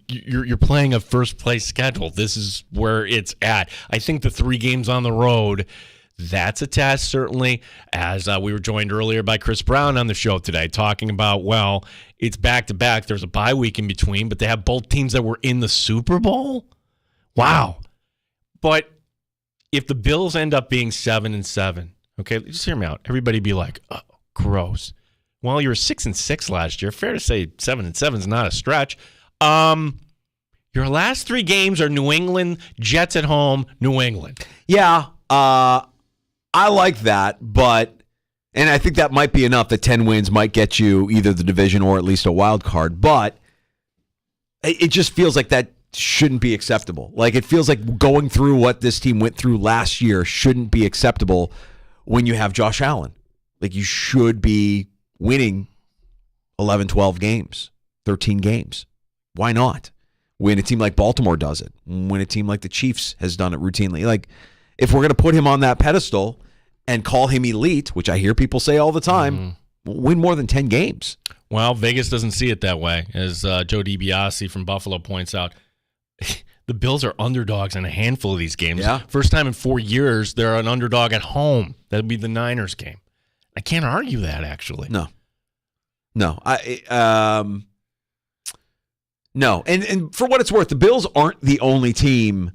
you're playing a first place schedule. This is where it's at. I think the 3 games on the road, that's a test, certainly, as we were joined earlier by Chris Brown on the show today, talking about, it's back-to-back. There's a bye week in between, but they have both teams that were in the Super Bowl? Wow. But if the Bills end up being 7-7, okay, just hear me out. Everybody be like, oh, gross. Well, you were 6-6 last year. Fair to say 7-7 is not a stretch. Your last 3 games are New England, Jets at home, New England. Yeah, I like that, and I think that might be enough. That 10 wins might get you either the division or at least a wild card, but it just feels like that shouldn't be acceptable. It feels like going through what this team went through last year shouldn't be acceptable when you have Josh Allen. You should be winning 11, 12 games, 13 games. Why not? When a team like Baltimore does it, when a team like the Chiefs has done it routinely. If we're going to put him on that pedestal and call him elite, which I hear people say all the time, win more than 10 games. Well, Vegas doesn't see it that way, as Joe DiBiase from Buffalo points out. The Bills are underdogs in a handful of these games. Yeah. First time in 4 years, they're an underdog at home. That'd be the Niners game. I can't argue that, actually. No. No. No. And for what it's worth, the Bills aren't the only team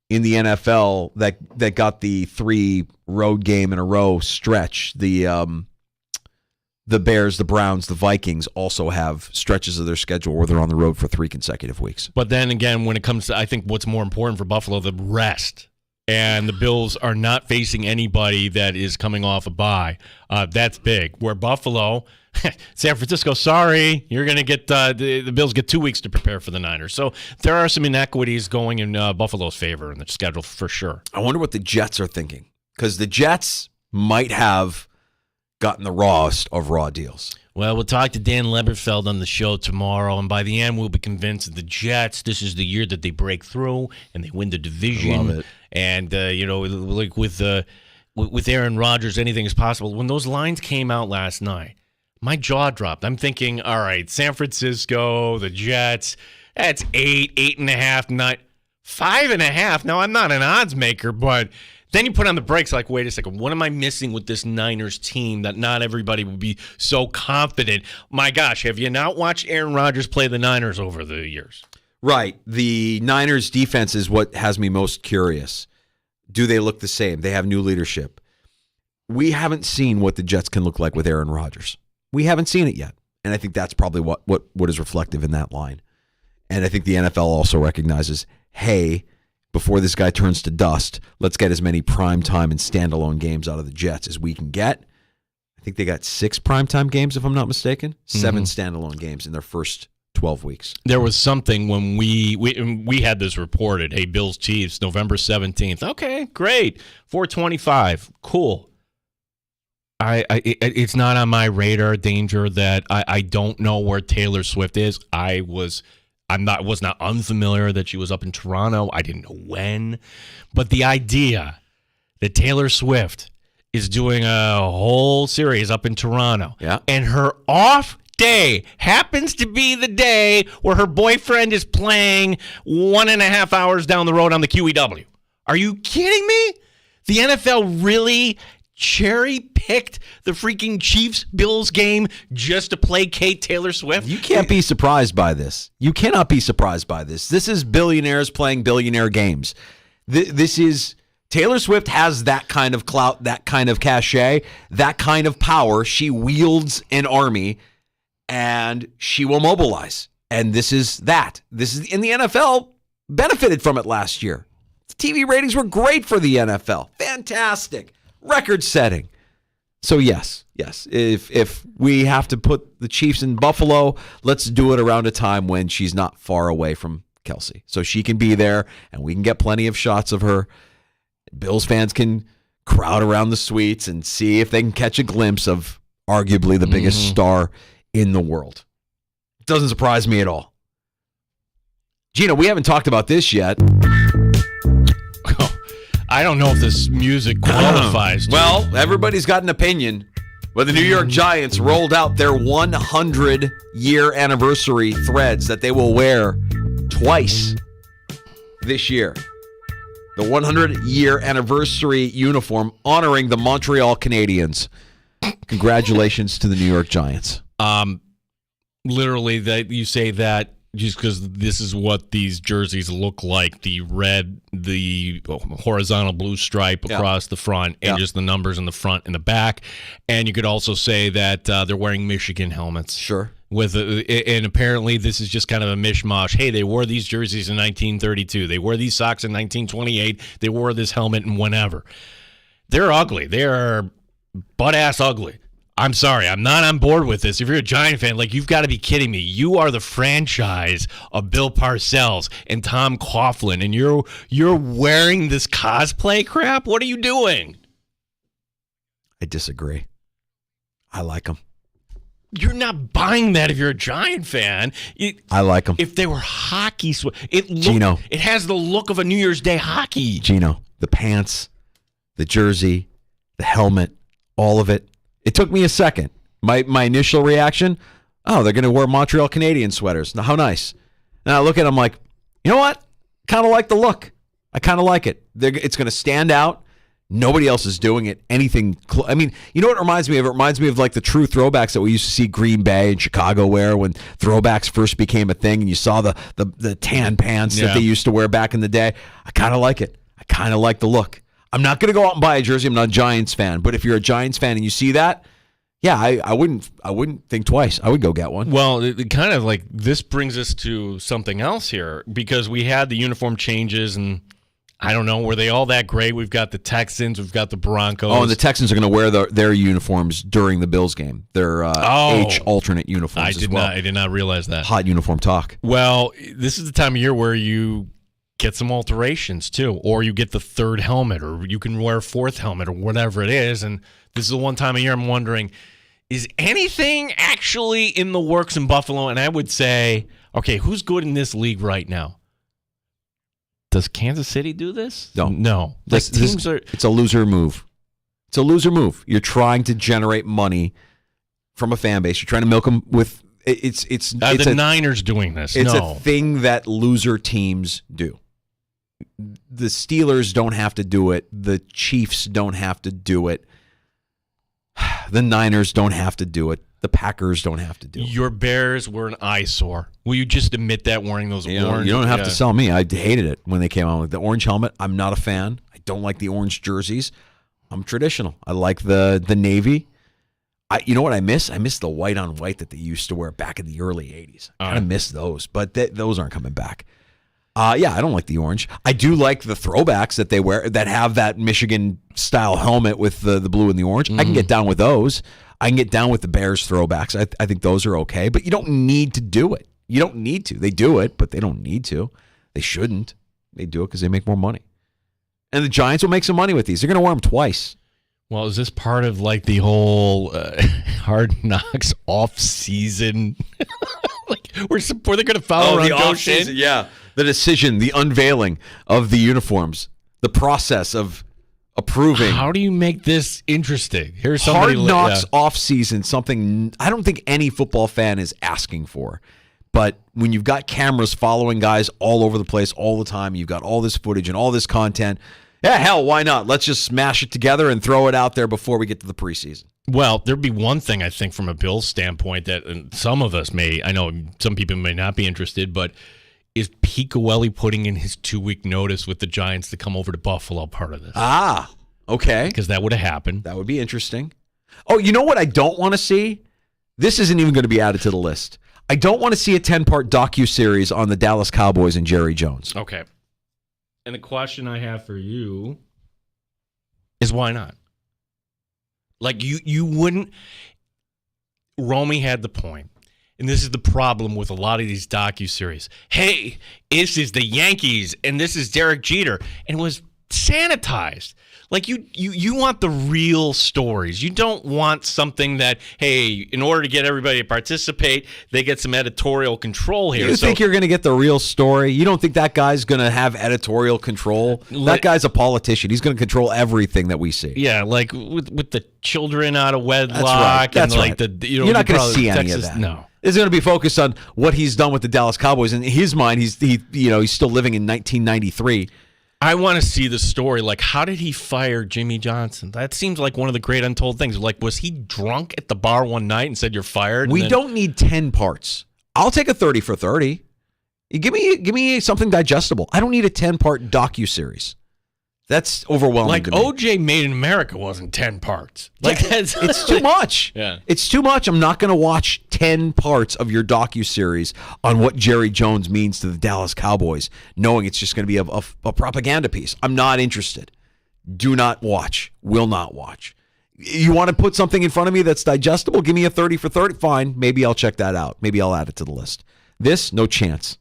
in the NFL that got the 3 road game in a row stretch. The Bears, the Browns, the Vikings also have stretches of their schedule where they're on the road for 3 consecutive weeks. But then again, when it comes to, I think what's more important for Buffalo, the rest. And the Bills are not facing anybody that is coming off a bye. That's big. Where Buffalo, San Francisco, sorry, you're going to get the Bills get 2 weeks to prepare for the Niners. So there are some inequities going in Buffalo's favor in the schedule for sure. I wonder what the Jets are thinking, because the Jets might have gotten the rawest of raw deals. Well, we'll talk to Dan Leberfeld on the show tomorrow, and by the end, we'll be convinced that the Jets, this is the year that they break through and they win the division. I love it. And, with Aaron Rodgers, anything is possible. When those lines came out last night, my jaw dropped. I'm thinking, all right, San Francisco, the Jets, that's 8, 8.5, 9, 5.5. Now, I'm not an odds maker, but then you put on the brakes wait a second, what am I missing with this Niners team that not everybody would be so confident? My gosh, have you not watched Aaron Rodgers play the Niners over the years? Right. The Niners defense is what has me most curious. Do they look the same? They have new leadership. We haven't seen what the Jets can look like with Aaron Rodgers. We haven't seen it yet. And I think that's probably what is reflective in that line. And I think the NFL also recognizes, hey, before this guy turns to dust, let's get as many primetime and standalone games out of the Jets as we can get. I think they got 6 primetime games, if I'm not mistaken. 7 standalone games in their first 12 weeks. There was something when we had this reported, hey, Bills Chiefs, November 17th. Okay, great. 425. Cool. It's not on my radar, Danger, that I don't know where Taylor Swift is. I was not unfamiliar that she was up in Toronto. I didn't know when. But the idea that Taylor Swift is doing a whole series up in Toronto, and her off day happens to be the day where her boyfriend is playing 1.5 hours down the road on the QEW. Are you kidding me? The NFL really cherry-picked the freaking Chiefs-Bills game just to placate Taylor Swift? You can't be surprised by this. You cannot be surprised by this. This is billionaires playing billionaire games. This is... Taylor Swift has that kind of clout, that kind of cachet, that kind of power. She wields an army, and she will mobilize. And this is that. This is in the NFL, benefited from it last year. The TV ratings were great for the NFL. Fantastic. Record-setting. So, yes. If we have to put the Chiefs in Buffalo, let's do it around a time when she's not far away from Kelsey. So she can be there, and we can get plenty of shots of her. Bills fans can crowd around the suites and see if they can catch a glimpse of arguably the biggest star in the world. It doesn't surprise me at all. Gino, we haven't talked about this yet. I don't know if this music qualifies. Well, everybody's got an opinion. But the New York Giants rolled out their 100-year anniversary threads that they will wear twice this year. The 100-year anniversary uniform honoring the Montreal Canadiens. Congratulations to the New York Giants. Literally, that you say that just because this is what these jerseys look like, the red, the horizontal blue stripe across the front, and just the numbers in the front and the back. And you could also say that they're wearing Michigan helmets. Sure. And apparently this is just kind of a mishmash. Hey, they wore these jerseys in 1932. They wore these socks in 1928. They wore this helmet in whenever. They're ugly. They're butt-ass ugly. I'm sorry. I'm not on board with this. If you're a Giant fan, you've got to be kidding me. You are the franchise of Bill Parcells and Tom Coughlin, and you're wearing this cosplay crap? What are you doing? I disagree. I like them. You're not buying that if you're a Giant fan. I like them. If they were hockey, Gino. It has the look of a New Year's Day hockey. Gino, the pants, the jersey, the helmet, all of it. It took me a second. My initial reaction, they're going to wear Montreal Canadiens sweaters. Now, how nice. Now I look at them like, you know what? Kind of like the look. I kind of like it. It's going to stand out. Nobody else is doing it. Anything. I mean, you know what it reminds me of? It reminds me of the true throwbacks that we used to see Green Bay and Chicago wear when throwbacks first became a thing, and you saw the tan pants that they used to wear back in the day. I kind of like it. I kind of like the look. I'm not going to go out and buy a jersey. I'm not a Giants fan. But if you're a Giants fan and you see that, I wouldn't think twice. I would go get one. Well, it kind of this brings us to something else here, because we had the uniform changes, and I don't know, were they all that great? We've got the Texans, we've got the Broncos. Oh, and the Texans are going to wear their uniforms during the Bills game. Their H alternate uniforms as well. I did not realize that. Hot uniform talk. Well, this is the time of year where you get some alterations too, or you get the third helmet, or you can wear a fourth helmet, or whatever it is. And this is the one time of year I'm wondering, is anything actually in the works in Buffalo? And I would say, okay, who's good in this league right now? Does Kansas City do this? No. It's a loser move. It's a loser move. You're trying to generate money from a fan base. You're trying to milk them with it's the Niners doing this. It's a thing that loser teams do. The Steelers don't have to do it. The Chiefs don't have to do it. The Niners don't have to do it. The Packers don't have to do it. Your Bears were an eyesore. Will you just admit that, wearing those orange? You don't have to sell me. I hated it when they came out with the orange helmet. I'm not a fan. I don't like the orange jerseys. I'm traditional. I like the navy. You know what I miss? I miss the white on white that they used to wear back in the early 80s. I kind of miss those, but those aren't coming back. I don't like the orange. I do like the throwbacks that they wear that have that Michigan style helmet with the blue and the orange. I can get down with those. I can get down with the Bears throwbacks. I think those are okay, but you don't need to do it. You don't need to. They do it, but they don't need to. They shouldn't. They do it because they make more money. And the Giants will make some money with these. They're going to wear them twice. Well, is this part of the whole Hard Knocks off season? Were they going to follow around Joe Shin? Yeah, the decision, the unveiling of the uniforms, the process of approving. How do you make this interesting? Here's somebody Hard Knocks off season, something I don't think any football fan is asking for. But when you've got cameras following guys all over the place all the time, you've got all this footage and all this content. Yeah, hell, why not? Let's just smash it together and throw it out there before we get to the preseason. Well, there'd be one thing I think from a Bills standpoint that some of us I know some people may not be interested, but is Pete Goelli putting in his 2-week notice with the Giants to come over to Buffalo part of this? Ah, okay. Because that would have happened. That would be interesting. Oh, you know what I don't want to see? This isn't even going to be added to the list. I don't want to see a 10-part docuseries on the Dallas Cowboys and Jerry Jones. Okay. And the question I have for you is why not? Like, you wouldn't... Romy had the point. And this is the problem with a lot of these docuseries. Hey, this is the Yankees, and this is Derek Jeter. And it was sanitized. Like, you want the real stories. You don't want something that, hey, in order to get everybody to participate, they get some editorial control here. You think you're going to get the real story? You don't think that guy's going to have editorial control? That guy's a politician. He's going to control everything that we see. Yeah, like with the children out of wedlock. That's right. You're not going to see any of that. No. It's going to be focused on what he's done with the Dallas Cowboys. In his mind, he's still living in 1993. I want to see the story. Like, how did he fire Jimmy Johnson? That seems like one of the great untold things. Like, was he drunk at the bar one night and said, "You're fired"? We don't need 10 parts. I'll take a 30 for 30. Give me something digestible. I don't need a 10-part docuseries. That's overwhelming. Like, to me. OJ Made in America wasn't 10 parts. Like, it's too much. Yeah, it's too much. I'm not going to watch 10 parts of your docuseries on what Jerry Jones means to the Dallas Cowboys, knowing it's just going to be a propaganda piece. I'm not interested. Do not watch. Will not watch. You want to put something in front of me that's digestible? Give me a 30 for 30. Fine. Maybe I'll check that out. Maybe I'll add it to the list. This, no chance.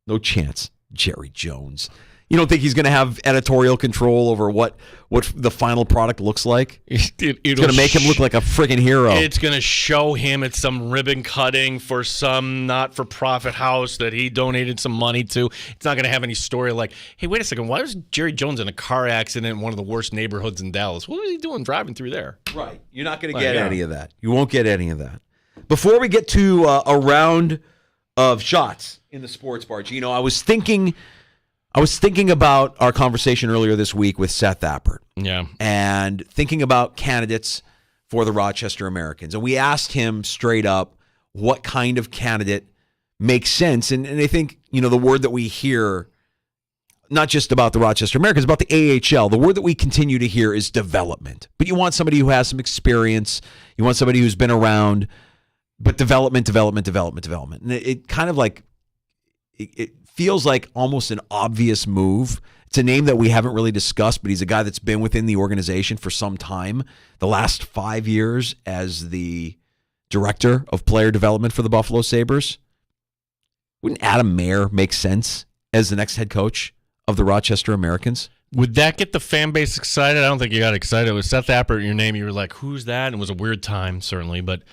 No chance. Jerry Jones. You don't think he's going to have editorial control over what the final product looks like? It's going to make him look like a friggin' hero. It's going to show him at some ribbon cutting for some not-for-profit house that he donated some money to. It's not going to have any story like, hey, wait a second, why was Jerry Jones in a car accident in one of the worst neighborhoods in Dallas? What was he doing driving through there? Right. You're not going to get any of that. You won't get any of that. Before we get to a round of shots in the sports bar, Gino, I was thinking about our conversation earlier this week with Seth Appert. Yeah. And thinking about candidates for the Rochester Americans. And we asked him straight up what kind of candidate makes sense. And I think, the word that we hear, not just about the Rochester Americans, about the AHL, the word that we continue to hear is development. But you want somebody who has some experience. You want somebody who's been around. But development. And it kind of like, it feels like almost an obvious move. It's a name that we haven't really discussed, but he's a guy that's been within the organization for some time. The last 5 years as the director of player development for the Buffalo Sabres. Wouldn't Adam Mayer make sense as the next head coach of the Rochester Americans? Would that get the fan base excited? I don't think you got excited. It was Seth Appert, your name. You were like, who's that? And it was a weird time, certainly, but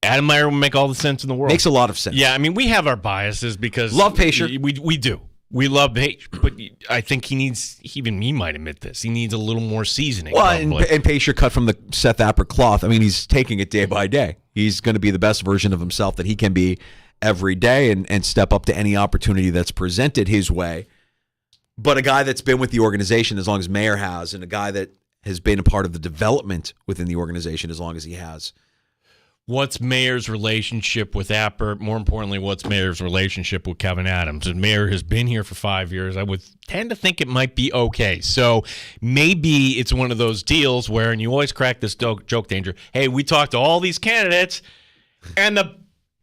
Adam Mayer would make all the sense in the world. Makes a lot of sense. Yeah, I mean, we have our biases because... Love Pacer. We do. We love Pacer, but I think even he might admit this, he needs a little more seasoning. Well, and Pacer cut from the Seth Appert cloth. I mean, he's taking it day by day. He's going to be the best version of himself that he can be every day and step up to any opportunity that's presented his way. But a guy that's been with the organization as long as Mayer has, and a guy that has been a part of the development within the organization as long as he has. What's Mayer's relationship with Appert? More importantly, what's Mayer's relationship with Kevin Adams? And Mayer has been here for 5 years. I would tend to think it might be okay. So maybe it's one of those deals where, and you always crack this joke, Danger, hey, we talked to all these candidates, and the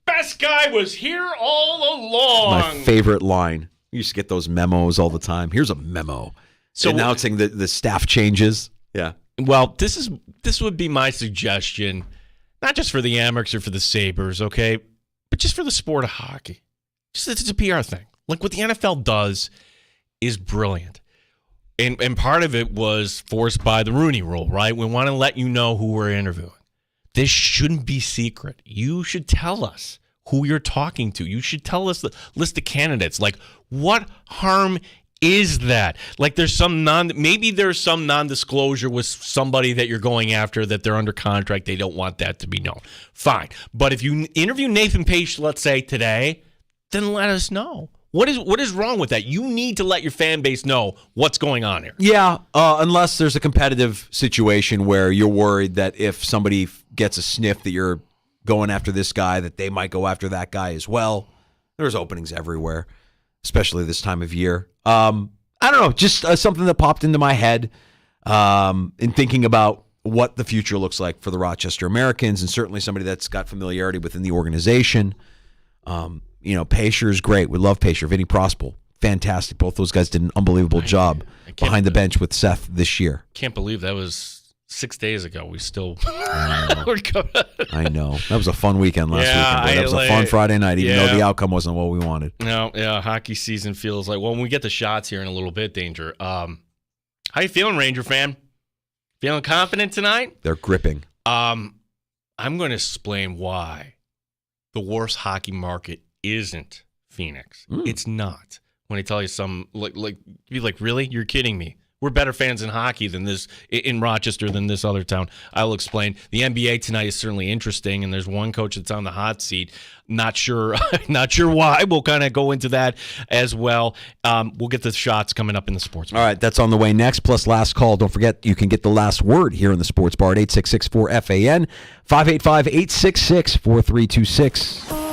best guy was here all along. My favorite line. You used to get those memos all the time. Here's a memo. So announcing the staff changes. Yeah. Well, this would be my suggestion. Not just for the Amerks or for the Sabres, okay, but just for the sport of hockey. It's a PR thing. Like what the NFL does is brilliant. And part of it was forced by the Rooney Rule, right? We want to let you know who we're interviewing. This shouldn't be secret. You should tell us who you're talking to. You should tell us the list of candidates. Like, what harm is that? Like there's some non-disclosure with somebody that you're going after that they're under contract. They don't want that to be known. Fine. But if you interview Nathan Page, let's say today, then let us know. What is wrong with that? You need to let your fan base know what's going on here. Yeah, unless there's a competitive situation where you're worried that if somebody gets a sniff that you're going after this guy, that they might go after that guy as well. There's openings everywhere, especially this time of year. I don't know, just something that popped into my head in thinking about what the future looks like for the Rochester Americans, and certainly somebody that's got familiarity within the organization. Pacer is great. We love Pacer. Vinny Prospel, fantastic. Both those guys did an unbelievable job behind the bench with Seth this year. Can't believe that was 6 days ago. We still I know. That was a fun weekend last weekend. That was a fun Friday night, even though the outcome wasn't what we wanted. No, hockey season feels like, well, when we get the shots here in a little bit, Danger. How you feeling, Ranger fan? Feeling confident tonight? They're gripping. I'm going to explain why the worst hockey market isn't Phoenix. It's not. When I tell you you're like, really? You're kidding me. We're better fans in hockey than this in Rochester than this other town. I'll explain. The NBA tonight is certainly interesting, and there's one coach that's on the hot seat. Not sure why. We'll kind of go into that as well. We'll get the shots coming up in the sports bar. All right, that's on the way next. Plus, last call. Don't forget, you can get the last word here in the sports bar at 866-4FAN, 585-866-4326.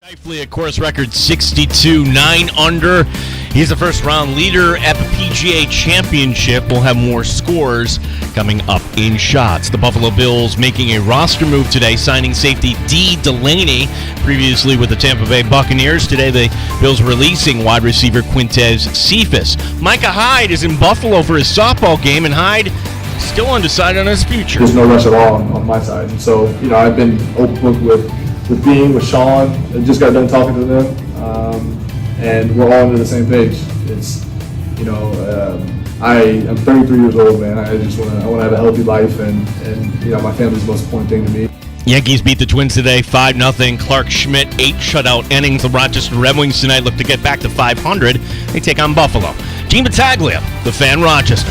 Shifley, a course record 62, 9 under. He's the first round leader at the PGA Championship. We'll have more scores coming up in shots. The Buffalo Bills making a roster move today, signing safety D. Delaney, previously with the Tampa Bay Buccaneers. Today, the Bills releasing wide receiver Quintez Cephas. Micah Hyde is in Buffalo for his softball game, and Hyde still undecided on his future. There's no rush at all on my side. And so, I've been open book with Bean, with Sean, and just got done talking to them, and we're all on the same page. It's, I'm 33 years old, man. I just want to have a healthy life, and my family's the most important thing to me. Yankees beat the Twins today, 5-0. Clark Schmidt, 8 shutout innings. The Rochester Red Wings tonight look to get back to 500. They take on Buffalo. Gene Battaglia, the Fan, Rochester.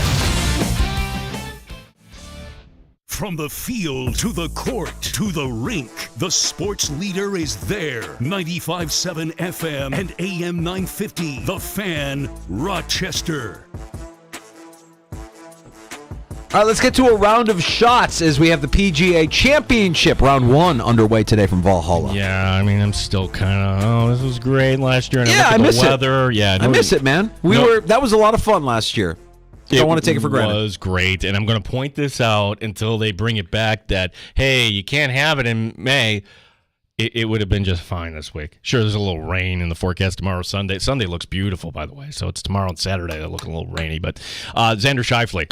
From the field to the court to the rink, the sports leader is there. 95.7 FM and AM 950, The Fan, Rochester. All right, let's get to a round of shots as we have the PGA Championship, round 1, underway today from Valhalla. Yeah, I'm still kind of, this was great last year. And I miss weather. it. Yeah, I miss it, man. That was a lot of fun last year. I don't want to take it for granted. It was great, and I'm going to point this out until they bring it back that, hey, you can't have it in May. It would have been just fine this week. Sure, there's a little rain in the forecast tomorrow, Sunday. Sunday looks beautiful, by the way, so it's tomorrow and Saturday that look a little rainy. But Xander Schauffele,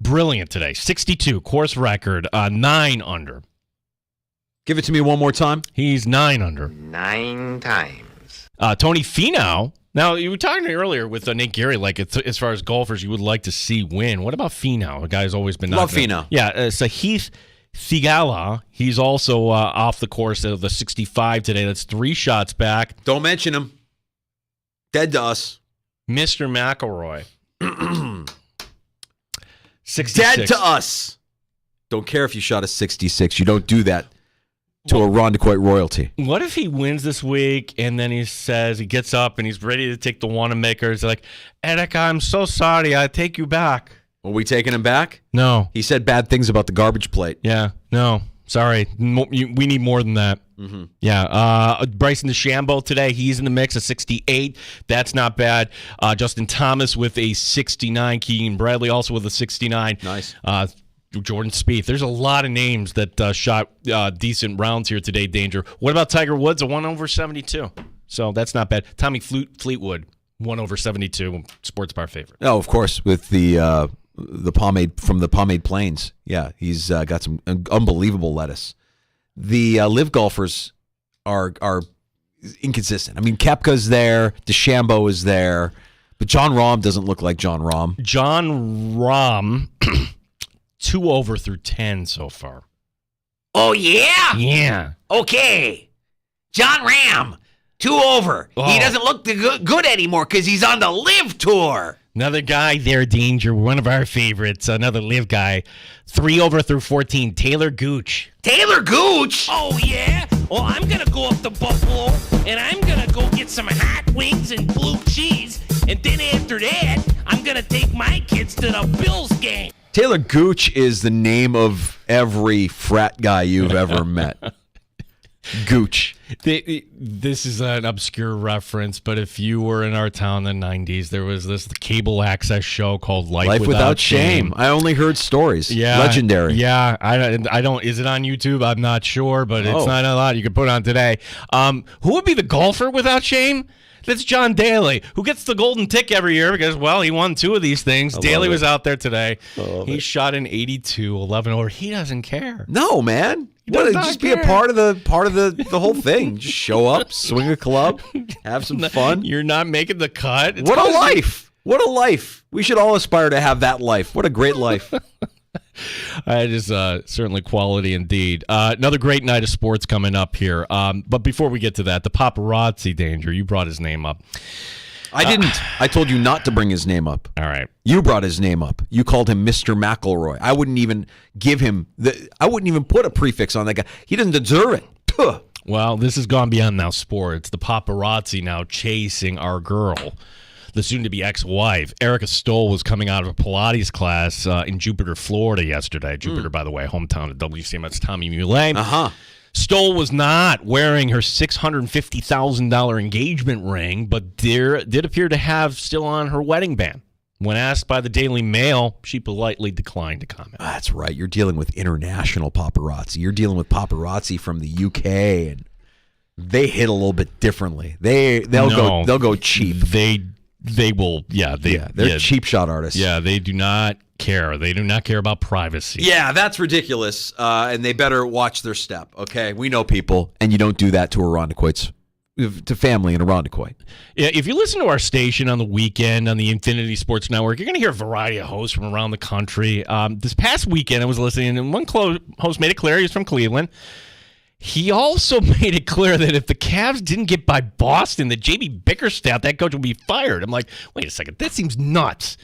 brilliant today. 62, course record, 9 under. Give it to me one more time. He's 9 under. 9 times. Tony Finau. Now, you were talking earlier with Nate Gehry, like as far as golfers you would like to see win. What about Finau? A guy who's always been love Finau. Yeah, Sahith Theegala. He's also off the course of the 65 today. That's 3 shots back. Don't mention him. Dead to us. Mr. McIlroy. 66. Dead to us. Don't care if you shot a 66. You don't do that to a Rondequoit royalty. What if he wins this week and then he gets up and he's ready to take the Wanamaker? He's like, Eric, I'm so sorry. I take you back. Are we taking him back? No. He said bad things about the garbage plate. Yeah. No. Sorry. We need more than that. Mm-hmm. Yeah. Bryson DeChambeau today, he's in the mix of 68. That's not bad. Justin Thomas with a 69. Keegan Bradley also with a 69. Nice. Jordan Spieth. There's a lot of names that shot decent rounds here today, Danger. What about Tiger Woods? A 1/72. So that's not bad. Tommy Fleetwood, 1/72. Sports bar favorite. Oh, of course, with the pomade from the Pomade Plains. Yeah, he's got some unbelievable lettuce. The live golfers are inconsistent. Koepka's there, DeChambeau is there, but Jon Rahm doesn't look like Jon Rahm. Jon Rahm, 2 over through 10 so far. Oh, yeah? Yeah. Okay. Jon Rahm, 2 over. Oh. He doesn't look good anymore because he's on the live tour. Another guy there, Danger, one of our favorites, another live guy, 3 over through 14, Taylor Gooch. Taylor Gooch? Oh, yeah? Well, I'm going to go up to Buffalo, and I'm going to go get some hot wings and blue cheese, and then after that, I'm going to take my kids to the Bills game. Taylor Gooch is the name of every frat guy you've ever met. Gooch. This is an obscure reference, but if you were in our town in the 90s, there was this cable access show called Life Without Shame. I only heard stories. Yeah. Legendary. Yeah. I don't. Is it on YouTube? I'm not sure, but it's not a lot you can put on today. Who would be the golfer without shame? That's John Daly, who gets the golden tick every year because, well, he won 2 of these things. Daly was out there today. He shot an 82, 11 over. He doesn't care. No, man. Just be a part of the whole thing. Just show up, swing a club, have some fun. You're not making the cut. What a life. What a life. We should all aspire to have that life. What a great life. It is certainly quality indeed. Another great night of sports coming up here. But before we get to that, the paparazzi, Danger, you brought his name up. I didn't. I told you not to bring his name up. All right. You brought his name up. You called him Mr. McIlroy. I wouldn't even give him I wouldn't even put a prefix on that guy. He doesn't deserve it. Puh. Well, this has gone beyond now sports. The paparazzi now chasing our girl, the soon-to-be ex-wife. Erica Stoll was coming out of a Pilates class in Jupiter, Florida yesterday. Jupiter, by the way, hometown of WCMS Tommy Mulay. Stoll was not wearing her $650,000 engagement ring, but did appear to have still on her wedding band. When asked by the Daily Mail, she politely declined to comment. That's right. You're dealing with international paparazzi. You're dealing with paparazzi from the UK, and they hit a little bit differently. They'll go cheap. They will. Yeah, they're cheap shot artists. Yeah, they do not care. They do not care about privacy. Yeah, that's ridiculous. And they better watch their step. Okay, we know people, and you don't do that to Irondequoits. To family in Irondequoit. Yeah, if you listen to our station on the weekend on the Infinity Sports Network, you're going to hear a variety of hosts from around the country. This past weekend, I was listening, and one host made it clear he's from Cleveland. He also made it clear that if the Cavs didn't get by Boston, that J.B. Bickerstaff, that coach, would be fired. I'm like, wait a second, that seems nuts.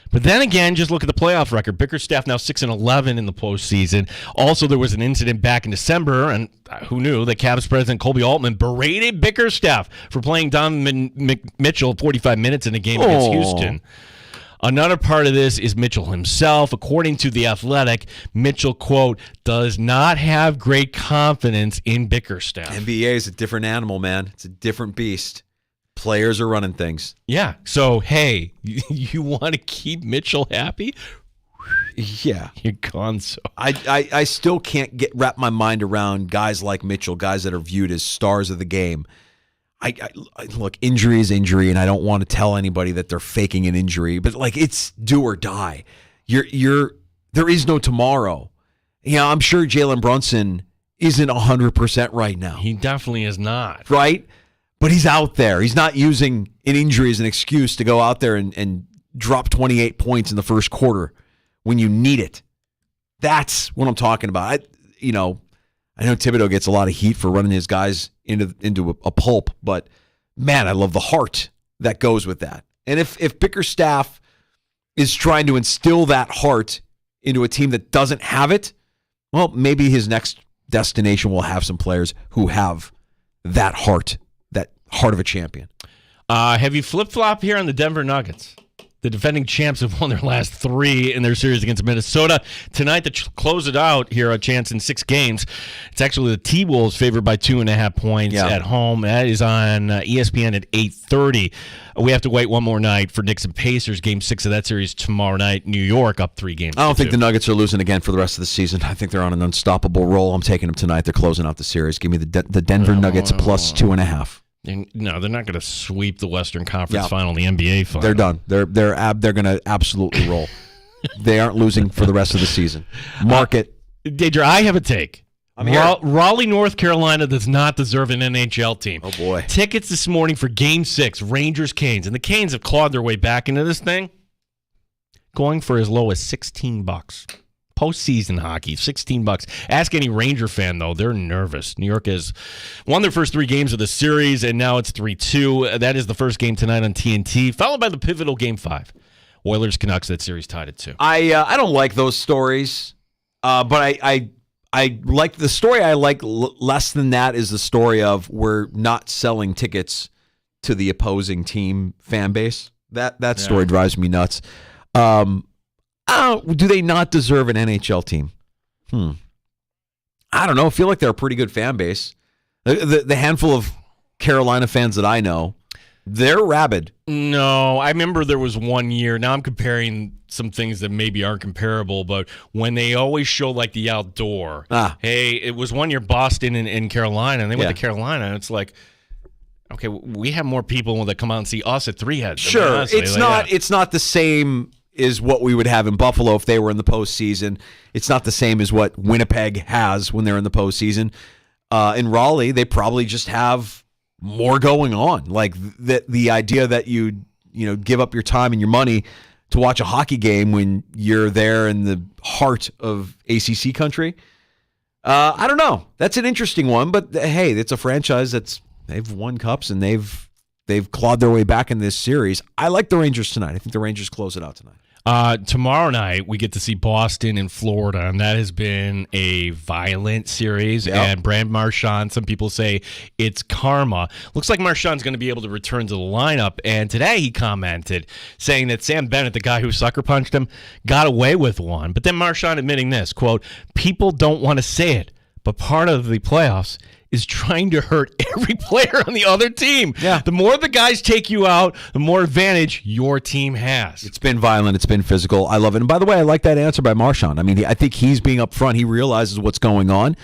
But then again, just look at the playoff record. Bickerstaff now 6-11 in the postseason. Also, there was an incident back in December, and who knew that Cavs president Colby Altman berated Bickerstaff for playing Donovan Mitchell 45 minutes in a game against Houston. Another part of this is Mitchell himself. According to The Athletic, Mitchell, quote, does not have great confidence in Bickerstaff. NBA is a different animal, man. It's a different beast. Players are running things. Yeah. So, hey, you want to keep Mitchell happy? Yeah. You're gone. So I still can't wrap my mind around guys like Mitchell, guys that are viewed as stars of the game. I look, injury is injury, and I don't want to tell anybody that they're faking an injury, but like it's do or die. There is no tomorrow. I'm sure Jalen Brunson isn't 100% right now. He definitely is not. Right? But he's out there. He's not using an injury as an excuse to go out there and drop 28 points in the first quarter when you need it. That's what I'm talking about. I know Thibodeau gets a lot of heat for running his guys into a pulp, but man, I love the heart that goes with that. And if Bickerstaff is trying to instill that heart into a team that doesn't have it, well, maybe his next destination will have some players who have that heart of a champion. Have you flip-flop here on the Denver Nuggets? The defending champs have won their last 3 in their series against Minnesota. Tonight, to close it out here, a chance in 6 games. It's actually the T-Wolves favored by 2.5 points at home. That is on ESPN at 8:30. We have to wait one more night for Knicks and Pacers. Game 6 of that series tomorrow night. New York up 3 games. I don't think the Nuggets are losing again for the rest of the season. I think they're on an unstoppable roll. I'm taking them tonight. They're closing out the series. Give me the Denver Nuggets plus 2.5. No, they're not going to sweep the Western Conference Final, the NBA Final. They're done. They're going to absolutely roll. They aren't losing for the rest of the season. Mark it. Danger, I have a take. Raleigh, North Carolina does not deserve an NHL team. Oh, boy. Tickets this morning for Game 6, Rangers-Canes. And the Canes have clawed their way back into this thing, going for as low as $16. Postseason hockey, $16. Ask any Ranger fan, though. They're nervous. New York has won their first 3 games of the series, and now it's 3-2. That is the first game tonight on TNT, followed by the pivotal Game 5. Oilers-Canucks, that series tied at 2. I don't like those stories, but I like the story I like less than that is the story of we're not selling tickets to the opposing team fan base. That story drives me nuts. Do they not deserve an NHL team? I don't know. I feel like they're a pretty good fan base. The handful of Carolina fans that I know, they're rabid. No, I remember there was one year. Now I'm comparing some things that maybe aren't comparable, but when they always show like the outdoor. Hey, it was one year Boston and Carolina, and they went to Carolina, and it's like, okay, we have more people that come out and see us at 3 Heads. Sure, I mean, it's not the same is what we would have in Buffalo if they were in the postseason. It's not the same as what Winnipeg has when they're in the postseason. In Raleigh, they probably just have more going on. Like the idea that you give up your time and your money to watch a hockey game when you're there in the heart of ACC country. I don't know. That's an interesting one, but hey, it's a franchise they've won cups and they've clawed their way back in this series. I like the Rangers tonight. I think the Rangers close it out tonight. Tomorrow night, we get to see Boston and Florida, and that has been a violent series. Yep. And Brand Marchand, some people say it's karma. Looks like Marchand's going to be able to return to the lineup. And today he commented saying that Sam Bennett, the guy who sucker punched him, got away with one. But then Marchand admitting this, quote, people don't want to say it, but part of the playoffs is trying to hurt every player on the other team. Yeah. The more the guys take you out, the more advantage your team has. It's been violent. It's been physical. I love it. And by the way, I like that answer by Marshawn. I mean, I think he's being upfront. He realizes what's going on.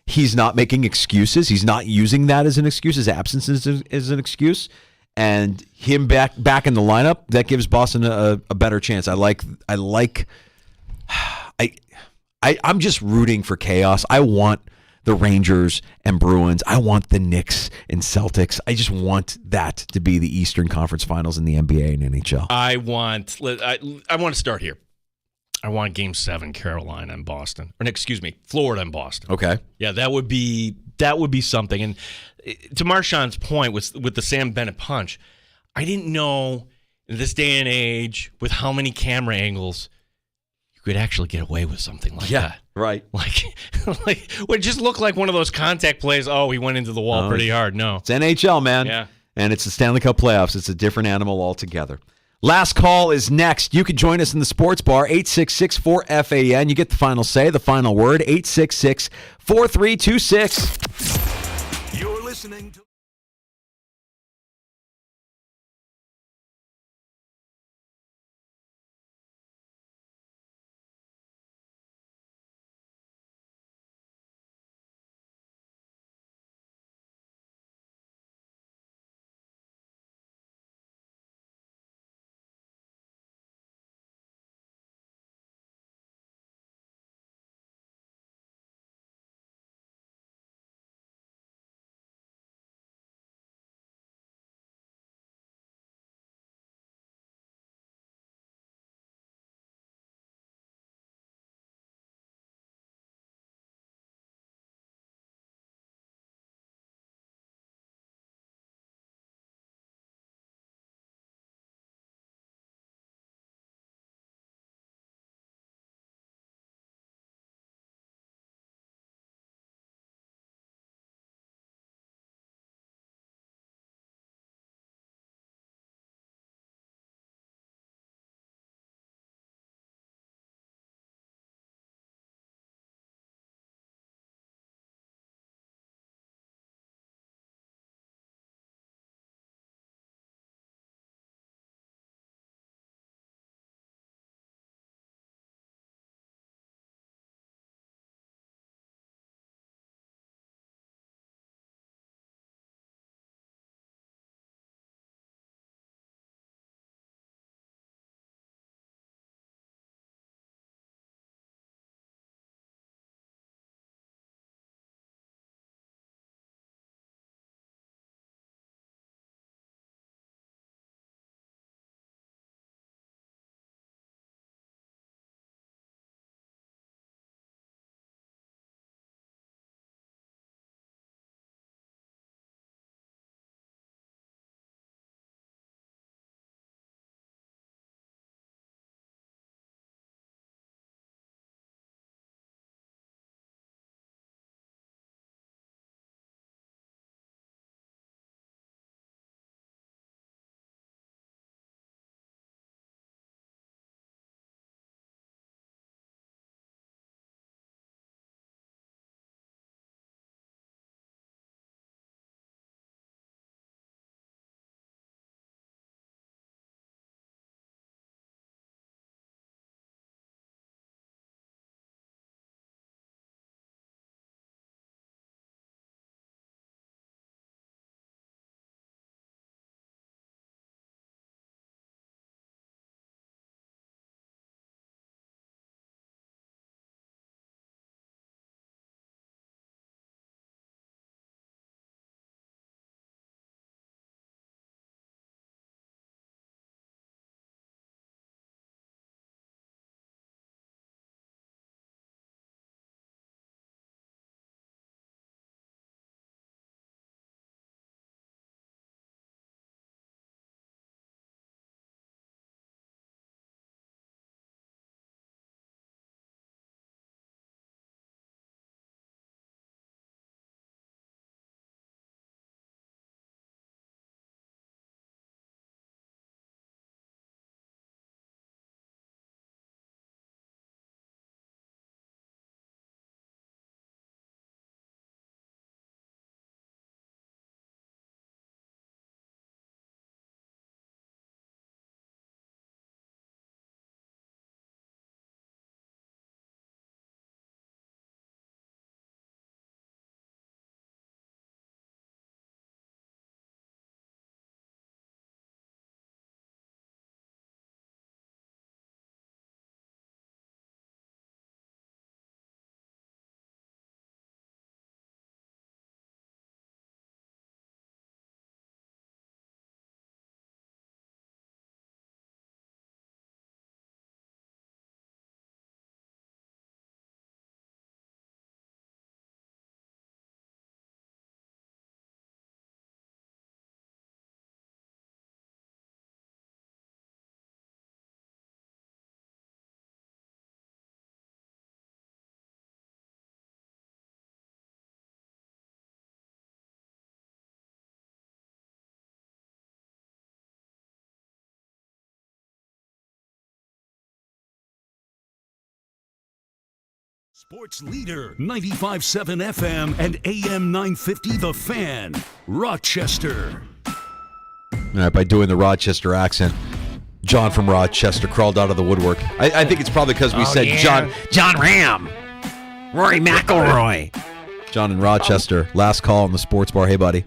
He's not making excuses. He's not using that as an excuse. His absence is an excuse. And him back in the lineup, that gives Boston a better chance. I'm just rooting for chaos. I want the Rangers and Bruins. I want the Knicks and Celtics. I just want that to be the Eastern Conference Finals in the NBA and NHL. I want to start here. I want Game 7, Carolina and Boston. Or excuse me, Florida and Boston. Okay. Yeah, that would be something. And to Marshawn's point with the Sam Bennett punch, I didn't know in this day and age with how many camera angles you could actually get away with something like that. Right. Like would it just look like one of those contact plays? Oh, he went into the wall pretty hard. No. It's NHL, man. Yeah. And it's the Stanley Cup playoffs. It's a different animal altogether. Last call is next. You can join us in the sports bar, 866-4FAN. You get the final say, the final word, 866-4326. You're listening to Sports leader, 95.7 FM and AM 950 The Fan, Rochester. All right, by doing the Rochester accent, John from Rochester crawled out of the woodwork. I think it's probably because we said John Ram. Rory McIlroy. John in Rochester. Last call on the sports bar. Hey, buddy.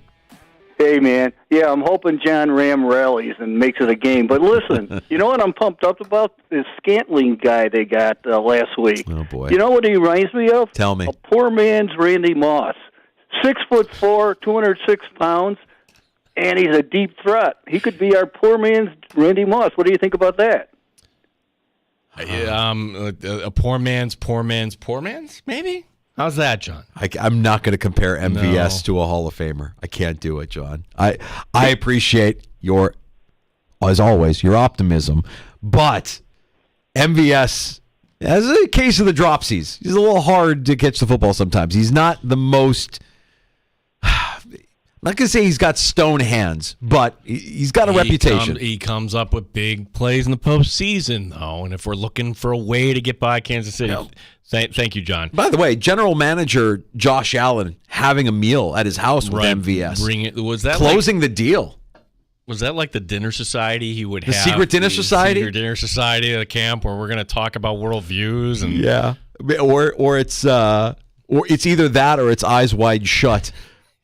Hey, man. Yeah, I'm hoping John Ram rallies and makes it a game. But listen, you know what I'm pumped up about? This Scantling guy they got last week. Oh, boy. You know what he reminds me of? Tell me. A poor man's Randy Moss. 6'4", 206 pounds, and he's a deep threat. He could be our poor man's Randy Moss. What do you think about that? A poor man's, maybe? How's that, John? I'm not going to compare MVS to a Hall of Famer. I can't do it, John. I appreciate your, as always, your optimism, but MVS has a case of the dropsies. He's a little hard to catch the football sometimes. He's not the most, I'm not going to say he's got stone hands, but he's got a reputation. He comes up with big plays in the postseason, though, and if we're looking for a way to get by Kansas City, thank you, John. By the way, General Manager Josh Allen having a meal at his house with MVS. Was that closing the deal? Was that like the dinner society he would the have? Secret dinner society? Secret dinner society at a camp where we're going to talk about worldviews and or it's either that or it's Eyes Wide Shut.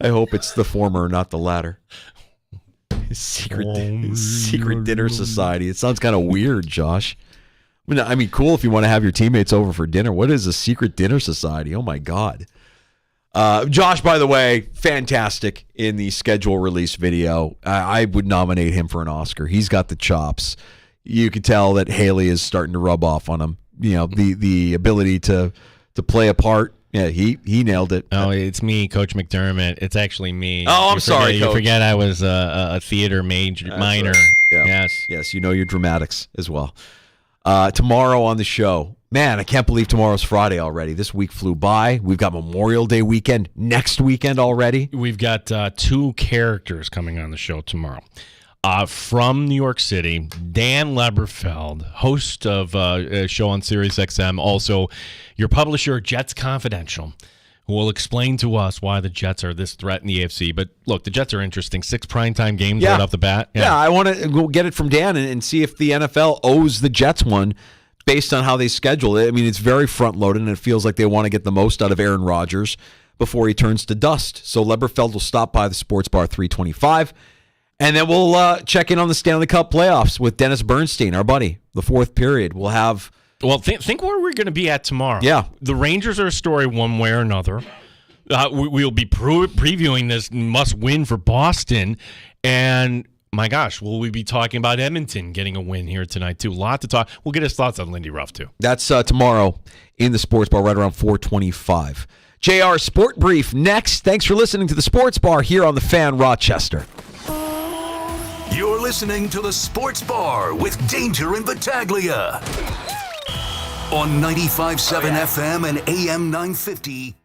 I hope it's the former, not the latter. Secret dinner society. It sounds kind of weird, Josh. I mean, cool if you want to have your teammates over for dinner. What is a secret dinner society? Oh, my God. Josh, by the way, fantastic in the schedule release video. I would nominate him for an Oscar. He's got the chops. You could tell that Haley is starting to rub off on him. You know, the ability to play a part. Yeah, he nailed it. Oh, it's me, Coach McDermott. It's actually me. Oh, I'm sorry, Coach. You forget I was a theater minor. Right. Yeah. Yes, you know your dramatics as well. Tomorrow on the show, man, I can't believe tomorrow's Friday already. This week flew by. We've got Memorial Day weekend next weekend already. We've got two characters coming on the show tomorrow. From New York City, Dan Leberfeld, host of a show on Sirius XM, also your publisher, Jets Confidential, who will explain to us why the Jets are this threat in the AFC. But look, the Jets are interesting. 6 primetime games right off the bat. Yeah, I want to go get it from Dan and see if the NFL owes the Jets one based on how they schedule it. I mean, it's very front-loaded, and it feels like they want to get the most out of Aaron Rodgers before he turns to dust. So Leberfeld will stop by the Sports Bar 325. And then we'll check in on the Stanley Cup playoffs with Dennis Bernstein, our buddy. The fourth period. We'll have... Well, think where we're going to be at tomorrow. Yeah. The Rangers are a story one way or another. We'll be previewing this must-win for Boston. And, my gosh, will we be talking about Edmonton getting a win here tonight, too? A lot to talk. We'll get his thoughts on Lindy Ruff, too. That's tomorrow in the Sports Bar right around 4:25. JR Sport Brief next. Thanks for listening to the Sports Bar here on the Fan Rochester. You're listening to the Sports Bar with Danger and Battaglia on 95.7 FM and AM 950.